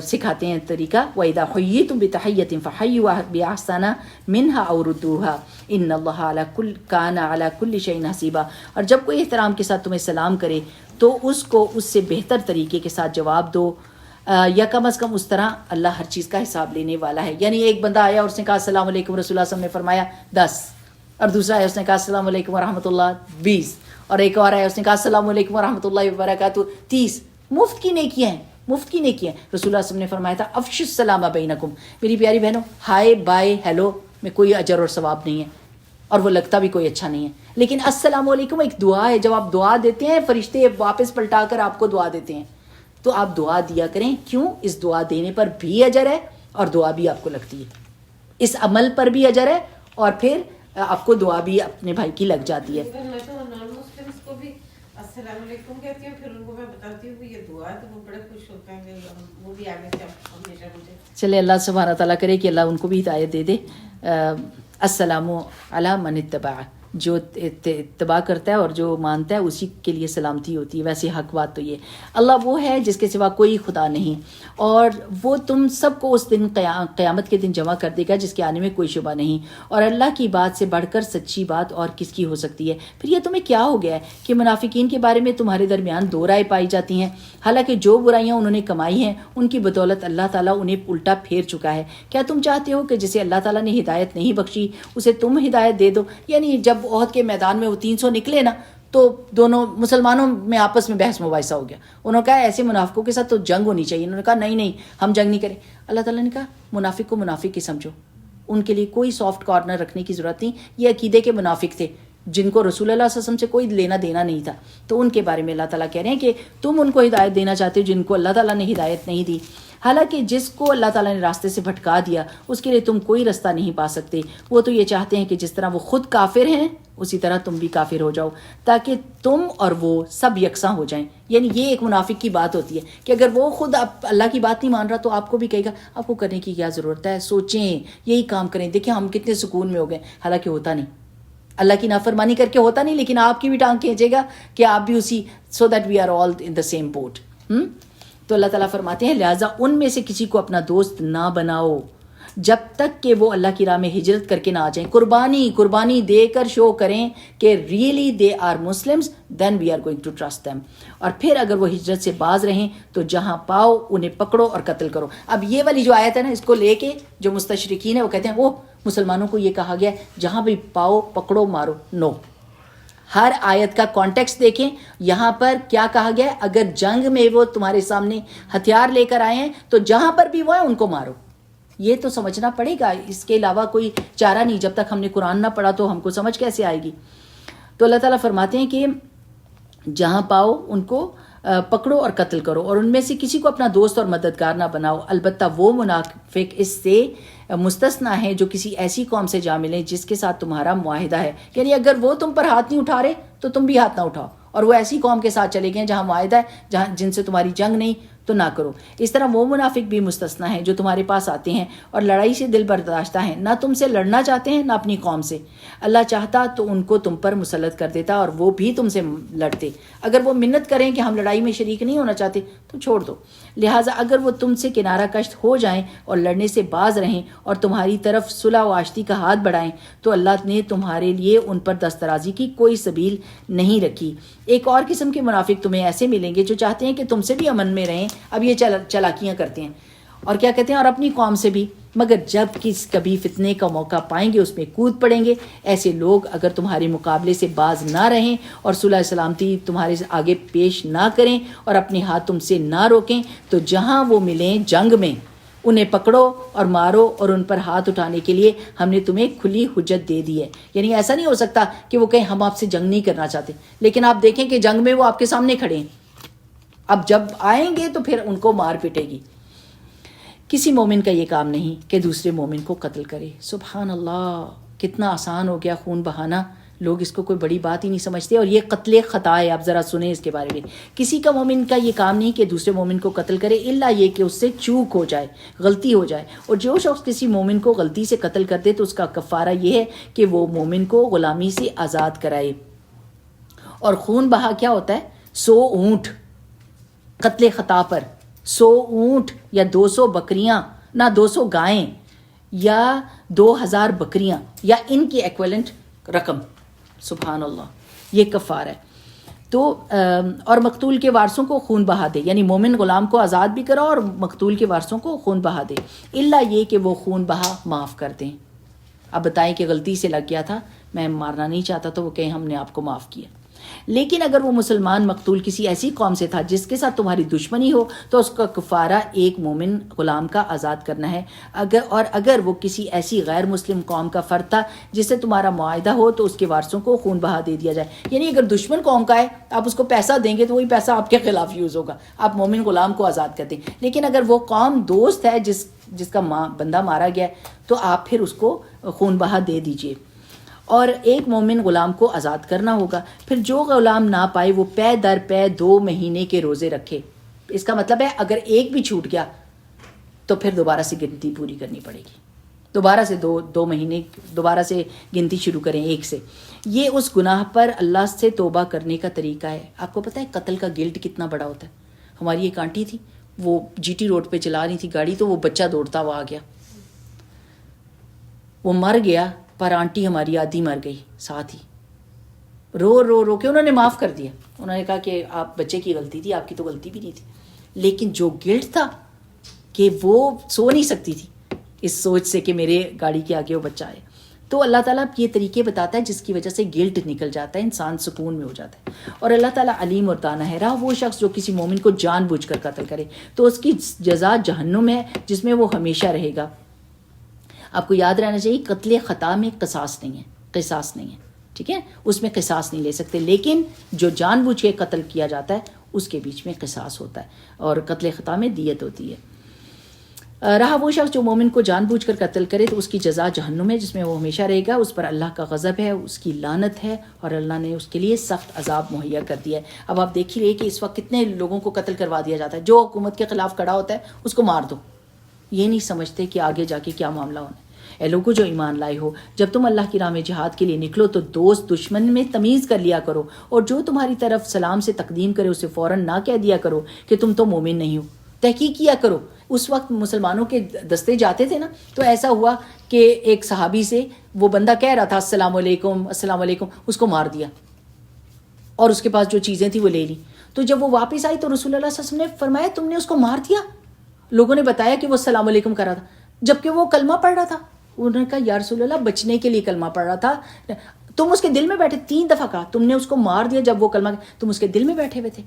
Speaker 3: سکھاتے ہیں طریقہ، وَإِذَا حُيِّيتُم بِتَحِيَّةٍ فَحَيُّوا بِأَحْسَنَ مِنْهَا أَوْ رُدُّوهَا إِنَّ اللَّهَ كَانَ عَلَى كُلِّ شَيْءٍ حَسِيبًا، اور جب کوئی احترام کے ساتھ تمہیں سلام کرے تو اس کو اس سے بہتر طریقے کے ساتھ جواب دو، یا کم از کم اس طرح اللہ ہر چیز کا حساب لینے والا ہے۔ یعنی ایک بندہ آیا اور اس نے کہا السلام علیکم، رسول اللہ صلی اللہ علیہ وسلم نے فرمایا 10، اور دوسرا آیا اس نے کہا السلام علیکم ورحمۃ اللہ 20، اور ایک اور آیا اس نے کہا السلام علیکم ورحمۃ اللہ وبرکاتہ 30۔ مفت کی نیکیاں ہیں، مفت کی نیکیاں۔ رسول اللہ صلی اللہ علیہ وسلم نے فرمایا تھا افشوا السلام بینکم، میری پیاری بہنوں، ہائے بائے ہیلو میں کوئی اجر اور ثواب نہیں ہے اور وہ لگتا بھی کوئی اچھا نہیں ہے، لیکن السلام علیکم ایک دعا ہے، جب آپ دعا دیتے ہیں فرشتے واپس پلٹا کر آپ کو دعا دیتے ہیں، تو آپ دعا دیا کریں۔ کیوں؟ اس دعا دینے پر بھی اجر ہے اور دعا بھی آپ کو لگتی ہے، اس عمل پر بھی اجر ہے اور پھر آپ کو دعا بھی اپنے بھائی کی لگ جاتی ہے۔
Speaker 4: میں تو نان مسلمس کو بھی السلام علیکم کہتی ہوں، پھر ان کو میں بتاتی ہوں کہ یہ دعا ہے، تو وہ بڑے خوش ہوتے ہیں کہ وہ بھی آگے سے ہمیشہ مجھے۔
Speaker 3: چلے اللہ سبحانہ تعالیٰ کرے کہ اللہ ان کو بھی ہدایت دے دے۔ السلام علی من اتبع، جو اتباع کرتا ہے اور جو مانتا ہے اسی کے لیے سلامتی ہوتی ہے۔ ویسے حق بات تو یہ، اللہ وہ ہے جس کے سوا کوئی خدا نہیں، اور وہ تم سب کو اس دن قیامت کے دن جمع کر دے گا جس کے آنے میں کوئی شبہ نہیں، اور اللہ کی بات سے بڑھ کر سچی بات اور کس کی ہو سکتی ہے۔ پھر یہ تمہیں کیا ہو گیا ہے کہ منافقین کے بارے میں تمہارے درمیان 2 رائے پائی جاتی ہیں، حالانکہ جو برائیاں انہوں نے کمائی ہیں ان کی بدولت اللہ تعالیٰ انہیں الٹا پھیر چکا ہے۔ کیا تم چاہتے ہو کہ جسے اللہ تعالیٰ نے ہدایت نہیں بخشی اسے تم ہدایت دے دو؟ یعنی جب عہد کے میدان میں وہ 300 نکلے نا تو دونوں مسلمانوں میں آپس میں بحث مباحثہ ہو گیا، انہوں نے کہا ایسے منافقوں کے ساتھ تو جنگ ہونی چاہیے، انہوں نے کہا نہیں ہم جنگ نہیں کریں۔ اللہ تعالیٰ نے کہا منافق کو منافق ہی سمجھو، ان کے لیے کوئی سافٹ کارنر رکھنے کی ضرورت نہیں، یہ عقیدے کے منافق تھے جن کو رسول اللہ صلی اللہ علیہ وسلم سے کوئی لینا دینا نہیں تھا، تو ان کے بارے میں اللہ تعالیٰ کہہ رہے ہیں کہ تم ان کو ہدایت دینا چاہتے ہو جن کو اللہ تعالیٰ نے ہدایت نہیں دی، حالانکہ جس کو اللہ تعالیٰ نے راستے سے بھٹکا دیا اس کے لیے تم کوئی رستہ نہیں پا سکتے۔ وہ تو یہ چاہتے ہیں کہ جس طرح وہ خود کافر ہیں اسی طرح تم بھی کافر ہو جاؤ تاکہ تم اور وہ سب یکساں ہو جائیں۔ یعنی یہ ایک منافق کی بات ہوتی ہے کہ اگر وہ خود اللہ کی بات نہیں مان رہا تو آپ کو بھی کہے گا آپ کو کرنے کی کیا ضرورت ہے، سوچیں یہی کام کریں، دیکھیں ہم کتنے سکون میں ہو گئے، حالانکہ ہوتا نہیں۔ اللہ کی نافرمانی کر کے ہوتا نہیں، لیکن آپ کی بھی ٹانگ کھینچے گا کہ آپ بھی اسی so that we are all in the same boat. تو اللہ تعالیٰ فرماتے ہیں لہٰذا ان میں سے کسی کو اپنا دوست نہ بناؤ جب تک کہ وہ اللہ کی راہ میں ہجرت کر کے نہ آ جائیں. قربانی دے کر شو کریں کہ really they are Muslims, then we are going to trust them. اور پھر اگر وہ ہجرت سے باز رہیں تو جہاں پاؤ انہیں پکڑو اور قتل کرو. اب یہ والی جو آیت ہے نا، اس کو لے کے جو مستشرقین ہیں وہ کہتے ہیں وہ مسلمانوں کو یہ کہا گیا ہے جہاں بھی پاؤ پکڑو مارو. نو، ہر آیت کا کانٹیکسٹ دیکھیں. یہاں پر کیا کہا گیا ہے؟ اگر جنگ میں وہ تمہارے سامنے ہتھیار لے کر آئے ہیں تو جہاں پر بھی وہ ہیں ان کو مارو. یہ تو سمجھنا پڑے گا، اس کے علاوہ کوئی چارہ نہیں. جب تک ہم نے قرآن نہ پڑھا تو ہم کو سمجھ کیسے آئے گی؟ تو اللہ تعالیٰ فرماتے ہیں کہ جہاں پاؤ ان کو پکڑو اور قتل کرو، اور ان میں سے کسی کو اپنا دوست اور مددگار نہ بناؤ. البتہ وہ منافق اس سے مستثنا ہے جو کسی ایسی قوم سے جا ملیں جس کے ساتھ تمہارا معاہدہ ہے. یعنی اگر وہ تم پر ہاتھ نہیں اٹھا رہے تو تم بھی ہاتھ نہ اٹھاؤ، اور وہ ایسی قوم کے ساتھ چلے گئے جہاں معاہدہ ہے، جن سے تمہاری جنگ نہیں تو نہ کرو. اس طرح وہ منافق بھی مستثنا ہیں جو تمہارے پاس آتے ہیں اور لڑائی سے دل برداشتہ ہیں، نہ تم سے لڑنا چاہتے ہیں نہ اپنی قوم سے. اللہ چاہتا تو ان کو تم پر مسلط کر دیتا اور وہ بھی تم سے لڑتے. اگر وہ منت کریں کہ ہم لڑائی میں شریک نہیں ہونا چاہتے تو چھوڑ دو. لہٰذا اگر وہ تم سے کنارہ کشت ہو جائیں اور لڑنے سے باز رہیں اور تمہاری طرف صلح و آشتی کا ہاتھ بڑھائیں تو اللہ نے تمہارے لیے ان پر دسترازی کی کوئی سبیل نہیں رکھی. ایک اور قسم کے منافق تمہیں ایسے ملیں گے جو چاہتے ہیں کہ تم سے بھی امن میں رہیں. اب یہ چلاکیاں کرتے ہیں اور کیا کہتے ہیں، اور اپنی قوم سے بھی، مگر جب کبھی فتنے کا موقع پائیں گے اس میں کود پڑیں گے. ایسے لوگ اگر تمہارے مقابلے سے باز نہ رہیں اور صلح سلامتی تمہارے آگے پیش نہ کریں اور اپنے ہاتھ تم سے نہ روکیں تو جہاں وہ ملیں جنگ میں انہیں پکڑو اور مارو، اور ان پر ہاتھ اٹھانے کے لیے ہم نے تمہیں کھلی حجت دے دی ہے. یعنی ایسا نہیں ہو سکتا کہ وہ کہیں ہم آپ سے جنگ نہیں کرنا چاہتے، لیکن آپ دیکھیں کہ جنگ میں وہ آپ کے سامنے کھڑے ہیں. اب جب آئیں گے تو پھر ان کو مار پٹے گی. کسی مومن کا یہ کام نہیں کہ دوسرے مومن کو قتل کرے. سبحان اللہ، کتنا آسان ہو گیا خون بہانا. لوگ اس کو کوئی بڑی بات ہی نہیں سمجھتے، اور یہ قتل خطا ہے. آپ ذرا سنیں اس کے بارے میں. کسی کا مومن کا یہ کام نہیں کہ دوسرے مومن کو قتل کرے، الا یہ کہ اس سے چوک ہو جائے، غلطی ہو جائے. اور جو شخص کسی مومن کو غلطی سے قتل کر دے تو اس کا کفارہ یہ ہے کہ وہ مومن کو غلامی سے آزاد کرائے. اور خون بہا کیا ہوتا ہے؟ 100 اونٹ قتل خطا پر، 100 اونٹ یا 200 بکریاں، نہ 200 گائیں یا 2000 بکریاں یا ان کی ایکویلنٹ رقم. سبحان اللہ، یہ کفار ہے. تو اور مقتول کے وارثوں کو خون بہا دے، یعنی مومن غلام کو آزاد بھی کرو اور مقتول کے وارثوں کو خون بہا دے، الا یہ کہ وہ خون بہا معاف کر دیں. اب بتائیں کہ غلطی سے لگ گیا تھا، میں مارنا نہیں چاہتا تو وہ کہیں ہم نے آپ کو معاف کیا. لیکن اگر وہ مسلمان مقتول کسی ایسی قوم سے تھا جس کے ساتھ تمہاری دشمنی ہو تو اس کا کفارہ ایک مومن غلام کا آزاد کرنا ہے. اگر وہ کسی ایسی غیر مسلم قوم کا فرد تھا جس سے تمہارا معاہدہ ہو تو اس کے وارثوں کو خون بہا دے دیا جائے. یعنی اگر دشمن قوم کا ہے آپ اس کو پیسہ دیں گے تو وہی پیسہ آپ کے خلاف یوز ہوگا، آپ مومن غلام کو آزاد کر دیں. لیکن اگر وہ قوم دوست ہے جس کا بندہ مارا گیا تو آپ پھر اس کو خون بہا دے دیجئے. اور ایک مومن غلام کو آزاد کرنا ہوگا. پھر جو غلام نہ پائے وہ پے در پے 2 مہینے کے روزے رکھے. اس کا مطلب ہے اگر ایک بھی چھوٹ گیا تو پھر دوبارہ سے گنتی پوری کرنی پڑے گی. دوبارہ سے 2 مہینے دوبارہ سے گنتی شروع کریں ایک سے. یہ اس گناہ پر اللہ سے توبہ کرنے کا طریقہ ہے. آپ کو پتہ ہے قتل کا گلٹ کتنا بڑا ہوتا ہے. ہماری ایک آنٹی تھی، وہ جی ٹی روڈ پہ چلا رہی تھی گاڑی، تو وہ بچہ دوڑتا ہوا آ گیا، وہ مر گیا، پر آنٹی ہماری آدھی مر گئی ساتھ ہی. رو کے انہوں نے معاف کر دیا. انہوں نے کہا کہ آپ بچے کی غلطی تھی، آپ کی تو غلطی بھی نہیں تھی. لیکن جو گلٹ تھا کہ وہ سو نہیں سکتی تھی اس سوچ سے کہ میرے گاڑی کے آگے وہ بچہ آئے. تو اللہ تعالیٰ یہ طریقے بتاتا ہے جس کی وجہ سے گلٹ نکل جاتا ہے، انسان سکون میں ہو جاتا ہے. اور اللہ تعالیٰ علیم اور دانا ہے. رہا وہ شخص جو کسی مومن کو جان بوجھ کر قتل کرے تو اس کی جزا جہنم ہے جس میں وہ ہمیشہ رہے گا. آپ کو یاد رہنا چاہیے قتل خطا میں قصاص نہیں ہے، ٹھیک ہے، اس میں قصاص نہیں لے سکتے. لیکن جو جان بوجھ کے قتل کیا جاتا ہے اس کے بیچ میں قصاص ہوتا ہے، اور قتل خطا میں دیت ہوتی ہے. رہا وہ شخص جو مومن کو جان بوجھ کر قتل کرے تو اس کی جزا جہنم ہے جس میں وہ ہمیشہ رہے گا. اس پر اللہ کا غضب ہے، اس کی لعنت ہے، اور اللہ نے اس کے لیے سخت عذاب مہیا کر دیا ہے. اب آپ دیکھ ہی رہے کہ اس وقت کتنے لوگوں کو قتل کروا دیا جاتا ہے. جو حکومت کے خلاف کھڑا ہوتا ہے اس کو مار دو، یہ نہیں سمجھتے کہ آگے جا کے کیا معاملہ ہونا ہے. اے لوگو جو ایمان لائے ہو، جب تم اللہ کی راہ میں جہاد کے لیے نکلو تو دوست دشمن میں تمیز کر لیا کرو، اور جو تمہاری طرف سلام سے تقدیم کرے اسے فوراً نہ کہہ دیا کرو کہ تم تو مومن نہیں ہو، تحقیق کیا کرو۔ اس وقت مسلمانوں کے دستے جاتے تھے نا، تو ایسا ہوا کہ ایک صحابی سے وہ بندہ کہہ رہا تھا السلام علیکم السلام علیکم، اس کو مار دیا اور اس کے پاس جو چیزیں تھیں وہ لے لی۔ تو جب وہ واپس آئی تو رسول اللہ صلی اللہ علیہ وسلم نے فرمایا تم نے اس کو مار دیا؟ لوگوں نے بتایا کہ وہ السلام علیکم کر رہا تھا جبکہ وہ کلمہ پڑھ رہا تھا۔ انہوں نے کہا یا رسول اللہ بچنے کے لیے کلمہ پڑھ رہا تھا، تم اس کے دل میں بیٹھے، 3 دفعہ کہا تم نے اس کو مار دیا جب وہ کلمہ، تم اس کے دل میں بیٹھے ہوئے تھے،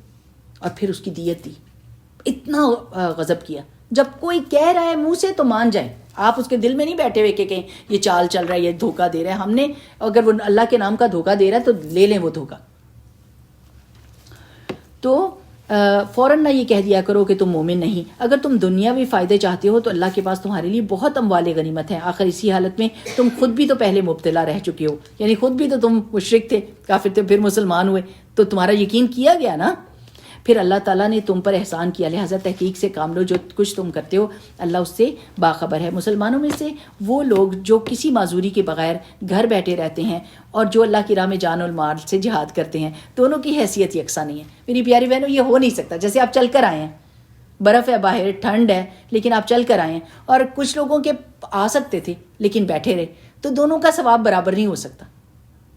Speaker 3: اور پھر اس کی دیت دی۔ اتنا غضب کیا، جب کوئی کہہ رہا ہے منہ سے تو مان جائیں، آپ اس کے دل میں نہیں بیٹھے ہوئے کہ کہیں یہ چال چل رہا ہے، یہ دھوکہ دے رہا ہے۔ ہم نے اگر وہ اللہ کے نام کا دھوکہ دے رہا ہے تو لے لیں وہ دھوکہ۔ تو فوراً نہ یہ کہہ دیا کرو کہ تم مومن نہیں۔ اگر تم دنیاوی فائدے چاہتے ہو تو اللہ کے پاس تمہارے لیے بہت اموال غنیمت ہے، آخر اسی حالت میں تم خود بھی تو پہلے مبتلا رہ چکے ہو، یعنی خود بھی تو تم مشرک تھے، کافر تھے، پھر مسلمان ہوئے تو تمہارا یقین کیا گیا نا۔ پھر اللہ تعالیٰ نے تم پر احسان کیا، لہٰذا تحقیق سے کام لو، جو کچھ تم کرتے ہو اللہ اس سے باخبر ہے۔ مسلمانوں میں سے وہ لوگ جو کسی معذوری کے بغیر گھر بیٹھے رہتے ہیں اور جو اللہ کی راہ میں جان اور مال سے جہاد کرتے ہیں، دونوں کی حیثیت یکساں نہیں ہے۔ میری پیاری بہنوں، یہ ہو نہیں سکتا۔ جیسے آپ چل کر آئے ہیں، برف ہے باہر، ٹھنڈ ہے، لیکن آپ چل کر آئے ہیں، اور کچھ لوگوں کے آ سکتے تھے لیکن بیٹھے رہے، تو دونوں کا ثواب برابر نہیں ہو سکتا۔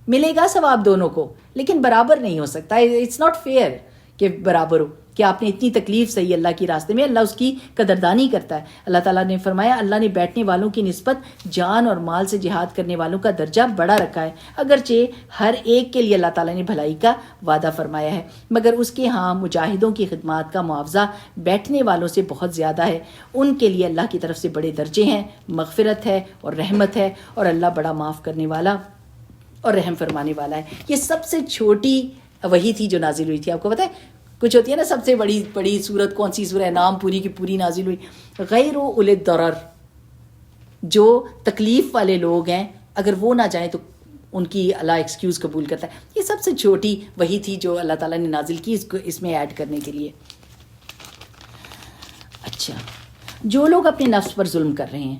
Speaker 3: ملے گا ثواب دونوں کو لیکن برابر نہیں ہو سکتا۔ اٹس ناٹ فیئر کہ برابر ہو، کہ آپ نے اتنی تکلیف سہی اللہ کے راستے میں، اللہ اس کی قدردانی کرتا ہے۔ اللہ تعالیٰ نے فرمایا اللہ نے بیٹھنے والوں کی نسبت جان اور مال سے جہاد کرنے والوں کا درجہ بڑا رکھا ہے، اگرچہ ہر ایک کے لیے اللہ تعالیٰ نے بھلائی کا وعدہ فرمایا ہے، مگر اس کے ہاں مجاہدوں کی خدمات کا معاوضہ بیٹھنے والوں سے بہت زیادہ ہے۔ ان کے لیے اللہ کی طرف سے بڑے درجے ہیں، مغفرت ہے اور رحمت ہے، اور اللہ بڑا معاف کرنے والا اور رحم فرمانے والا ہے۔ یہ سب سے چھوٹی وہی تھی جو نازل ہوئی تھی۔ آپ کو پتہ ہے کچھ ہوتی ہے نا سب سے بڑی سورت کون سی سورہ؟ نام پوری کی پوری نازل ہوئی۔ غیر اولِ الضرر، جو تکلیف والے لوگ ہیں اگر وہ نہ جائیں تو ان کی اللہ ایکسکیوز قبول کرتا ہے۔ یہ سب سے چھوٹی وہی تھی جو اللہ تعالیٰ نے نازل کی اس میں ایڈ کرنے کے لیے۔ اچھا، جو لوگ اپنے نفس پر ظلم کر رہے ہیں،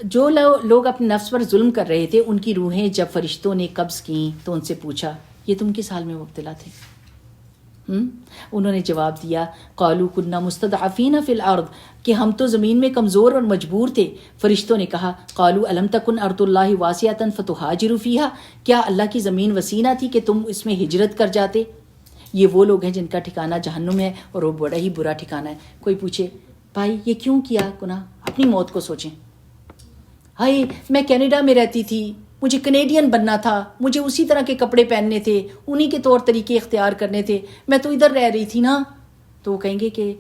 Speaker 3: جو لوگ اپنے نفس پر ظلم کر رہے تھے، ان کی روحیں جب فرشتوں نے قبض کیں تو ان سے پوچھا یہ تم کس حال میں مبتلا تھے؟ انہوں نے جواب دیا قالوا كنا مستضعفين في الارض، کہ ہم تو زمین میں کمزور اور مجبور تھے۔ فرشتوں نے کہا قالوا الم تكن ارض الله واسعة فتهاجروا فيها، کیا اللہ کی زمین وسیع نہ تھی کہ تم اس میں ہجرت کر جاتے؟ یہ وہ لوگ ہیں جن کا ٹھکانہ جہنم ہے اور وہ بڑا ہی برا ٹھکانہ ہے۔ کوئی پوچھے بھائی یہ کیوں کیا گناہ؟ اپنی موت کو سوچیں۔ ہائے میں کینیڈا میں رہتی تھی، مجھے کینیڈین بننا تھا، مجھے اسی طرح کے کپڑے پہننے تھے، انہی کے طور طریقے اختیار کرنے تھے، میں تو ادھر رہ رہی تھی نا۔ تو وہ کہیں گے کہ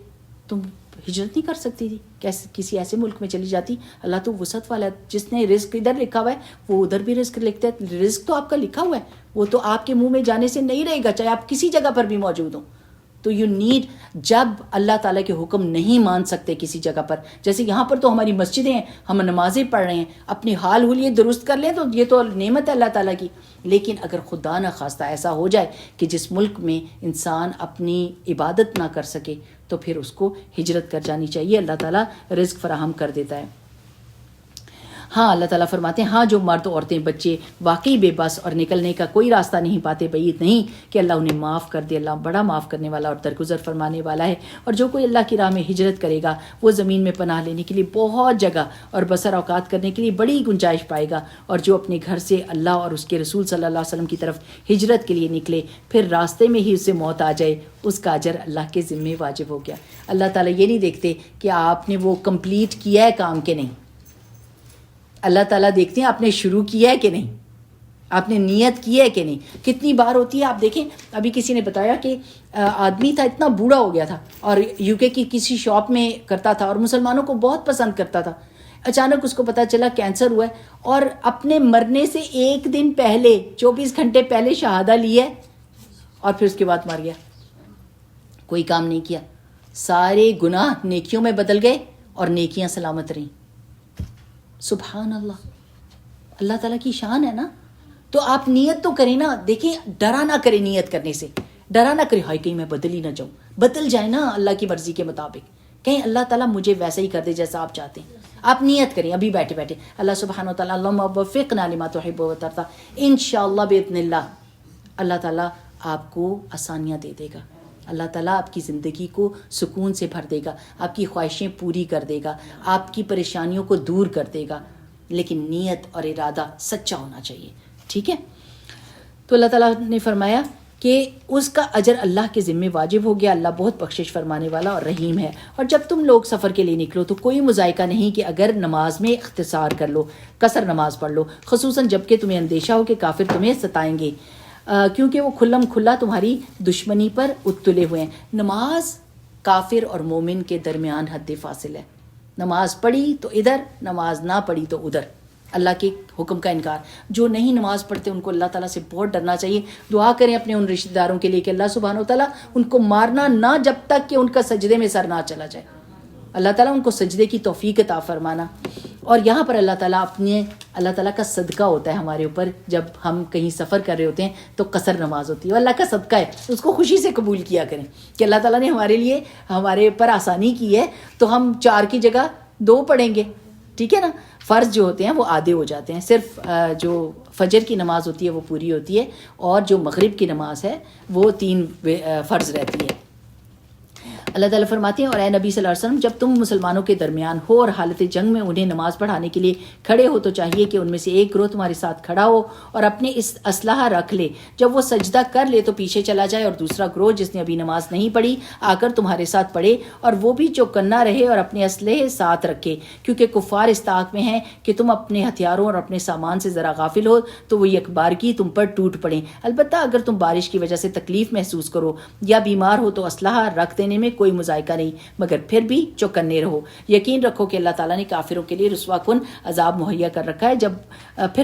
Speaker 3: تم ہجرت نہیں کر سکتی تھی، کیسے کسی ایسے ملک میں چلی جاتی؟ اللہ تو وسعت والا ہے، جس نے رزق ادھر لکھا ہوا ہے وہ ادھر بھی رزق لکھتا ہے۔ رزق تو آپ کا لکھا ہوا ہے، وہ تو آپ کے منہ میں جانے سے نہیں رہے گا چاہے آپ کسی جگہ پر بھی موجود ہوں۔ تو یو نیڈ، جب اللہ تعالیٰ کے حکم نہیں مان سکتے کسی جگہ پر، جیسے یہاں پر تو ہماری مسجدیں ہیں، ہم نمازیں پڑھ رہے ہیں، اپنی حال حلیے درست کر لیں تو یہ تو نعمت ہے اللہ تعالیٰ کی۔ لیکن اگر خدا نہ خواستہ ایسا ہو جائے کہ جس ملک میں انسان اپنی عبادت نہ کر سکے تو پھر اس کو ہجرت کر جانی چاہیے، اللہ تعالیٰ رزق فراہم کر دیتا ہے۔ ہاں اللہ تعالیٰ فرماتے ہیں ہاں جو مرد عورتیں بچے واقعی بے بس اور نکلنے کا کوئی راستہ نہیں پاتے، بعید نہیں کہ اللہ انہیں معاف کر دے، اللہ بڑا معاف کرنے والا اور درگزر فرمانے والا ہے۔ اور جو کوئی اللہ کی راہ میں ہجرت کرے گا وہ زمین میں پناہ لینے کے لیے بہت جگہ اور بسر اوقات کرنے کے لیے بڑی گنجائش پائے گا۔ اور جو اپنے گھر سے اللہ اور اس کے رسول صلی اللہ علیہ وسلم کی طرف ہجرت کے لیے نکلے پھر راستے میں ہی اسے موت آ جائے، اس کا اجر اللہ کے ذمے واجب ہو گیا۔ اللہ تعالیٰ یہ نہیں دیکھتے کہ آپ نے وہ کمپلیٹ کیا ہے کام کے نہیں، اللہ تعالیٰ دیکھتے ہیں آپ نے شروع کیا ہے کہ نہیں، آپ نے نیت کی ہے کہ نہیں۔ کتنی بار ہوتی ہے آپ دیکھیں، ابھی کسی نے بتایا کہ آدمی تھا اتنا بوڑھا ہو گیا تھا اور یو کے کی کسی شاپ میں کرتا تھا اور مسلمانوں کو بہت پسند کرتا تھا، اچانک اس کو پتہ چلا کینسر ہوا ہے اور اپنے مرنے سے ایک دن پہلے 24 گھنٹے پہلے شہادہ لی ہے اور پھر اس کے بعد مر گیا۔ کوئی کام نہیں کیا، سارے گناہ نیکیوں میں بدل گئے اور نیکیاں سلامت رہیں۔ سبحان اللہ، اللہ تعالیٰ کی شان ہے نا۔ تو آپ نیت تو کریں نا، دیکھیں ڈرا نہ کریں نیت کرنے سے، ڈرا نہ کریں ہائے کہیں میں بدل ہی نہ جاؤں، بدل جائے نا اللہ کی مرضی کے مطابق، کہیں اللہ تعالیٰ مجھے ویسا ہی کر دے جیسا آپ چاہتے ہیں۔ آپ نیت کریں ابھی بیٹھے بیٹھے، اللہ سبحانہ و تعالیٰ اللہم وفقنا لما تحب و ترضی، انشاءاللہ باذن اللہ اللہ تعالیٰ آپ کو آسانیاں دے دے گا، اللہ تعالیٰ آپ کی زندگی کو سکون سے بھر دے گا، آپ کی خواہشیں پوری کر دے گا، آپ کی پریشانیوں کو دور کر دے گا، لیکن نیت اور ارادہ سچا ہونا چاہیے، ٹھیک ہے؟ تو اللہ تعالیٰ نے فرمایا کہ اس کا اجر اللہ کے ذمہ واجب ہو گیا، اللہ بہت بخشش فرمانے والا اور رحیم ہے۔ اور جب تم لوگ سفر کے لیے نکلو تو کوئی مذائقہ نہیں کہ اگر نماز میں اختصار کر لو، قصر نماز پڑھ لو، خصوصاً جب کہ تمہیں اندیشہ ہو کہ کافر تمہیں ستائیں گے، کیونکہ وہ کھلم کھلا تمہاری دشمنی پر اتلے ہوئے ہیں۔ نماز کافر اور مومن کے درمیان حد فاصل ہے، نماز پڑھی تو ادھر، نماز نہ پڑھی تو ادھر، اللہ کے حکم کا انکار۔ جو نہیں نماز پڑھتے ان کو اللہ تعالیٰ سے بہت ڈرنا چاہیے، دعا کریں اپنے ان رشتہ داروں کے لیے کہ اللہ سبحانہ و تعالیٰ ان کو مارنا نہ جب تک کہ ان کا سجدے میں سر نہ چلا جائے، اللہ تعالیٰ ان کو سجدے کی توفیق عطا فرمانا۔ اور یہاں پر اللہ تعالیٰ کا صدقہ ہوتا ہے ہمارے اوپر، جب ہم کہیں سفر کر رہے ہوتے ہیں تو قصر نماز ہوتی ہے، اللہ کا صدقہ ہے، اس کو خوشی سے قبول کیا کریں کہ اللہ تعالیٰ نے ہمارے اوپر آسانی کی ہے، تو ہم 4 کی جگہ 2 پڑھیں گے، ٹھیک ہے نا؟ فرض جو ہوتے ہیں وہ آدھے ہو جاتے ہیں، صرف جو فجر کی نماز ہوتی ہے وہ پوری ہوتی ہے، اور جو مغرب کی نماز ہے وہ 3 فرض رہتی ہے۔ اللہ تعالیٰ فرماتے ہیں اور اے نبی صلی اللہ علیہ وسلم جب تم مسلمانوں کے درمیان ہو اور حالت جنگ میں انہیں نماز پڑھانے کے لیے کھڑے ہو تو چاہیے کہ ان میں سے ایک گروہ تمہارے ساتھ کھڑا ہو اور اپنے اس اسلحہ رکھ لے، جب وہ سجدہ کر لے تو پیچھے چلا جائے، اور دوسرا گروہ جس نے ابھی نماز نہیں پڑھی آ کر تمہارے ساتھ پڑھے، اور وہ بھی چوکنا رہے اور اپنے اسلحے ساتھ رکھے، کیونکہ کفار اس طاق میں ہیں کہ تم اپنے ہتھیاروں اور اپنے سامان سے ذرا غافل ہو تو وہ یک بارگی تم پر ٹوٹ پڑیں، البتہ اگر تم بارش کی وجہ سے تکلیف محسوس کرو یا بیمار ہو تو اسلحہ رکھ دینے میں کوئی مذائقہ نہیں، مگر پھر بھی چوکنے رہو، یقین رکھو کہ اللہ تعالیٰ نے کافروں کے لیے رسوا کن عذاب مہیا کر رکھا ہے۔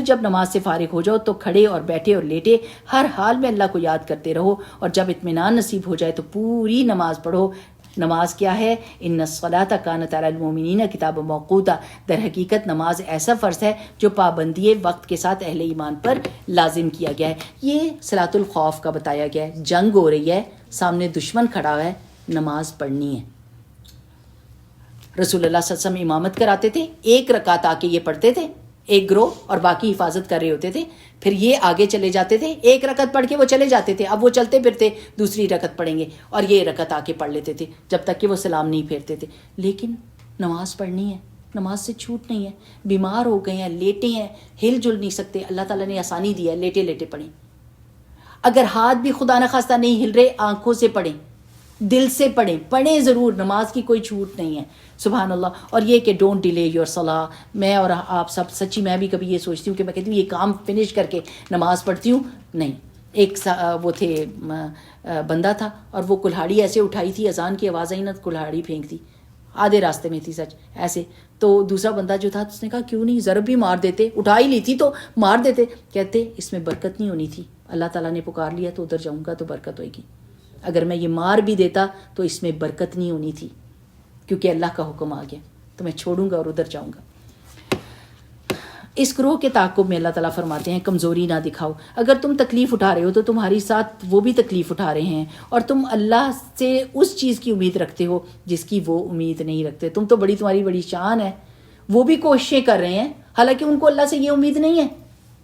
Speaker 3: جب نماز سے فارغ ہو جاؤ تو کھڑے اور بیٹھے اور لیٹے ہر حال میں اللہ کو یاد کرتے رہو، اور جب اطمینان نصیب ہو جائے تو پوری نماز پڑھو۔ نماز کیا ہے؟ ان الصلاۃ کانت علی المؤمنین کتابا موقوتا، در حقیقت نماز ایسا فرض ہے جو پابندی وقت کے ساتھ اہل ایمان پر لازم کیا گیا ہے۔ یہ صلاۃ الخوف کا بتایا گیا ہے، جنگ ہو رہی ہے، سامنے دشمن کھڑا ہے، نماز پڑھنی ہے۔ رسول اللہ صلی اللہ علیہ وسلم امامت کراتے تھے، 1 رکعت آ کے یہ پڑھتے تھے، ایک گروہ، اور باقی حفاظت کر رہے ہوتے تھے، پھر یہ آگے چلے جاتے تھے، 1 رکعت پڑھ کے وہ چلے جاتے تھے، اب وہ چلتے پھرتے دوسری رکعت پڑھیں گے، اور یہ رکعت آ کے پڑھ لیتے تھے جب تک کہ وہ سلام نہیں پھیرتے تھے۔ لیکن نماز پڑھنی ہے، نماز سے چھوٹ نہیں ہے، بیمار ہو گئے ہیں، لیٹے ہیں، ہل جل نہیں سکتے، اللہ تعالیٰ نے آسانی دی ہے، لیٹے لیٹے پڑھیں۔ اگر ہاتھ بھی خدا نخواستہ نہیں ہل رہے، آنکھوں سے پڑھیں، دل سے پڑھیں ضرور، نماز کی کوئی چھوٹ نہیں ہے، سبحان اللہ۔ اور یہ کہ ڈونٹ ڈیلے یور صلاح، میں اور آپ سب سچی، میں بھی کبھی یہ سوچتی ہوں کہ میں کہتی ہوں یہ کام فنش کر کے نماز پڑھتی ہوں، نہیں۔ ایک وہ تھے بندہ تھا اور وہ کلہاڑی ایسے اٹھائی تھی، اذان کی آواز آئی نا کلہاڑی پھینک دی، آدھے راستے میں تھی سچ ایسے، تو دوسرا بندہ جو تھا اس نے کہا کیوں نہیں ضرب بھی مار دیتے، اٹھا ہی لی تھی تو مار دیتے، کہتے اس میں برکت نہیں ہونی تھی، اللہ تعالیٰ نے پکار لیا تو ادھر جاؤں گا تو برکت ہوئے گی، اگر میں یہ مار بھی دیتا تو اس میں برکت نہیں ہونی تھی، کیونکہ اللہ کا حکم آ گیا تو میں چھوڑوں گا اور ادھر جاؤں گا۔ اس گروہ کے تعاقب میں اللہ تعالیٰ فرماتے ہیں کمزوری نہ دکھاؤ، اگر تم تکلیف اٹھا رہے ہو تو تمہاری ساتھ وہ بھی تکلیف اٹھا رہے ہیں، اور تم اللہ سے اس چیز کی امید رکھتے ہو جس کی وہ امید نہیں رکھتے، تم تو تمہاری بڑی شان ہے، وہ بھی کوششیں کر رہے ہیں، حالانکہ ان کو اللہ سے یہ امید نہیں ہے،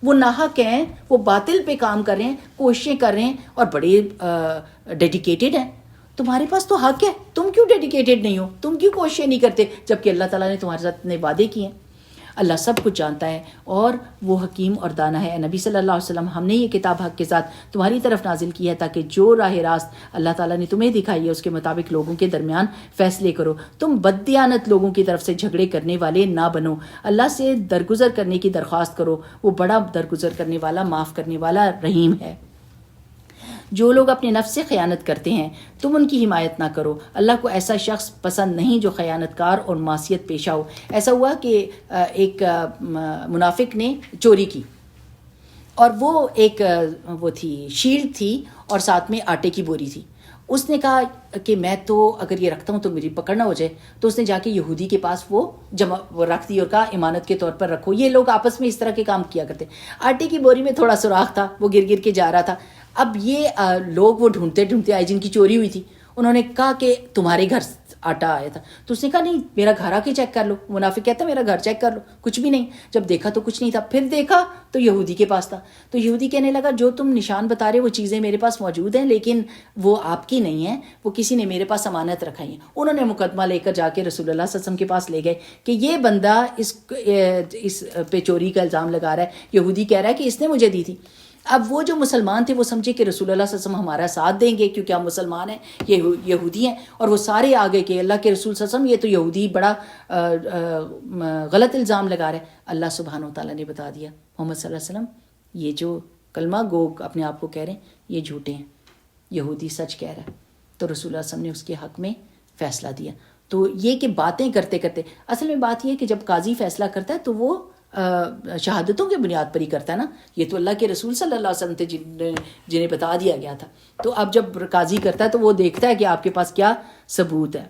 Speaker 3: وہ ناحق ہیں، وہ باطل پہ کام کر رہے ہیں، کوششیں کر رہے ہیں اور بڑے ڈیڈیکیٹڈ ہیں۔ تمہارے پاس تو حق ہے، تم کیوں ڈیڈیکیٹڈ نہیں ہو، تم کیوں کوششیں نہیں کرتے، جبکہ اللہ تعالیٰ نے تمہارے ساتھ اتنے وعدے کیے ہیں۔ اللہ سب کچھ جانتا ہے اور وہ حکیم اور دانا ہے۔ نبی صلی اللہ علیہ وسلم، ہم نے یہ کتاب حق کے ساتھ تمہاری طرف نازل کی ہے تاکہ جو راہ راست اللہ تعالیٰ نے تمہیں دکھائی ہے اس کے مطابق لوگوں کے درمیان فیصلے کرو، تم بددیانت لوگوں کی طرف سے جھگڑے کرنے والے نہ بنو، اللہ سے درگزر کرنے کی درخواست کرو، وہ بڑا درگزر کرنے والا، معاف کرنے والا، رحیم ہے۔ جو لوگ اپنے نفس سے خیانت کرتے ہیں تم ان کی حمایت نہ کرو، اللہ کو ایسا شخص پسند نہیں جو خیانت کار اور معصیت پیشہ ہو۔ ایسا ہوا کہ ایک منافق نے چوری کی، اور وہ ایک وہ تھی شیلڈ تھی اور ساتھ میں آٹے کی بوری تھی، اس نے کہا کہ میں تو اگر یہ رکھتا ہوں تو میری پکڑ نہ ہو جائے، تو اس نے جا کے یہودی کے پاس وہ رکھ دی اور کہا امانت کے طور پر رکھو۔ یہ لوگ آپس میں اس طرح کے کام کیا کرتے، آٹے کی بوری میں تھوڑا سوراخ تھا، وہ گر گر کے جا رہا تھا، اب یہ لوگ وہ ڈھونڈتے ڈھونڈتے آئے جن کی چوری ہوئی تھی، انہوں نے کہا کہ تمہارے گھر آٹا آیا تھا. تو اس نے کہا نہیں میرا گھر آ کے چیک کر لو. منافق کہتا ہے میرا گھر چیک کر لو, کچھ بھی نہیں. جب دیکھا تو کچھ نہیں تھا. پھر دیکھا تو یہودی کے پاس تھا. تو یہودی کہنے لگا جو تم نشان بتا رہے وہ چیزیں میرے پاس موجود ہیں لیکن وہ آپ کی نہیں ہیں, وہ کسی نے میرے پاس امانت رکھائی ہیں. انہوں نے مقدمہ لے کر جا کے رسول اللہ صلی اللہ علیہ وسلم کے پاس لے گئے کہ یہ بندہ اس پہ چوری کا الزام لگا رہا ہے. یہودی کہہ رہا ہے کہ اس نے مجھے دی تھی. اب وہ جو مسلمان تھے وہ سمجھے کہ رسول اللہ صلی اللہ علیہ وسلم ہمارا ساتھ دیں گے کیونکہ ہم مسلمان ہیں, یہ یہودی ہیں, اور وہ سارے آگے کہ اللہ کے رسول صلی اللہ علیہ وسلم یہ تو یہودی بڑا غلط الزام لگا رہے ہیں. اللہ سبحانہ و تعالیٰ نے بتا دیا محمد صلی اللہ علیہ وسلم یہ جو کلمہ گو اپنے آپ کو کہہ رہے ہیں یہ جھوٹے ہیں, یہودی سچ کہہ رہا ہے. تو رسول اللہ صلی اللہ علیہ وسلم نے اس کے حق میں فیصلہ دیا. تو یہ کہ باتیں کرتے کرتے, اصل میں بات یہ ہے کہ جب قاضی فیصلہ کرتا ہے تو وہ شہادتوں کے بنیاد پر ہی کرتا ہے نا. یہ تو اللہ کے رسول صلی اللہ علیہ وسلم تھے جنہیں بتا دیا گیا تھا. تو اب جب قاضی کرتا ہے تو وہ دیکھتا ہے کہ آپ کے پاس کیا ثبوت ہے.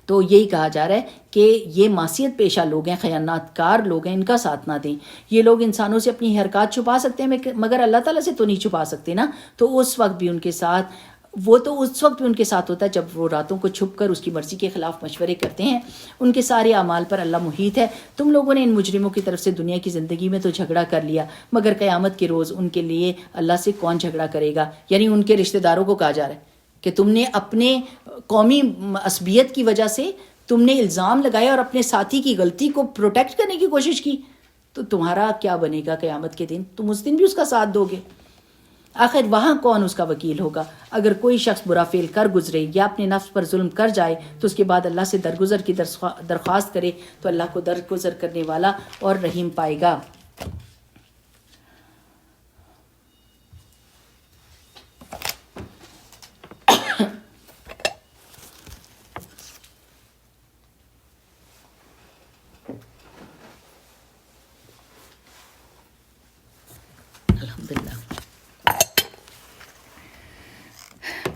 Speaker 3: تو یہی کہا جا رہا ہے کہ یہ معصیت پیشہ لوگ ہیں, خیانت کار لوگ ہیں, ان کا ساتھ نہ دیں. یہ لوگ انسانوں سے اپنی حرکات چھپا سکتے ہیں مگر اللہ تعالیٰ سے تو نہیں چھپا سکتے نا. تو اس وقت بھی ان کے ساتھ ہوتا ہے جب وہ راتوں کو چھپ کر اس کی مرضی کے خلاف مشورے کرتے ہیں. ان کے سارے اعمال پر اللہ محیط ہے. تم لوگوں نے ان مجرموں کی طرف سے دنیا کی زندگی میں تو جھگڑا کر لیا مگر قیامت کے روز ان کے لیے اللہ سے کون جھگڑا کرے گا. یعنی ان کے رشتہ داروں کو کہا جا رہا ہے کہ تم نے اپنے قومی عصبیت کی وجہ سے تم نے الزام لگایا اور اپنے ساتھی کی غلطی کو پروٹیکٹ کرنے کی کوشش کی, تو تمہارا کیا بنے گا قیامت کے دن. تم اس دن بھی اس کا ساتھ دو گے. آخر وہاں کون اس کا وکیل ہوگا. اگر کوئی شخص برا فعل کر گزرے یا اپنے نفس پر ظلم کر جائے تو اس کے بعد اللہ سے درگزر کی درخواست کرے تو اللہ کو درگزر کرنے والا اور رحیم پائے گا. الحمدللہ.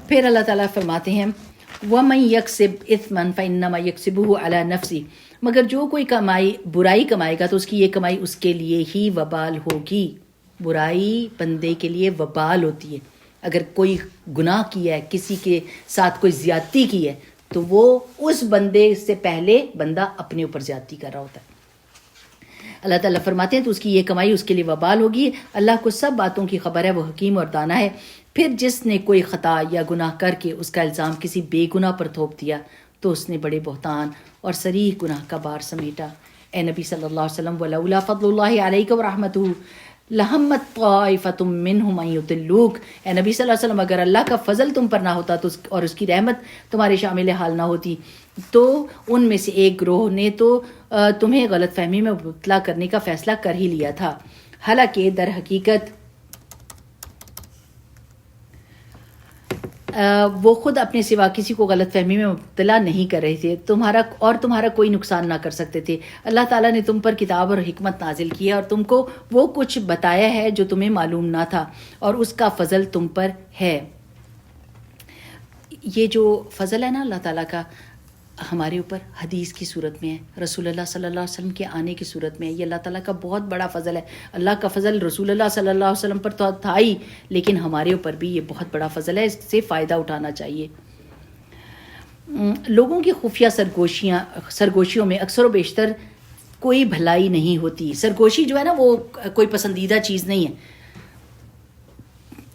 Speaker 3: پھر اللہ تعالیٰ فرماتے ہیں وَمَن يَكْسِبْ إِثْمًا فَإِنَّمَا يَكْسِبُهُ عَلَى نَفْسِهِ, مگر جو کوئی برائی کمائے گا تو اس کی یہ کمائی اس کے لیے ہی وبال ہوگی. برائی بندے کے لیے وبال ہوتی ہے. اگر کوئی گناہ کیا ہے, کسی کے ساتھ کوئی زیادتی کی ہے, تو وہ اس بندے سے پہلے بندہ اپنے اوپر زیادتی کر رہا ہوتا ہے. اللہ تعالیٰ فرماتے ہیں تو اس کی یہ کمائی اس کے لیے وبال ہوگی. اللہ کو سب باتوں کی خبر ہے, وہ حکیم اور دانا ہے. پھر جس نے کوئی خطا یا گناہ کر کے اس کا الزام کسی بے گناہ پر تھوپ دیا تو اس نے بڑے بہتان اور صریح گناہ کا بار سمیٹا. اے نبی صلی اللہ علیہ وسلم ولولا فضل اللہ علیک ورحمتہ لہمت طائفۃ منہم ان یضلوک. اے نبی صلی اللہ علیہ وسلم اگر اللہ کا فضل تم پر نہ ہوتا تو اور اس کی رحمت تمہارے شامل حال نہ ہوتی تو ان میں سے ایک گروہ نے تو تمہیں غلط فہمی میں مبتلا کرنے کا فیصلہ کر ہی لیا تھا. حالانکہ در حقیقت وہ خود اپنے سوا کسی کو غلط فہمی میں مبتلا نہیں کر رہے تھے. تمہارا کوئی نقصان نہ کر سکتے تھے. اللہ تعالیٰ نے تم پر کتاب اور حکمت نازل کی ہے اور تم کو وہ کچھ بتایا ہے جو تمہیں معلوم نہ تھا, اور اس کا فضل تم پر ہے. یہ جو فضل ہے نا اللہ تعالیٰ کا ہمارے اوپر حدیث کی صورت میں ہے, رسول اللہ صلی اللہ علیہ وسلم کے آنے کی صورت میں ہے. یہ اللہ تعالیٰ کا بہت بڑا فضل ہے. اللہ کا فضل رسول اللہ صلی اللہ علیہ وسلم پر تو تھا ہی, لیکن ہمارے اوپر بھی یہ بہت بڑا فضل ہے. اس سے فائدہ اٹھانا چاہیے. لوگوں کی خفیہ سرگوشیوں میں اکثر و بیشتر کوئی بھلائی نہیں ہوتی. سرگوشی جو ہے نا وہ کوئی پسندیدہ چیز نہیں ہے.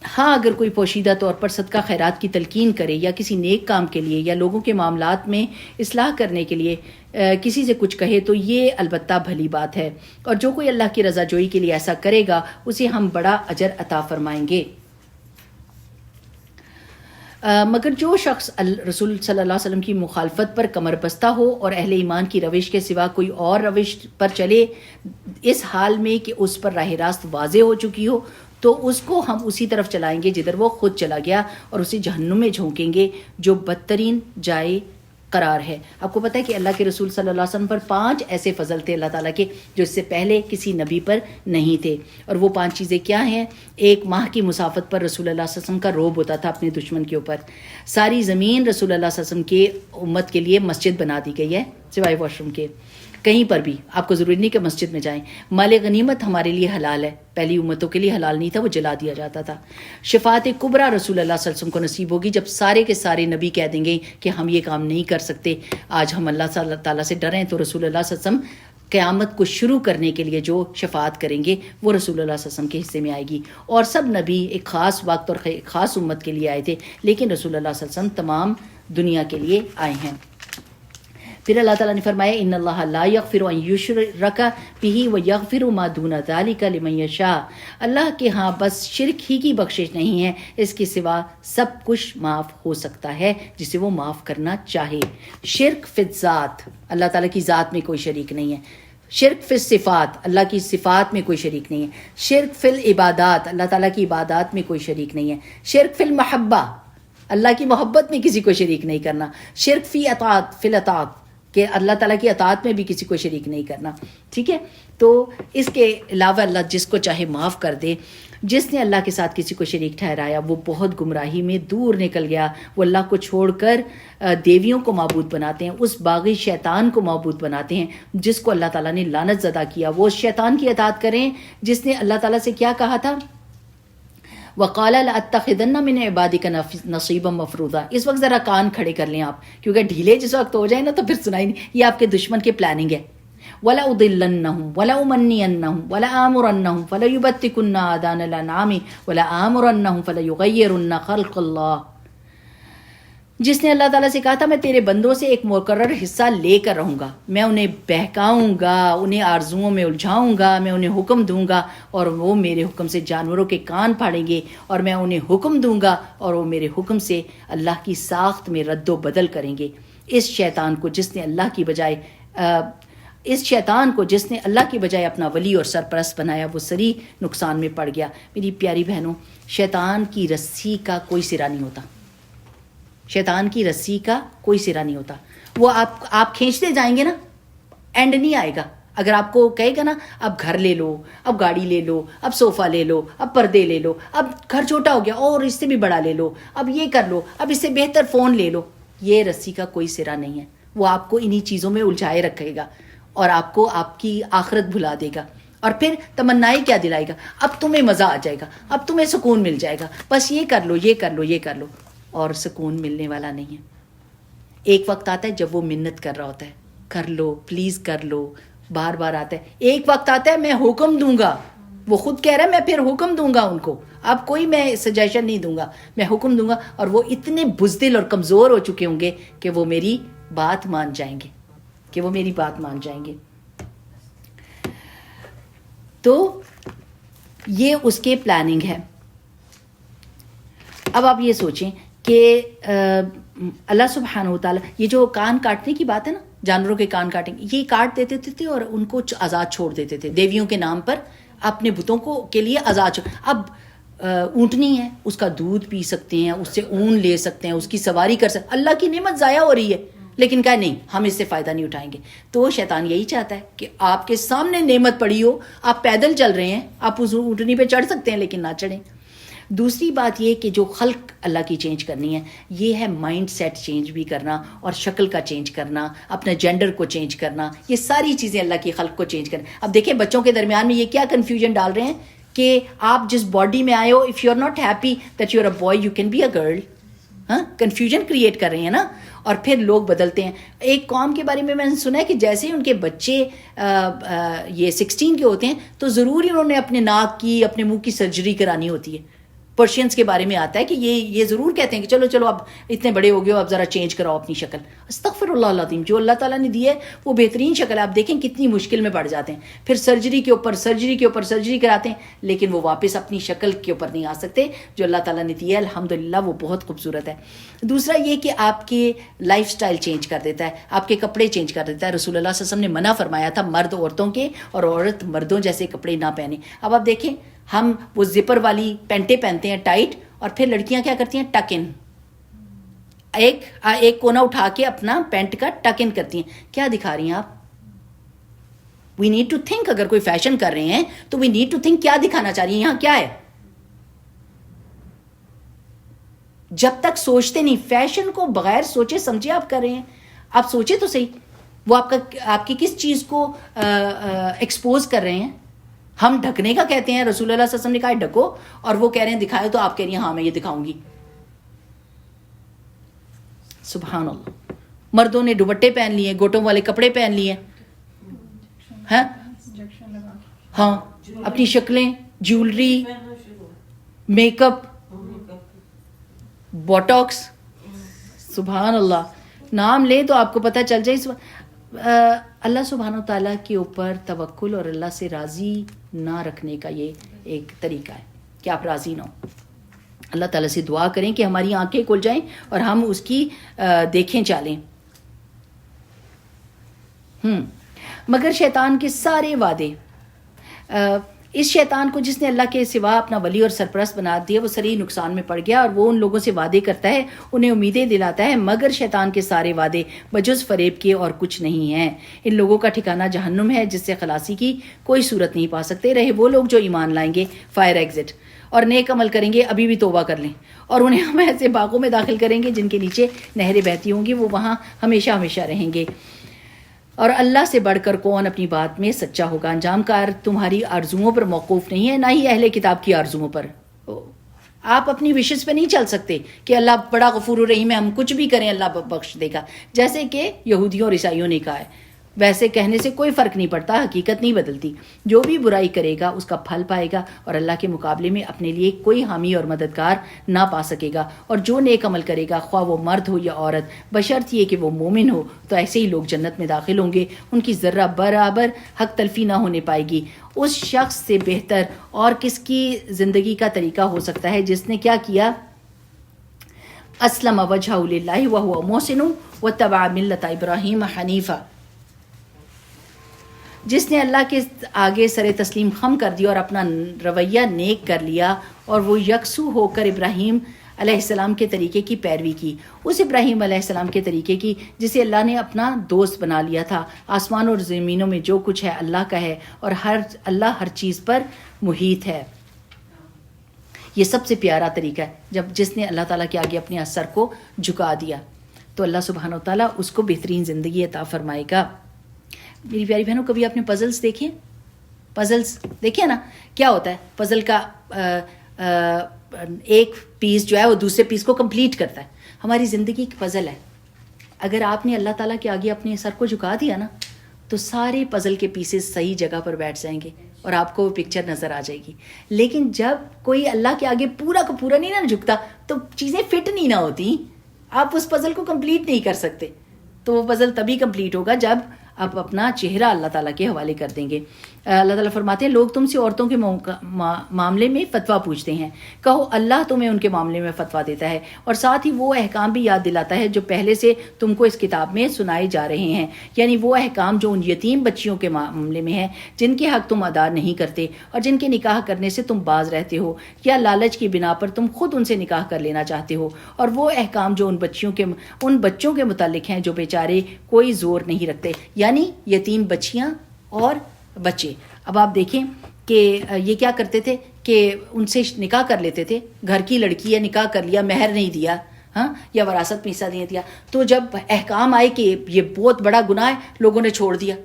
Speaker 3: ہاں اگر کوئی پوشیدہ طور پر صدقہ خیرات کی تلقین کرے یا کسی نیک کام کے لیے یا لوگوں کے معاملات میں اصلاح کرنے کے لیے کسی سے کچھ کہے تو یہ البتہ بھلی بات ہے, اور جو کوئی اللہ کی رضا جوئی کے لیے ایسا کرے گا اسے ہم بڑا اجر عطا فرمائیں گے. مگر جو شخص رسول صلی اللہ علیہ وسلم کی مخالفت پر کمر بستہ ہو اور اہل ایمان کی روش کے سوا کوئی اور روش پر چلے, اس حال میں کہ اس پر راہ راست واضح ہو چکی ہو, تو اس کو ہم اسی طرف چلائیں گے جدھر وہ خود چلا گیا, اور اسے جہنم میں جھونکیں گے جو بدترین جائے قرار ہے. آپ کو پتہ ہے کہ اللہ کے رسول صلی اللہ علیہ وسلم پر 5 ایسے فضل تھے اللہ تعالیٰ کے جو اس سے پہلے کسی نبی پر نہیں تھے. اور وہ 5 چیزیں کیا ہیں؟ 1 ماہ کی مسافت پر رسول اللہ صلی اللہ علیہ وسلم کا روب ہوتا تھا اپنے دشمن کے اوپر. ساری زمین رسول اللہ صلی اللہ علیہ وسلم کے امت کے لیے مسجد بنا دی گئی ہے سوائے واش روم کے. کہیں پر بھی آپ کو ضروری نہیں کہ مسجد میں جائیں. مال غنیمت ہمارے لیے حلال ہے، پہلی امتوں کے لیے حلال نہیں تھا، وہ جلا دیا جاتا تھا. شفاعت کبریٰ رسول اللہ صلی اللہ علیہ وسلم کو نصیب ہوگی جب سارے کے سارے نبی کہہ دیں گے کہ ہم یہ کام نہیں کر سکتے، آج ہم اللہ تعالیٰ سے ڈریں. تو رسول اللہ صلی اللہ علیہ وسلم قیامت کو شروع کرنے کے لیے جو شفاعت کریں گے وہ رسول اللہ صلی اللہ علیہ وسلم کے حصے میں آئے گی. اور سب نبی ایک خاص وقت اور ایک خاص امت کے لیے آئے تھے، لیکن رسول اللہ صلی اللہ علیہ وسلم تمام دنیا کے لیے آئے ہیں. پھر اللہ تعالیٰ نے فرمایا ان اللہ لا یغفر ان یشرک بہ ویغفر ما دون ذلک لمن یشاء. اللہ کے ہاں بس شرک ہی کی بخشش نہیں ہے، اس کے سوا سب کچھ معاف ہو سکتا ہے جسے وہ معاف کرنا چاہے. شرک فی الذات، اللہ تعالیٰ کی ذات میں کوئی شریک نہیں ہے. شرک فی الصفات، اللہ کی صفات میں کوئی شریک نہیں ہے. شرک فی العبادات، اللہ تعالیٰ کی عبادات میں کوئی شریک نہیں ہے. شرک فی المحبہ، اللہ کی محبت میں کسی کو شریک نہیں کرنا. شرک فی اطاعت، فی الاطاعت، کہ اللہ تعالیٰ کی اطاعت میں بھی کسی کو شریک نہیں کرنا. ٹھیک ہے، تو اس کے علاوہ اللہ جس کو چاہے معاف کر دے. جس نے اللہ کے ساتھ کسی کو شریک ٹھہرایا وہ بہت گمراہی میں دور نکل گیا. وہ اللہ کو چھوڑ کر دیویوں کو معبود بناتے ہیں، اس باغی شیطان کو معبود بناتے ہیں جس کو اللہ تعالیٰ نے لعنت زدہ کیا. وہ شیطان کی اطاعت کریں جس نے اللہ تعالیٰ سے کیا کہا تھا، وَقَالَ لَأَتَّخِذَنَّ مِنْ عِبَادِكَ نَصِيبًا مَفْرُوضًا. اس وقت ذرا کان کھڑے کر لیں آپ، کیونکہ ڈھیلے جس وقت ہو جائیں نا تو پھر سنائی نہیں. یہ آپ کے دشمن کی پلاننگ ہے. وَلَأُضِلَّنَّهُمْ وَلَأُمَنِّيَنَّهُمْ وَلَآمُرَنَّهُمْ فَلَيُبَتِّكُنَّ آذَانَ الْأَنْعَامِ وَلَآمُرَنَّهُمْ فَلَيُغَيِّرُنَّ خَلْقَ اللَّهِ. جس نے اللہ تعالیٰ سے کہا تھا میں تیرے بندوں سے ایک مقرر حصہ لے کر رہوں گا، میں انہیں بہکاؤں گا، انہیں آرزوؤں میں الجھاؤں گا، میں انہیں حکم دوں گا اور وہ میرے حکم سے جانوروں کے کان پھاڑیں گے، اور میں انہیں حکم دوں گا اور وہ میرے حکم سے اللہ کی ساخت میں رد و بدل کریں گے. اس شیطان کو جس نے اللہ کی بجائے اپنا ولی اور سرپرست بنایا وہ سری نقصان میں پڑ گیا. میری پیاری بہنوں، شیطان کی رسی کا کوئی سرا نہیں ہوتا. شیطان کی رسی کا کوئی سرا نہیں ہوتا. وہ آپ کھینچتے جائیں گے نا، اینڈ نہیں آئے گا. اگر آپ کو کہے گا نا اب گھر لے لو، اب گاڑی لے لو، اب صوفہ لے لو، اب پردے لے لو، اب گھر چھوٹا ہو گیا اور اس سے بھی بڑا لے لو، اب یہ کر لو، اب اس سے بہتر فون لے لو، یہ رسی کا کوئی سرا نہیں ہے. وہ آپ کو انہی چیزوں میں الجھائے رکھے گا اور آپ کو آپ کی آخرت بھلا دے گا. اور پھر تمنائیں کیا دلائے گا، اب تمہیں مزہ آ جائے گا، اب تمہیں سکون مل جائے گا، بس یہ کر لو، یہ کر لو، یہ کر لو. اور سکون ملنے والا نہیں ہے. ایک وقت آتا ہے جب وہ منت کر رہا ہوتا ہے، کر لو پلیز کر لو، بار بار آتا ہے. ایک وقت آتا ہے میں حکم دوں گا، وہ خود کہہ رہا ہے میں پھر حکم دوں گا ان کو، اب کوئی میں سجیشن نہیں دوں گا، میں حکم دوں گا. اور وہ اتنے بزدل اور کمزور ہو چکے ہوں گے کہ وہ میری بات مان جائیں گے، تو یہ اس کے پلاننگ ہے. اب آپ یہ سوچیں کہ اللہ سبحانہ وتعالی یہ جو کان کاٹنے کی بات ہے نا، جانوروں کے کان کاٹیں گے، یہ کاٹ دیتے تھے اور ان کو آزاد چھوڑ دیتے تھے دیویوں کے نام پر، اپنے بتوں کو کے لیے آزاد چھوڑ. اب اونٹنی ہے، اس کا دودھ پی سکتے ہیں، اس سے اون لے سکتے ہیں، اس کی سواری کر سکتے ہیں. اللہ کی نعمت ضائع ہو رہی ہے لیکن کہا نہیں ہم اس سے فائدہ نہیں اٹھائیں گے. تو شیطان یہی چاہتا ہے کہ آپ کے سامنے نعمت پڑی ہو، آپ پیدل چل رہے ہیں، آپ اس اونٹنی پہ چڑھ سکتے ہیں لیکن نہ چڑھیں. دوسری بات یہ کہ جو خلق اللہ کی چینج کرنی ہے، یہ ہے مائنڈ سیٹ چینج بھی کرنا اور شکل کا چینج کرنا، اپنے جینڈر کو چینج کرنا، یہ ساری چیزیں اللہ کی خلق کو چینج کرنا. اب دیکھیں بچوں کے درمیان میں یہ کیا کنفیوژن ڈال رہے ہیں کہ آپ جس باڈی میں آئے ہو، if you are not happy that you are a boy you can be a girl. ہاں، کنفیوژن کریٹ کر رہے ہیں نا. اور پھر لوگ بدلتے ہیں. ایک قوم کے بارے میں نے سنا ہے کہ جیسے ہی ان کے بچے یہ 16 کے ہوتے ہیں تو ضروری انہوں نے اپنے ناک کی، اپنے منہ کی سرجری کرانی ہوتی ہے. پرشینس کے بارے میں آتا ہے کہ یہ ضرور کہتے ہیں کہ چلو اب اتنے بڑے ہو گئے ہو، اب ذرا چینج کراؤ اپنی شکل. استغفر اللہ العظیم، جو اللہ تعالیٰ نے دی ہے وہ بہترین شکل ہے. آپ دیکھیں کتنی مشکل میں پڑ جاتے ہیں، پھر سرجری کے اوپر سرجری کراتے ہیں لیکن وہ واپس اپنی شکل کے اوپر نہیں آ سکتے جو اللہ تعالیٰ نے دی ہے. الحمدللہ وہ بہت خوبصورت ہے. دوسرا یہ کہ آپ کے لائف سٹائل چینج کر دیتا ہے، آپ کے کپڑے چینج کر دیتا ہے. رسول اللہ صلی اللہ علیہ وسلم نے منع فرمایا تھا مرد عورتوں کے اور عورت مردوں جیسے کپڑے نہ پہنے. اب آپ دیکھیں ہم وہ زپر والی پینٹیں پہنتے ہیں ٹائٹ، اور پھر لڑکیاں کیا کرتی ہیں ٹک ان، ایک کونا اٹھا کے اپنا پینٹ کا ٹک ان کرتی ہیں. کیا دکھا رہی ہیں آپ؟ We need to think. اگر کوئی فیشن کر رہے ہیں تو وی نیڈ ٹو تھنک کیا دکھانا چاہ رہی ہیں، یہاں کیا ہے. جب تک سوچتے نہیں، فیشن کو بغیر سوچے سمجھے آپ کر رہے ہیں. آپ سوچے تو صحیح وہ آپ کی کس چیز کو ایکسپوز کر رہے ہیں؟ ہم ڈھکنے کا کہتے ہیں، رسول اللہ صلی اللہ علیہ وسلم نے کہا ہے ڈھکو، اور وہ کہہ رہے ہیں دکھائے، تو آپ کہہ رہی ہیں ہاں میں یہ دکھاؤں گی. سبحان اللہ. مردوں نے دوپٹے پہن لیے، گوٹوں والے کپڑے پہن لیے ہیں، ہاں اپنی شکلیں، جیولری، میک اپ، بوٹاکس. سبحان اللہ. نام لیں تو آپ کو پتہ چل جائے. اللہ سبحانہ و تعالیٰ کے اوپر توکل اور اللہ سے راضی نہ رکھنے کا یہ ایک طریقہ ہے کہ آپ راضی نہ ہو. اللہ تعالیٰ سے دعا کریں کہ ہماری آنکھیں کھل جائیں اور ہم اس کی دیکھیں چالیں. مگر شیطان کے سارے وعدے، اس شیطان کو جس نے اللہ کے سوا اپنا ولی اور سرپرست بنا دیا، وہ سری نقصان میں پڑ گیا، اور وہ ان لوگوں سے وعدے کرتا ہے، انہیں امیدیں دلاتا ہے، مگر شیطان کے سارے وعدے بجز فریب کے اور کچھ نہیں ہیں. ان لوگوں کا ٹھکانہ جہنم ہے، جس سے خلاصی کی کوئی صورت نہیں پا سکتے. رہے وہ لوگ جو ایمان لائیں گے، فائر ایگزٹ، اور نیک عمل کریں گے، ابھی بھی توبہ کر لیں، اور انہیں ہم ایسے باغوں میں داخل کریں گے جن کے نیچے نہریں بہتی ہوں گی، وہ وہاں ہمیشہ ہمیشہ رہیں گے. اور اللہ سے بڑھ کر کون اپنی بات میں سچا ہوگا. انجام کار تمہاری آرزوؤں پر موقوف نہیں ہے، نہ ہی اہل کتاب کی آرزوؤں پر. آپ اپنی وشز پہ نہیں چل سکتے کہ اللہ بڑا غفور الرحیم ہے، ہم کچھ بھی کریں اللہ بخش دے گا. جیسے کہ یہودیوں اور عیسائیوں نے کہا ہے، ویسے کہنے سے کوئی فرق نہیں پڑتا، حقیقت نہیں بدلتی. جو بھی برائی کرے گا اس کا پھل پائے گا، اور اللہ کے مقابلے میں اپنے لیے کوئی حامی اور مددگار نہ پا سکے گا. اور جو نیک عمل کرے گا، خواہ وہ مرد ہو یا عورت، بشرط یہ کہ وہ مومن ہو، تو ایسے ہی لوگ جنت میں داخل ہوں گے. ان کی ذرہ برابر حق تلفی نہ ہونے پائے گی. اس شخص سے بہتر اور کس کی زندگی کا طریقہ ہو سکتا ہے جس نے کیا کیا؟ اسلم وجہہ للہ وہو محسن واتبع ملت ابراہیم حنیفہ. جس نے اللہ کے آگے سر تسلیم خم کر دیا اور اپنا رویہ نیک کر لیا، اور وہ یکسو ہو کر ابراہیم علیہ السلام کے طریقے کی پیروی کی، اس ابراہیم علیہ السلام کے طریقے کی جسے اللہ نے اپنا دوست بنا لیا تھا. آسمان اور زمینوں میں جو کچھ ہے اللہ کا ہے، اور اللہ ہر چیز پر محیط ہے. یہ سب سے پیارا طریقہ ہے جس نے اللہ تعالیٰ کے آگے اپنے سر کو جھکا دیا، تو اللہ سبحانہ و تعالیٰ اس کو بہترین زندگی عطا فرمائے گا. میری پیاری بہنوں، کبھی آپ نے پزلز دیکھیں؟ پزلز دیکھیں نا، کیا ہوتا ہے پزل کا ایک پیس جو ہے وہ دوسرے پیس کو کمپلیٹ کرتا ہے. ہماری زندگی ایک پزل ہے. اگر آپ نے اللہ تعالیٰ کے آگے اپنے سر کو جھکا دیا نا، تو سارے پزل کے پیسز صحیح جگہ پر بیٹھ جائیں گے اور آپ کو وہ پکچر نظر آ جائے گی. لیکن جب کوئی اللہ کے آگے پورا کا پورا نہیں نا جھکتا، تو چیزیں فٹ نہیں نہ ہوتی، آپ اس پزل کو کمپلیٹ نہیں کر سکتے. تو وہ پزل تبھی کمپلیٹ ہوگا جب آپ اپنا چہرہ اللہ تعالیٰ کے حوالے کر دیں گے. اللہ تعالیٰ فرماتے ہیں، لوگ تم سے عورتوں کے معاملے میں فتویٰ پوچھتے ہیں، کہو اللہ تمہیں ان کے معاملے میں فتویٰ دیتا ہے، اور ساتھ ہی وہ احکام بھی یاد دلاتا ہے جو پہلے سے تم کو اس کتاب میں سنائے جا رہے ہیں. یعنی وہ احکام جو ان یتیم بچیوں کے معاملے میں ہیں جن کے حق تم ادا نہیں کرتے، اور جن کے نکاح کرنے سے تم باز رہتے ہو، یا لالچ کی بنا پر تم خود ان سے نکاح کر لینا چاہتے ہو. اور وہ احکام جو ان بچوں کے متعلق ہیں جو بیچارے کوئی زور نہیں رکھتے، یعنی یتیم بچیاں اور بچے. اب آپ دیکھیں کہ یہ کیا کرتے تھے کہ ان سے نکاح کر لیتے تھے. گھر کی لڑکی ہے، نکاح کر لیا، مہر نہیں دیا، ہاں، یا وراثت میں حصہ نہیں دیا، تو جب احکام آئے کہ یہ بہت بڑا گناہ ہے، لوگوں نے چھوڑ دیا.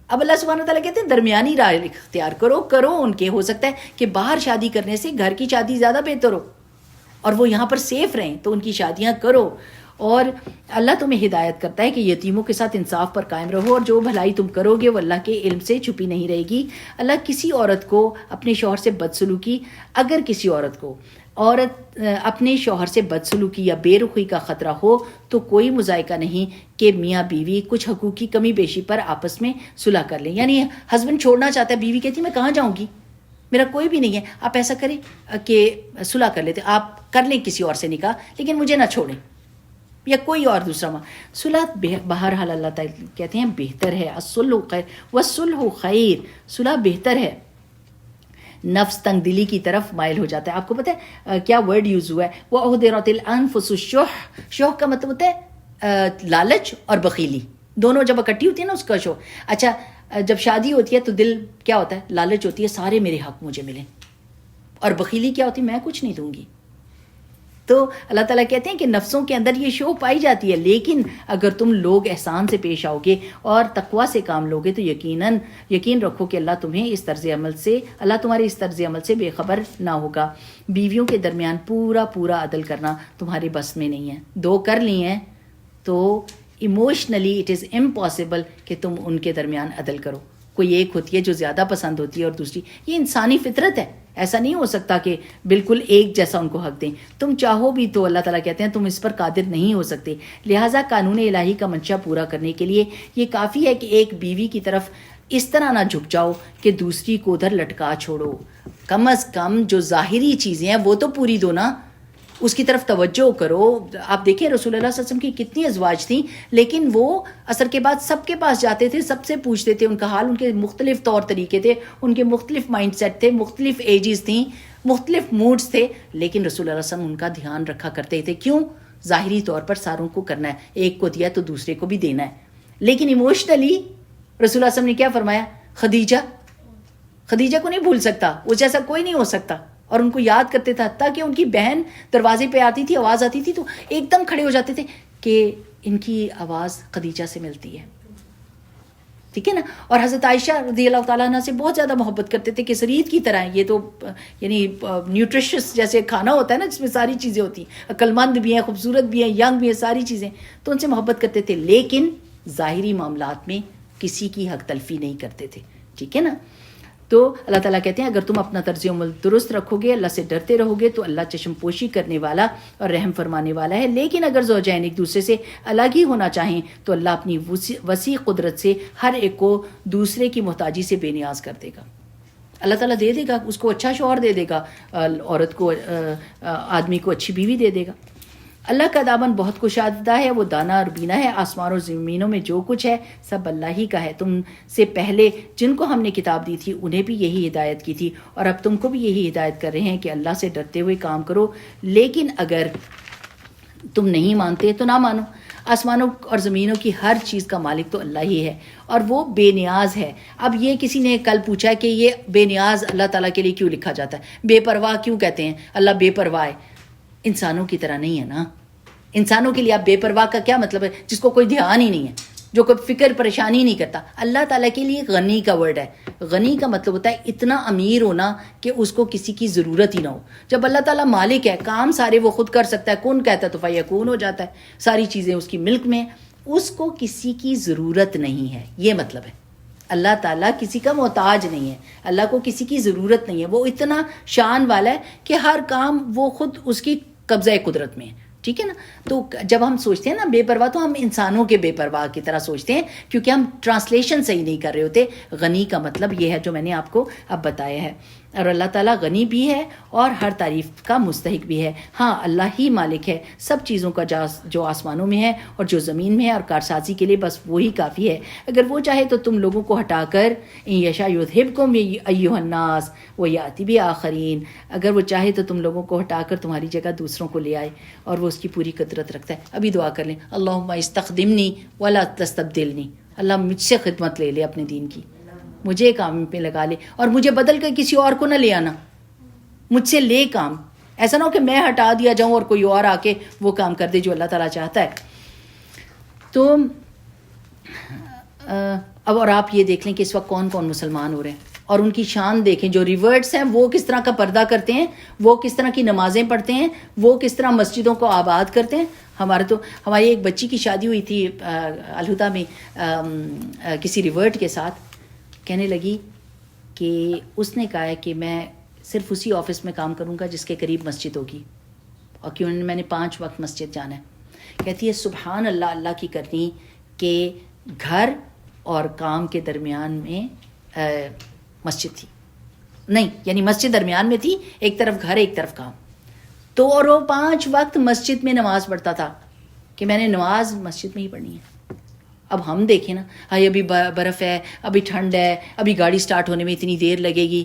Speaker 3: اب اللہ سبحانہ تعالیٰ کہتے ہیں درمیانی راہ اختیار کرو ان کے. ہو سکتا ہے کہ باہر شادی کرنے سے گھر کی شادی زیادہ بہتر ہو اور وہ یہاں پر سیف رہیں، تو ان کی شادیاں کرو. اور اللہ تمہیں ہدایت کرتا ہے کہ یتیموں کے ساتھ انصاف پر قائم رہو، اور جو بھلائی تم کرو گے وہ اللہ کے علم سے چھپی نہیں رہے گی. اللہ کسی عورت کو اپنے شوہر سے بدسلوکی، اگر کسی عورت اپنے شوہر سے بدسلوکی یا بے رخی کا خطرہ ہو، تو کوئی مذائقہ نہیں کہ میاں بیوی کچھ حقوق کی کمی بیشی پر آپس میں صلح کر لیں. یعنی ہسبینڈ چھوڑنا چاہتا ہے، بیوی کہتی ہے میں کہاں جاؤں گی، میرا کوئی بھی نہیں ہے، آپ ایسا کریں کہ صلح کر لیتے، آپ کر لیں کسی اور سے نکاح، لیکن مجھے نہ چھوڑیں، یا کوئی اور دوسرا صلح. بہرحال اللہ تعالیٰ کہتے ہیں بہتر ہے، الصلح خیر والصلح خیر، صلح بہتر ہے. نفس تنگ دلی کی طرف مائل ہو جاتا ہے. آپ کو پتہ ہے کیا ورڈ یوز ہوا ہے؟ وَأُحْضِرَتِ الْأَنفُسُ الشُّحَّ. شوہ کا مطلب ہوتا ہے لالچ اور بخیلی، دونوں جب اکٹھی ہوتی ہے نا اس کا شوہ. اچھا جب شادی ہوتی ہے تو دل کیا ہوتا ہے؟ لالچ ہوتی ہے سارے میرے حق مجھے ملیں، اور بخیلی کیا ہوتی ہے؟ میں کچھ نہیں دوں گی. تو اللہ تعالیٰ کہتے ہیں کہ نفسوں کے اندر یہ شوق پائی جاتی ہے، لیکن اگر تم لوگ احسان سے پیش آؤ گے اور تقویٰ سے کام لوگے تو یقین رکھو کہ اللہ تمہارے اس طرز عمل سے بے خبر نہ ہوگا۔ بیویوں کے درمیان پورا عدل کرنا تمہارے بس میں نہیں ہے۔ 2 کر لی ہیں تو ایموشنلی اٹ از امپاسبل کہ تم ان کے درمیان عدل کرو۔ کوئی ایک ہوتی ہے جو زیادہ پسند ہوتی ہے اور دوسری، یہ انسانی فطرت ہے، ایسا نہیں ہو سکتا کہ بالکل ایک جیسا ان کو حق دیں۔ تم چاہو بھی تو اللہ تعالیٰ کہتے ہیں تم اس پر قادر نہیں ہو سکتے، لہٰذا قانون الہی کا منشا پورا کرنے کے لیے یہ کافی ہے کہ ایک بیوی کی طرف اس طرح نہ جھک جاؤ کہ دوسری کو ادھر لٹکا چھوڑو۔ کم از کم جو ظاہری چیزیں ہیں وہ تو پوری دو نا، اس کی طرف توجہ کرو۔ آپ دیکھیں رسول اللہ صلی اللہ علیہ وسلم کی کتنی ازواج تھیں، لیکن وہ عصر کے بعد سب کے پاس جاتے تھے، سب سے پوچھتے تھے، ان کا حال، ان کے مختلف طور طریقے تھے، ان کے مختلف مائنڈ سیٹ تھے، مختلف ایجز تھیں، مختلف موڈز تھے، لیکن رسول اللہ صلی اللہ علیہ وسلم ان کا دھیان رکھا کرتے تھے۔ کیوں؟ ظاہری طور پر ساروں کو کرنا ہے، ایک کو دیا تو دوسرے کو بھی دینا ہے، لیکن ایموشنلی رسول اللہ صلی اللہ علیہ وسلم نے کیا فرمایا؟ خدیجہ کو نہیں بھول سکتا، اس جیسا کوئی نہیں ہو سکتا، اور ان کو یاد کرتے تھے، حتیٰ کہ ان کی بہن دروازے پہ آتی تھی، آواز آتی تھی تو ایک دم کھڑے ہو جاتے تھے کہ ان کی آواز خدیجہ سے ملتی ہے، ٹھیک ہے نا۔ اور حضرت عائشہ رضی اللہ تعالیٰ عنہ سے بہت زیادہ محبت کرتے تھے کہ سرید کی طرح، یہ تو یعنی نیوٹریشس جیسے کھانا ہوتا ہے نا جس میں ساری چیزیں ہوتی ہیں، عقل مند بھی ہیں، خوبصورت بھی ہیں، ینگ بھی ہیں، ساری چیزیں، تو ان سے محبت کرتے تھے، لیکن ظاہری معاملات میں کسی کی حق تلفی نہیں کرتے تھے، ٹھیک ہے نا۔ تو اللہ تعالیٰ کہتے ہیں اگر تم اپنا طرز عمل درست رکھو گے، اللہ سے ڈرتے رہو گے تو اللہ چشم پوشی کرنے والا اور رحم فرمانے والا ہے۔ لیکن اگر زوجین ایک دوسرے سے الگ ہی ہونا چاہیں تو اللہ اپنی وسیع قدرت سے ہر ایک کو دوسرے کی محتاجی سے بے نیاز کر دے گا۔ اللہ تعالیٰ دے دے گا، اس کو اچھا شوہر دے دے گا، عورت کو آدمی کو اچھی بیوی دے دے گا۔ اللہ کا دامن بہت کشادہ ہے، وہ دانا اور بینا ہے، آسمان اور زمینوں میں جو کچھ ہے سب اللہ ہی کا ہے۔ تم سے پہلے جن کو ہم نے کتاب دی تھی انہیں بھی یہی ہدایت کی تھی، اور اب تم کو بھی یہی ہدایت کر رہے ہیں کہ اللہ سے ڈرتے ہوئے کام کرو، لیکن اگر تم نہیں مانتے تو نہ مانو۔ آسمانوں اور زمینوں کی ہر چیز کا مالک تو اللہ ہی ہے، اور وہ بے نیاز ہے۔ اب یہ کسی نے کل پوچھا ہے کہ یہ بے نیاز اللہ تعالیٰ کے لیے کیوں لکھا جاتا ہے، بے پرواہ کیوں کہتے ہیں؟ اللہ بے پرواہ ہے، انسانوں کی طرح نہیں ہے نا۔ انسانوں کے لیے آپ بے پرواہ کا کیا مطلب ہے؟ جس کو کوئی دھیان ہی نہیں ہے، جو کوئی فکر پریشانی نہیں کرتا۔ اللہ تعالیٰ کے لیے غنی کا ورڈ ہے، غنی کا مطلب ہوتا ہے اتنا امیر ہونا کہ اس کو کسی کی ضرورت ہی نہ ہو۔ جب اللہ تعالیٰ مالک ہے، کام سارے وہ خود کر سکتا ہے، کون کہتا ہے تو فیکون ہو جاتا ہے، ساری چیزیں اس کی ملک میں، اس کو کسی کی ضرورت نہیں ہے، یہ مطلب ہے۔ اللہ تعالیٰ کسی کا محتاج نہیں ہے، اللہ کو کسی کی ضرورت نہیں ہے، وہ اتنا شان والا ہے کہ ہر کام وہ خود اس کی قبضہ قدرت میں ہے، ٹھیک ہے نا۔ تو جب ہم سوچتے ہیں نا بے پرواہ، تو ہم انسانوں کے بے پرواہ کی طرح سوچتے ہیں، کیونکہ ہم ٹرانسلیشن صحیح نہیں کر رہے ہوتے۔ غنی کا مطلب یہ ہے جو میں نے آپ کو اب بتایا ہے، اور اللہ تعالیٰ غنی بھی ہے اور ہر تعریف کا مستحق بھی ہے۔ ہاں اللہ ہی مالک ہے سب چیزوں کا، جو آسمانوں میں ہے اور جو زمین میں ہے، اور کارسازی کے لیے بس وہی کافی ہے۔ اگر وہ چاہے تو تم لوگوں کو ہٹا کر ان یشاء یذھبکم ایھا الناس ویأتی بآخرین، اگر وہ چاہے تو تم لوگوں کو ہٹا کر تمہاری جگہ دوسروں کو لے آئے، اور وہ اس کی پوری قدرت رکھتا ہے۔ ابھی دعا کر لیں، اللہم استخدمنی ولا تستبدلنی، اللہ مجھ سے خدمت لے لے اپنے دین کی، مجھے کام پہ لگا لے، اور مجھے بدل کر کسی اور کو نہ لے آنا، مجھ سے لے کام، ایسا نہ ہو کہ میں ہٹا دیا جاؤں اور کوئی اور آ کے وہ کام کر دے جو اللہ تعالیٰ چاہتا ہے۔ تو اب اور آپ یہ دیکھ لیں کہ اس وقت کون کون مسلمان ہو رہے ہیں، اور ان کی شان دیکھیں، جو ریورٹس ہیں وہ کس طرح کا پردہ کرتے ہیں، وہ کس طرح کی نمازیں پڑھتے ہیں، وہ کس طرح مسجدوں کو آباد کرتے ہیں۔ ہماری ایک بچی کی شادی ہوئی تھی الہدہ میں کسی ریورٹ کے ساتھ، کہنے لگی کہ اس نے کہا ہے کہ میں صرف اسی آفس میں کام کروں گا جس کے قریب مسجد ہوگی، اور کیوں میں نے 5 وقت مسجد جانا ہے۔ کہتی ہے سبحان اللہ، اللہ کی کرنی کہ گھر اور کام کے درمیان میں مسجد تھی، نہیں یعنی مسجد درمیان میں تھی، ایک طرف گھر ایک طرف کام، تو اور وہ 5 وقت مسجد میں نماز پڑھتا تھا کہ میں نے نماز مسجد میں ہی پڑھنی ہے۔ اب ہم دیکھیں نا، ہائی ابھی برف ہے، ابھی ٹھنڈ ہے، ابھی گاڑی سٹارٹ ہونے میں اتنی دیر لگے گی،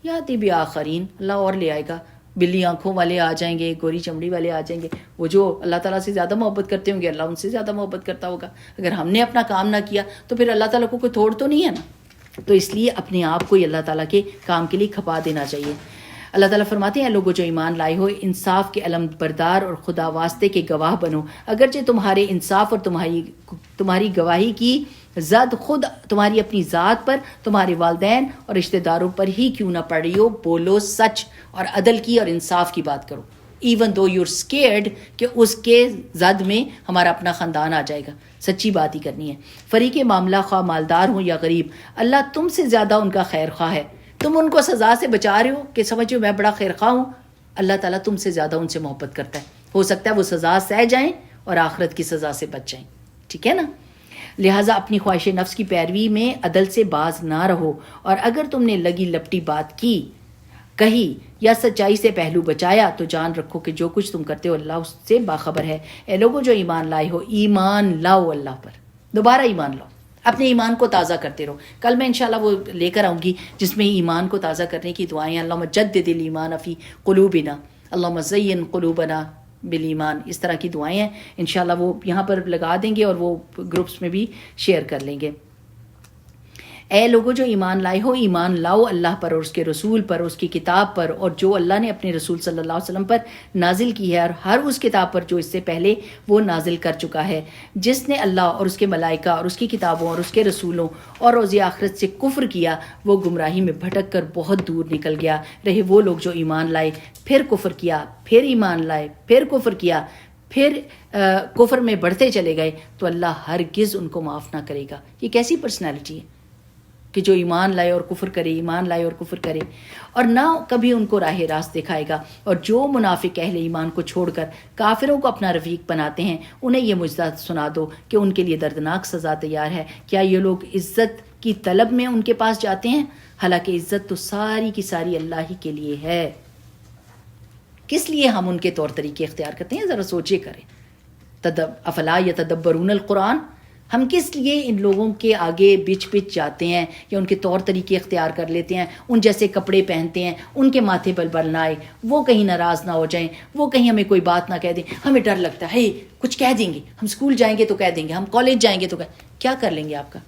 Speaker 3: یاتی بھی آخرین، اللہ اور لے آئے گا، بلی آنکھوں والے آ جائیں گے، گوری چمڑی والے آ جائیں گے، وہ جو اللہ تعالیٰ سے زیادہ محبت کرتے ہوں گے اللہ ان سے زیادہ محبت کرتا ہوگا۔ اگر ہم نے اپنا کام نہ کیا تو پھر اللہ تعالیٰ کو کوئی تھوڑ تو نہیں ہے نا، تو اس لیے اپنے آپ کو ہی اللہ تعالیٰ کے کام کے لیے کھپا دینا چاہیے۔ اللہ تعالیٰ فرماتے ہیں لوگوں جو ایمان لائے ہو انصاف کے علم بردار اور خدا واسطے کے گواہ بنو، اگرچہ تمہارے انصاف اور تمہاری گواہی کی زد خود تمہاری اپنی ذات پر، تمہارے والدین اور رشتہ داروں پر ہی کیوں نہ پڑ رہی ہو، بولو سچ اور عدل کی اور انصاف کی بات کرو، ایون دو یور اسکیئرڈ کہ اس کے زد میں ہمارا اپنا خاندان آ جائے گا، سچی بات ہی کرنی ہے۔ فریق معاملہ خواہ مالدار ہوں یا غریب، اللہ تم سے زیادہ ان کا خیر خواہ ہے۔ تم ان کو سزا سے بچا رہے ہو کہ سمجھو میں بڑا خیر خواہ ہوں، اللہ تعالیٰ تم سے زیادہ ان سے محبت کرتا ہے، ہو سکتا ہے وہ سزا سہ جائیں اور آخرت کی سزا سے بچ جائیں، ٹھیک ہے نا۔ لہٰذا اپنی خواہش نفس کی پیروی میں عدل سے باز نہ رہو، اور اگر تم نے لگی لپٹی بات کہی یا سچائی سے پہلو بچایا تو جان رکھو کہ جو کچھ تم کرتے ہو اللہ اس سے باخبر ہے۔ اے لوگوں جو ایمان لائے ہو، ایمان لاؤ اللہ پر، دوبارہ ایمان لاؤ، اپنے ایمان کو تازہ کرتے رہو۔ کل میں انشاءاللہ وہ لے کر آؤں گی جس میں ایمان کو تازہ کرنے کی دعائیں، اللہم جدد الایمان فی قلوبنا، اللہم زین قلوبنا بالایمان، اس طرح کی دعائیں ہیں، انشاءاللہ وہ یہاں پر لگا دیں گے اور وہ گروپس میں بھی شیئر کر لیں گے۔ اے لوگوں جو ایمان لائے ہو، ایمان لاؤ اللہ پر اور اس کے رسول پر، اس کی کتاب پر، اور جو اللہ نے اپنے رسول صلی اللہ علیہ وسلم پر نازل کی ہے، اور ہر اس کتاب پر جو اس سے پہلے وہ نازل کر چکا ہے۔ جس نے اللہ اور اس کے ملائکہ اور اس کی کتابوں اور اس کے رسولوں اور روز آخرت سے کفر کیا، وہ گمراہی میں بھٹک کر بہت دور نکل گیا۔ رہے وہ لوگ جو ایمان لائے، پھر کفر کیا، پھر ایمان لائے، پھر کفر کیا، پھر کفر میں بڑھتے چلے گئے، تو اللہ ہرگز ان کو معاف نہ کرے گا۔ یہ کیسی پرسنالٹی ہے کہ جو ایمان لائے اور کفر کرے، ایمان لائے اور کفر کرے، اور نہ کبھی ان کو راہ راست دکھائے گا۔ اور جو منافق اہل ایمان کو چھوڑ کر کافروں کو اپنا رفیق بناتے ہیں، انہیں یہ معجزہ سنا دو کہ ان کے لیے دردناک سزا تیار ہے۔ کیا یہ لوگ عزت کی طلب میں ان کے پاس جاتے ہیں؟ حالانکہ عزت تو ساری کی ساری اللہ ہی کے لیے ہے۔ کس لیے ہم ان کے طور طریقے اختیار کرتے ہیں؟ ذرا سوچے کریں۔ افلا یتدبرون القرآن، ہم کس لیے ان لوگوں کے آگے بچ جاتے ہیں یا ان کے طور طریقے اختیار کر لیتے ہیں، ان جیسے کپڑے پہنتے ہیں، ان کے ماتھے پر بل نہ آئے، وہ کہیں ناراض نہ ہو جائیں، وہ کہیں ہمیں کوئی بات نہ کہہ دیں، ہمیں ڈر لگتا ہے کچھ کہہ دیں گے، ہم اسکول جائیں گے تو کہہ دیں گے، ہم کالج جائیں گے تو کیا کر لیں گے؟ آپ کا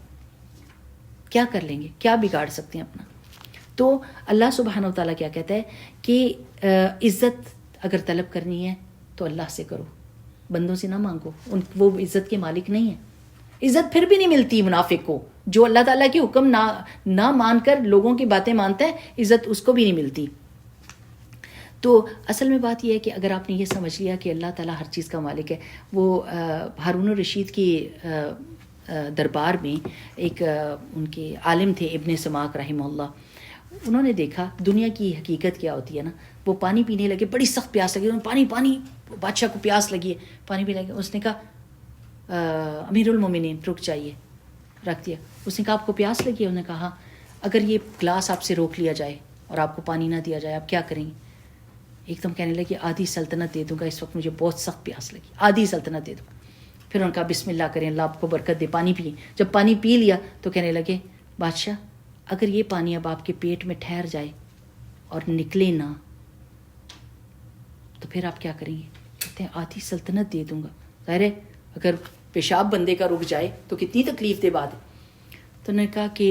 Speaker 3: کیا کر لیں گے؟ کیا بگاڑ سکتے ہیں اپنا؟ تو اللہ سبحانہ و تعالیٰ کیا کہتا ہے کہ عزت اگر طلب کرنی ہے تو اللہ سے کرو، بندوں سے نہ مانگو، وہ عزت کے مالک نہیں ہیں۔ عزت پھر بھی نہیں ملتی منافق کو، جو اللہ تعالیٰ کے حکم نہ مان کر لوگوں کی باتیں مانتا ہے، عزت اس کو بھی نہیں ملتی۔ تو اصل میں بات یہ ہے کہ اگر آپ نے یہ سمجھ لیا کہ اللہ تعالیٰ ہر چیز کا مالک ہے، وہ ہارون الرشید کی دربار میں ایک ان کے عالم تھے ابن سماک رحمہ اللہ، انہوں نے دیکھا دنیا کی حقیقت کیا ہوتی ہے نا۔ وہ پانی پینے لگے، بڑی سخت پیاس لگی، پانی بادشاہ کو پیاس لگی ہے، پانی پینے لگے۔ اس نے کہا امیر المومنین رک جائیے، رکھ دیا۔ اس نے کہا آپ کو پیاس لگی ہے؟ انہوں نے کہا ہاں۔ اگر یہ گلاس آپ سے روک لیا جائے اور آپ کو پانی نہ دیا جائے، آپ کیا کریں گے؟ ایک دم کہنے لگے آدھی سلطنت دے دوں گا، اس وقت مجھے بہت سخت پیاس لگی، آدھی سلطنت دے دوں گا۔ پھر انہوں نے کہا بسم اللہ کریں، اللہ آپ کو برکت دے، پانی پیئے۔ جب پانی پی لیا تو کہنے لگے بادشاہ اگر یہ پانی اب آپ کے پیٹ میں ٹھہر جائے اور نکلے نہ تو پھر آپ کیا کریں گے؟ کہتے ہیں آدھی سلطنت دے دوں گا۔ ظاہر ہے اگر پیشاب بندے کا رک جائے تو کتنی تکلیف دہ بات ہے۔ تو انہوں نے کہا کہ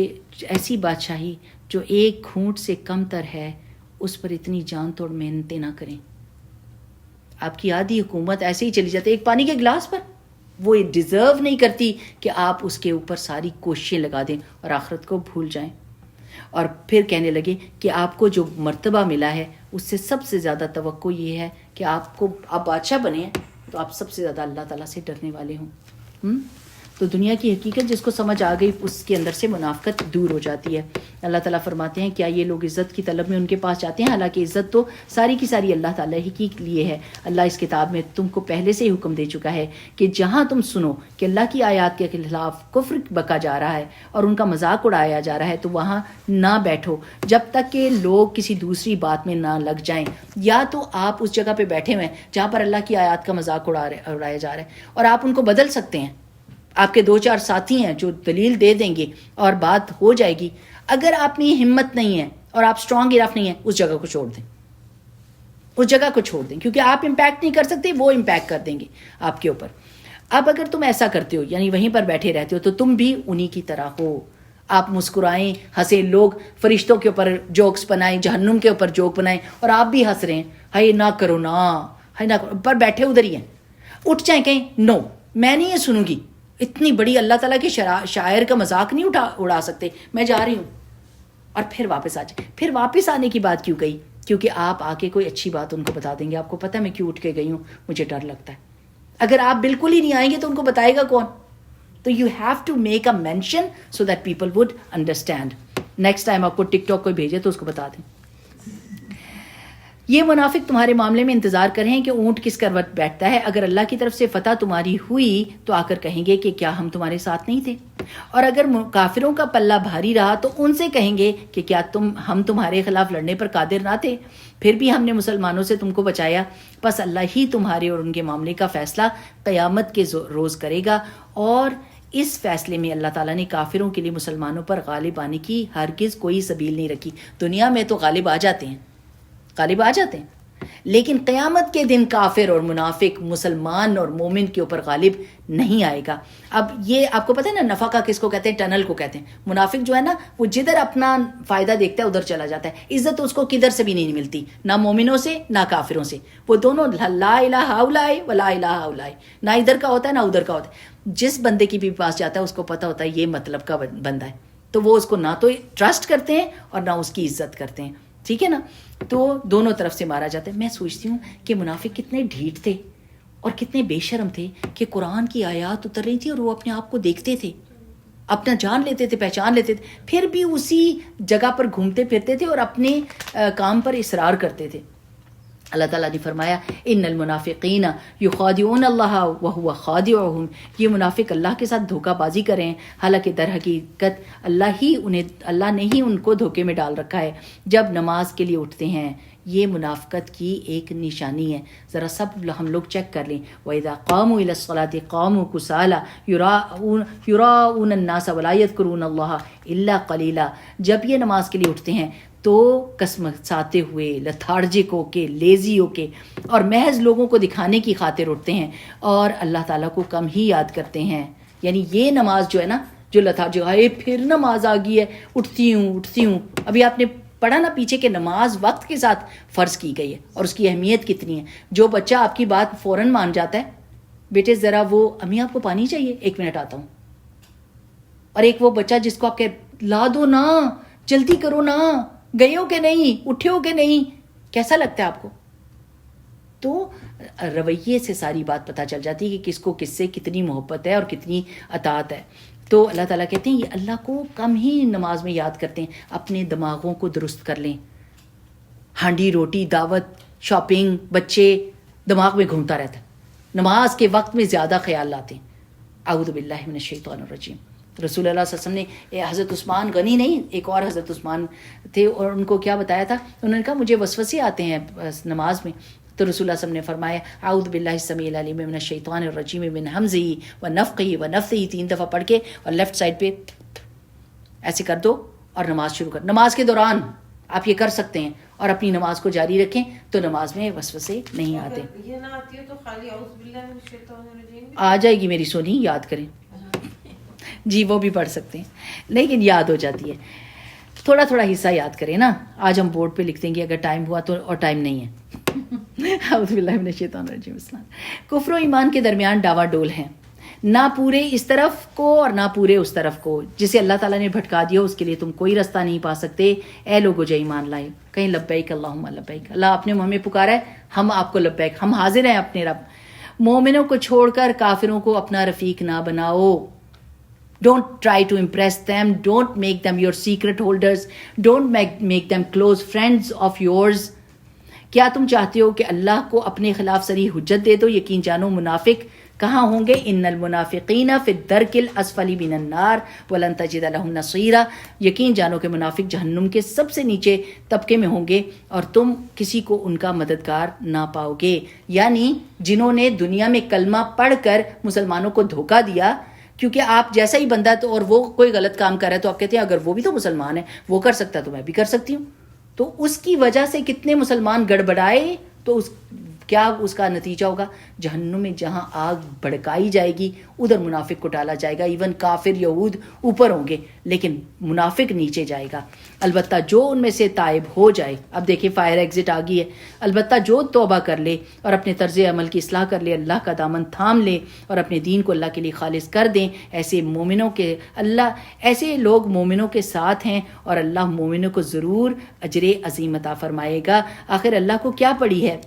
Speaker 3: ایسی بادشاہی جو ایک گھونٹ سے کم تر ہے، اس پر اتنی جان توڑ محنتیں نہ کریں۔ آپ کی آدھی حکومت ایسے ہی چلی جاتی ہے ایک پانی کے گلاس پر، وہ ڈیزرو نہیں کرتی کہ آپ اس کے اوپر ساری کوششیں لگا دیں اور آخرت کو بھول جائیں۔ اور پھر کہنے لگے کہ آپ کو جو مرتبہ ملا ہے اس سے سب سے زیادہ توقع یہ ہے کہ آپ بادشاہ بنے ہیں تو آپ سب سے زیادہ اللہ تعالیٰ سے ڈرنے والے ہوں۔ تو دنیا کی حقیقت جس کو سمجھ آ گئی اس کے اندر سے منافقت دور ہو جاتی ہے۔ اللہ تعالیٰ فرماتے ہیں کیا یہ لوگ عزت کی طلب میں ان کے پاس جاتے ہیں؟ حالانکہ عزت تو ساری کی ساری اللہ تعالیٰ ہی کے لیے ہے۔ اللہ اس کتاب میں تم کو پہلے سے ہی حکم دے چکا ہے کہ جہاں تم سنو کہ اللہ کی آیات کے خلاف کفر بکا جا رہا ہے اور ان کا مذاق اڑایا جا رہا ہے تو وہاں نہ بیٹھو جب تک کہ لوگ کسی دوسری بات میں نہ لگ جائیں۔ یا تو آپ اس جگہ پہ بیٹھے ہوئے ہیں جہاں پر اللہ کی آیات کا مذاق اڑایا جا رہا ہے اور آپ ان کو بدل سکتے ہیں، آپ کے 2-4 ساتھی ہیں جو دلیل دے دیں گے اور بات ہو جائے گی۔ اگر آپ میں ہمت نہیں ہے اور آپ اسٹرانگ انف نہیں ہیں، اس جگہ کو چھوڑ دیں، اس جگہ کو چھوڑ دیں، کیونکہ آپ امپیکٹ نہیں کر سکتے، وہ امپیکٹ کر دیں گے آپ کے اوپر۔ اب اگر تم ایسا کرتے ہو یعنی وہیں پر بیٹھے رہتے ہو تو تم بھی انہی کی طرح ہو۔ آپ مسکرائیں، ہنسیں، لوگ فرشتوں کے اوپر جوکس بنائیں، جہنم کے اوپر جوک بنائیں اور آپ بھی ہنس رہے ہیں، ہائے نہ کرو نا، ہائے نہ کرو، پر بیٹھے ادھر ہی ہیں. اٹھ جائیں کہیں نو میں نہیں یہ سنوں گی، اتنی بڑی اللہ تعالیٰ کے شاعر کا مذاق نہیں اڑا سکتے، میں جا رہی ہوں. اور پھر واپس آ جائیں. پھر واپس آنے کی بات کیوں کہی؟ کیونکہ آپ آ کے کوئی اچھی بات ان کو بتا دیں گے. آپ کو پتہ ہے میں کیوں اٹھ کے گئی ہوں، مجھے ڈر لگتا ہے. اگر آپ بالکل ہی نہیں آئیں گے تو ان کو بتائے گا کون؟ تو you have to make a mention so that people would understand. Next time آپ کو ٹک ٹاک کوئی بھیجے تو اس کو بتا دیں. یہ منافق تمہارے معاملے میں انتظار کر رہے ہیں کہ اونٹ کس کروٹ بیٹھتا ہے. اگر اللہ کی طرف سے فتح تمہاری ہوئی تو آ کر کہیں گے کہ کیا ہم تمہارے ساتھ نہیں تھے؟ اور اگر کافروں کا پلہ بھاری رہا تو ان سے کہیں گے کہ کیا ہم تمہارے خلاف لڑنے پر قادر نہ تھے؟ پھر بھی ہم نے مسلمانوں سے تم کو بچایا. بس اللہ ہی تمہارے اور ان کے معاملے کا فیصلہ قیامت کے روز کرے گا. اور اس فیصلے میں اللہ تعالیٰ نے کافروں کے لیے مسلمانوں پر غالب آنے کی ہرگز کوئی سبیل نہیں رکھی. دنیا میں تو غالب آ جاتے ہیں، لیکن قیامت کے دن کافر اور منافق مسلمان اور مومن کے اوپر غالب نہیں آئے گا. اب یہ آپ کو پتہ ہے نا نفقہ کس کو کہتے ہیں؟ ٹنل کو کہتے ہیں. منافق جو ہے نا وہ جدھر اپنا فائدہ دیکھتا ہے ادھر چلا جاتا ہے. عزت اس کو کدھر سے بھی نہیں ملتی، نہ مومنوں سے نہ کافروں سے. وہ دونوں لا الہ الا ولا الہ الا، نہ ادھر کا ہوتا ہے نہ ادھر کا ہوتا ہے. جس بندے کی بھی پاس جاتا ہے اس کو پتہ ہوتا ہے یہ مطلب کا بندہ ہے، تو وہ اس کو نہ تو ٹرسٹ کرتے ہیں اور نہ اس کی عزت کرتے ہیں. ٹھیک ہے نا؟ تو دونوں طرف سے مارا جاتا ہے. میں سوچتی ہوں کہ منافق کتنے ڈھیٹ تھے اور کتنے بے شرم تھے کہ قرآن کی آیات اتر رہی تھی اور وہ اپنے آپ کو دیکھتے تھے، اپنا جان لیتے تھے، پہچان لیتے تھے، پھر بھی اسی جگہ پر گھومتے پھرتے تھے اور اپنے کام پر اصرار کرتے تھے. اللہ تعالیٰ نے فرمایا ان المنافقین یخادعون اللہ وہو خادعہم، یہ منافق اللہ کے ساتھ دھوکہ بازی کریں ہیں، حالانکہ در حقیقت اللہ نے ہی ان کو دھوکے میں ڈال رکھا ہے. جب نماز کے لیے اٹھتے ہیں، یہ منافقت کی ایک نشانی ہے. ذرا سب ہم لوگ چیک کر لیں. وَإِذَا قَامُوا إِلَى الصَّلَاةِ قَامُوا كُسَالَىٰ يُرَاءُونَ النَّاسَ وَلَا يَذْكُرُونَ اللَّهَ إِلَّا قَلِيلًا. جب یہ نماز کے لیے اٹھتے ہیں تو کسمساتے ہوئے، لتھارجک ہو کے، لیزی ہو کے اور محض لوگوں کو دکھانے کی خاطر اٹھتے ہیں اور اللہ تعالیٰ کو کم ہی یاد کرتے ہیں. یعنی یہ نماز جو ہے نا، جو لتھارجک ہے، پھر نماز آ گئی ہے، اٹھتی ہوں. ابھی آپ نے پڑھا نا پیچھے کہ نماز وقت کے ساتھ فرض کی گئی ہے اور اس کی اہمیت کتنی ہے. جو بچہ آپ کی بات فوراً مان جاتا ہے، بیٹے ذرا وہ امی آپ کو پانی چاہیے، 1 منٹ آتا ہوں. اور ایک وہ بچہ جس کو آپ کہ لا دو نا، جلدی کرو نا، گئے ہو کہ نہیں، اٹھے ہو کہ نہیں، کیسا لگتا ہے آپ کو؟ تو رویے سے ساری بات پتہ چل جاتی ہے کہ کس کو کس سے کتنی محبت ہے اور کتنی اطاعت ہے. تو اللہ تعالیٰ کہتے ہیں یہ اللہ کو کم ہی نماز میں یاد کرتے ہیں. اپنے دماغوں کو درست کر لیں. ہانڈی روٹی، دعوت، شاپنگ، بچے، دماغ میں گھومتا رہتا ہے. نماز کے وقت میں زیادہ خیال لاتے ہیں. اعوذ باللہ من الشیطان الرجیم. رسول اللہ صلی اللہ علیہ وسلم نے حضرت عثمان غنی نہیں، ایک اور حضرت عثمان تھے، اور ان کو کیا بتایا تھا؟ انہوں نے کہا مجھے وسوسے آتے ہیں نماز میں. تو رسول اللہ صلی اللہ علیہ وسلم نے فرمایا اعوذ باللہ السمیع العلیم من الشیطان الرجیم من ہمزہ ونفخہ ونفثہ، 3 دفعہ پڑھ کے اور لیفٹ سائڈ پہ ایسے کر دو اور نماز شروع کر. نماز کے دوران آپ یہ کر سکتے ہیں اور اپنی نماز کو جاری رکھیں تو نماز میں وسوسے نہیں آتے.
Speaker 4: یہ نہ آتی ہے تو خالی اعوذ باللہ من الشیطان الرجیم
Speaker 3: آ جائے گی میری سونی، یاد کریں. جی وہ بھی پڑھ سکتے ہیں لیکن یاد ہو جاتی ہے. تھوڑا تھوڑا حصہ یاد کریں نا. آج ہم بورڈ پہ لکھ دیں گے اگر ٹائم ہوا تو، اور ٹائم نہیں ہے. اعوذ باللہ من الشیطان الرجیم. کفر و ایمان کے درمیان ڈاوا ڈول ہیں، نہ پورے اس طرف کو اور نہ پورے اس طرف کو. جسے اللہ تعالیٰ نے بھٹکا دیا اس کے لیے تم کوئی رستہ نہیں پا سکتے. اے لوگو جو ایمان لائے، کہیں لبیک اللہم لبیک، اللہ آپ نے ہمیں پکارا ہے، ہم آپ کو لبیک، ہم حاضر ہیں اپنے رب. مومنوں کو چھوڑ کر کافروں کو اپنا رفیق نہ بناؤ. Don't try to impress them. Don't make them your secret holders. Don't make them close friends of yours. کیا تم چاہتے ہو کہ اللہ کو اپنے خلاف صریح حجت دے دو؟ یقین جانو منافق کہاں ہوں گے؟ ان المنافقین فی الدرک الاسفل من النار ولن تجد لهم نصیرا. یقین جانو کہ منافق جہنم کے سب سے نیچے طبقے میں ہوں گے اور تم کسی کو ان کا مددگار نہ پاؤ گے. یعنی جنہوں نے دنیا میں کلمہ پڑھ کر مسلمانوں کو دھوکہ دیا، کیونکہ آپ جیسا ہی بندہ تو اور وہ کوئی غلط کام کر رہا ہے تو آپ کہتے ہیں اگر وہ بھی تو مسلمان ہے، وہ کر سکتا ہے تو میں بھی کر سکتی ہوں. تو اس کی وجہ سے کتنے مسلمان گڑبڑائے، تو اس کیا اس کا نتیجہ ہوگا؟ جہنم میں جہاں آگ بھڑکائی جائے گی ادھر منافق کو ڈالا جائے گا. ایون کافر یہود اوپر ہوں گے لیکن منافق نیچے جائے گا. البتہ جو ان میں سے تائب ہو جائے، اب دیکھیں فائر ایگزٹ آ گئی ہے، البتہ جو توبہ کر لے اور اپنے طرز عمل کی اصلاح کر لے، اللہ کا دامن تھام لے اور اپنے دین کو اللہ کے لیے خالص کر دیں، ایسے لوگ مومنوں کے ساتھ ہیں اور اللہ مومنوں کو ضرور اجر عظیم عطا فرمائے گا. آخر اللہ کو کیا پڑی ہے؟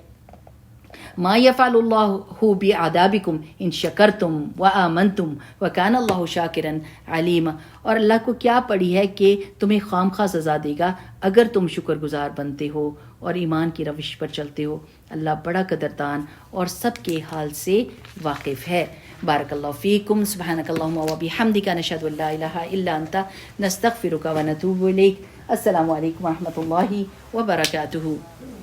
Speaker 3: ما یفعل اللہ بعذابکم ان شکرتم وآمنتم وکان اللہ شاکرا علیما. اور اللہ کو کیا پڑی ہے کہ تمہیں خواہ سزا دے گا اگر تم شکر گزار بنتے ہو اور ایمان کی روش پر چلتے ہو. اللہ بڑا قدردان اور سب کے حال سے واقف ہے. بارک اللہ فیکم. سبحانک اللہم وبحمدک، نشہد ان لا الہ الا انت، نستغفرک ونتوب الیک. السلام علیکم ورحمۃ اللہ وبرکاتہ.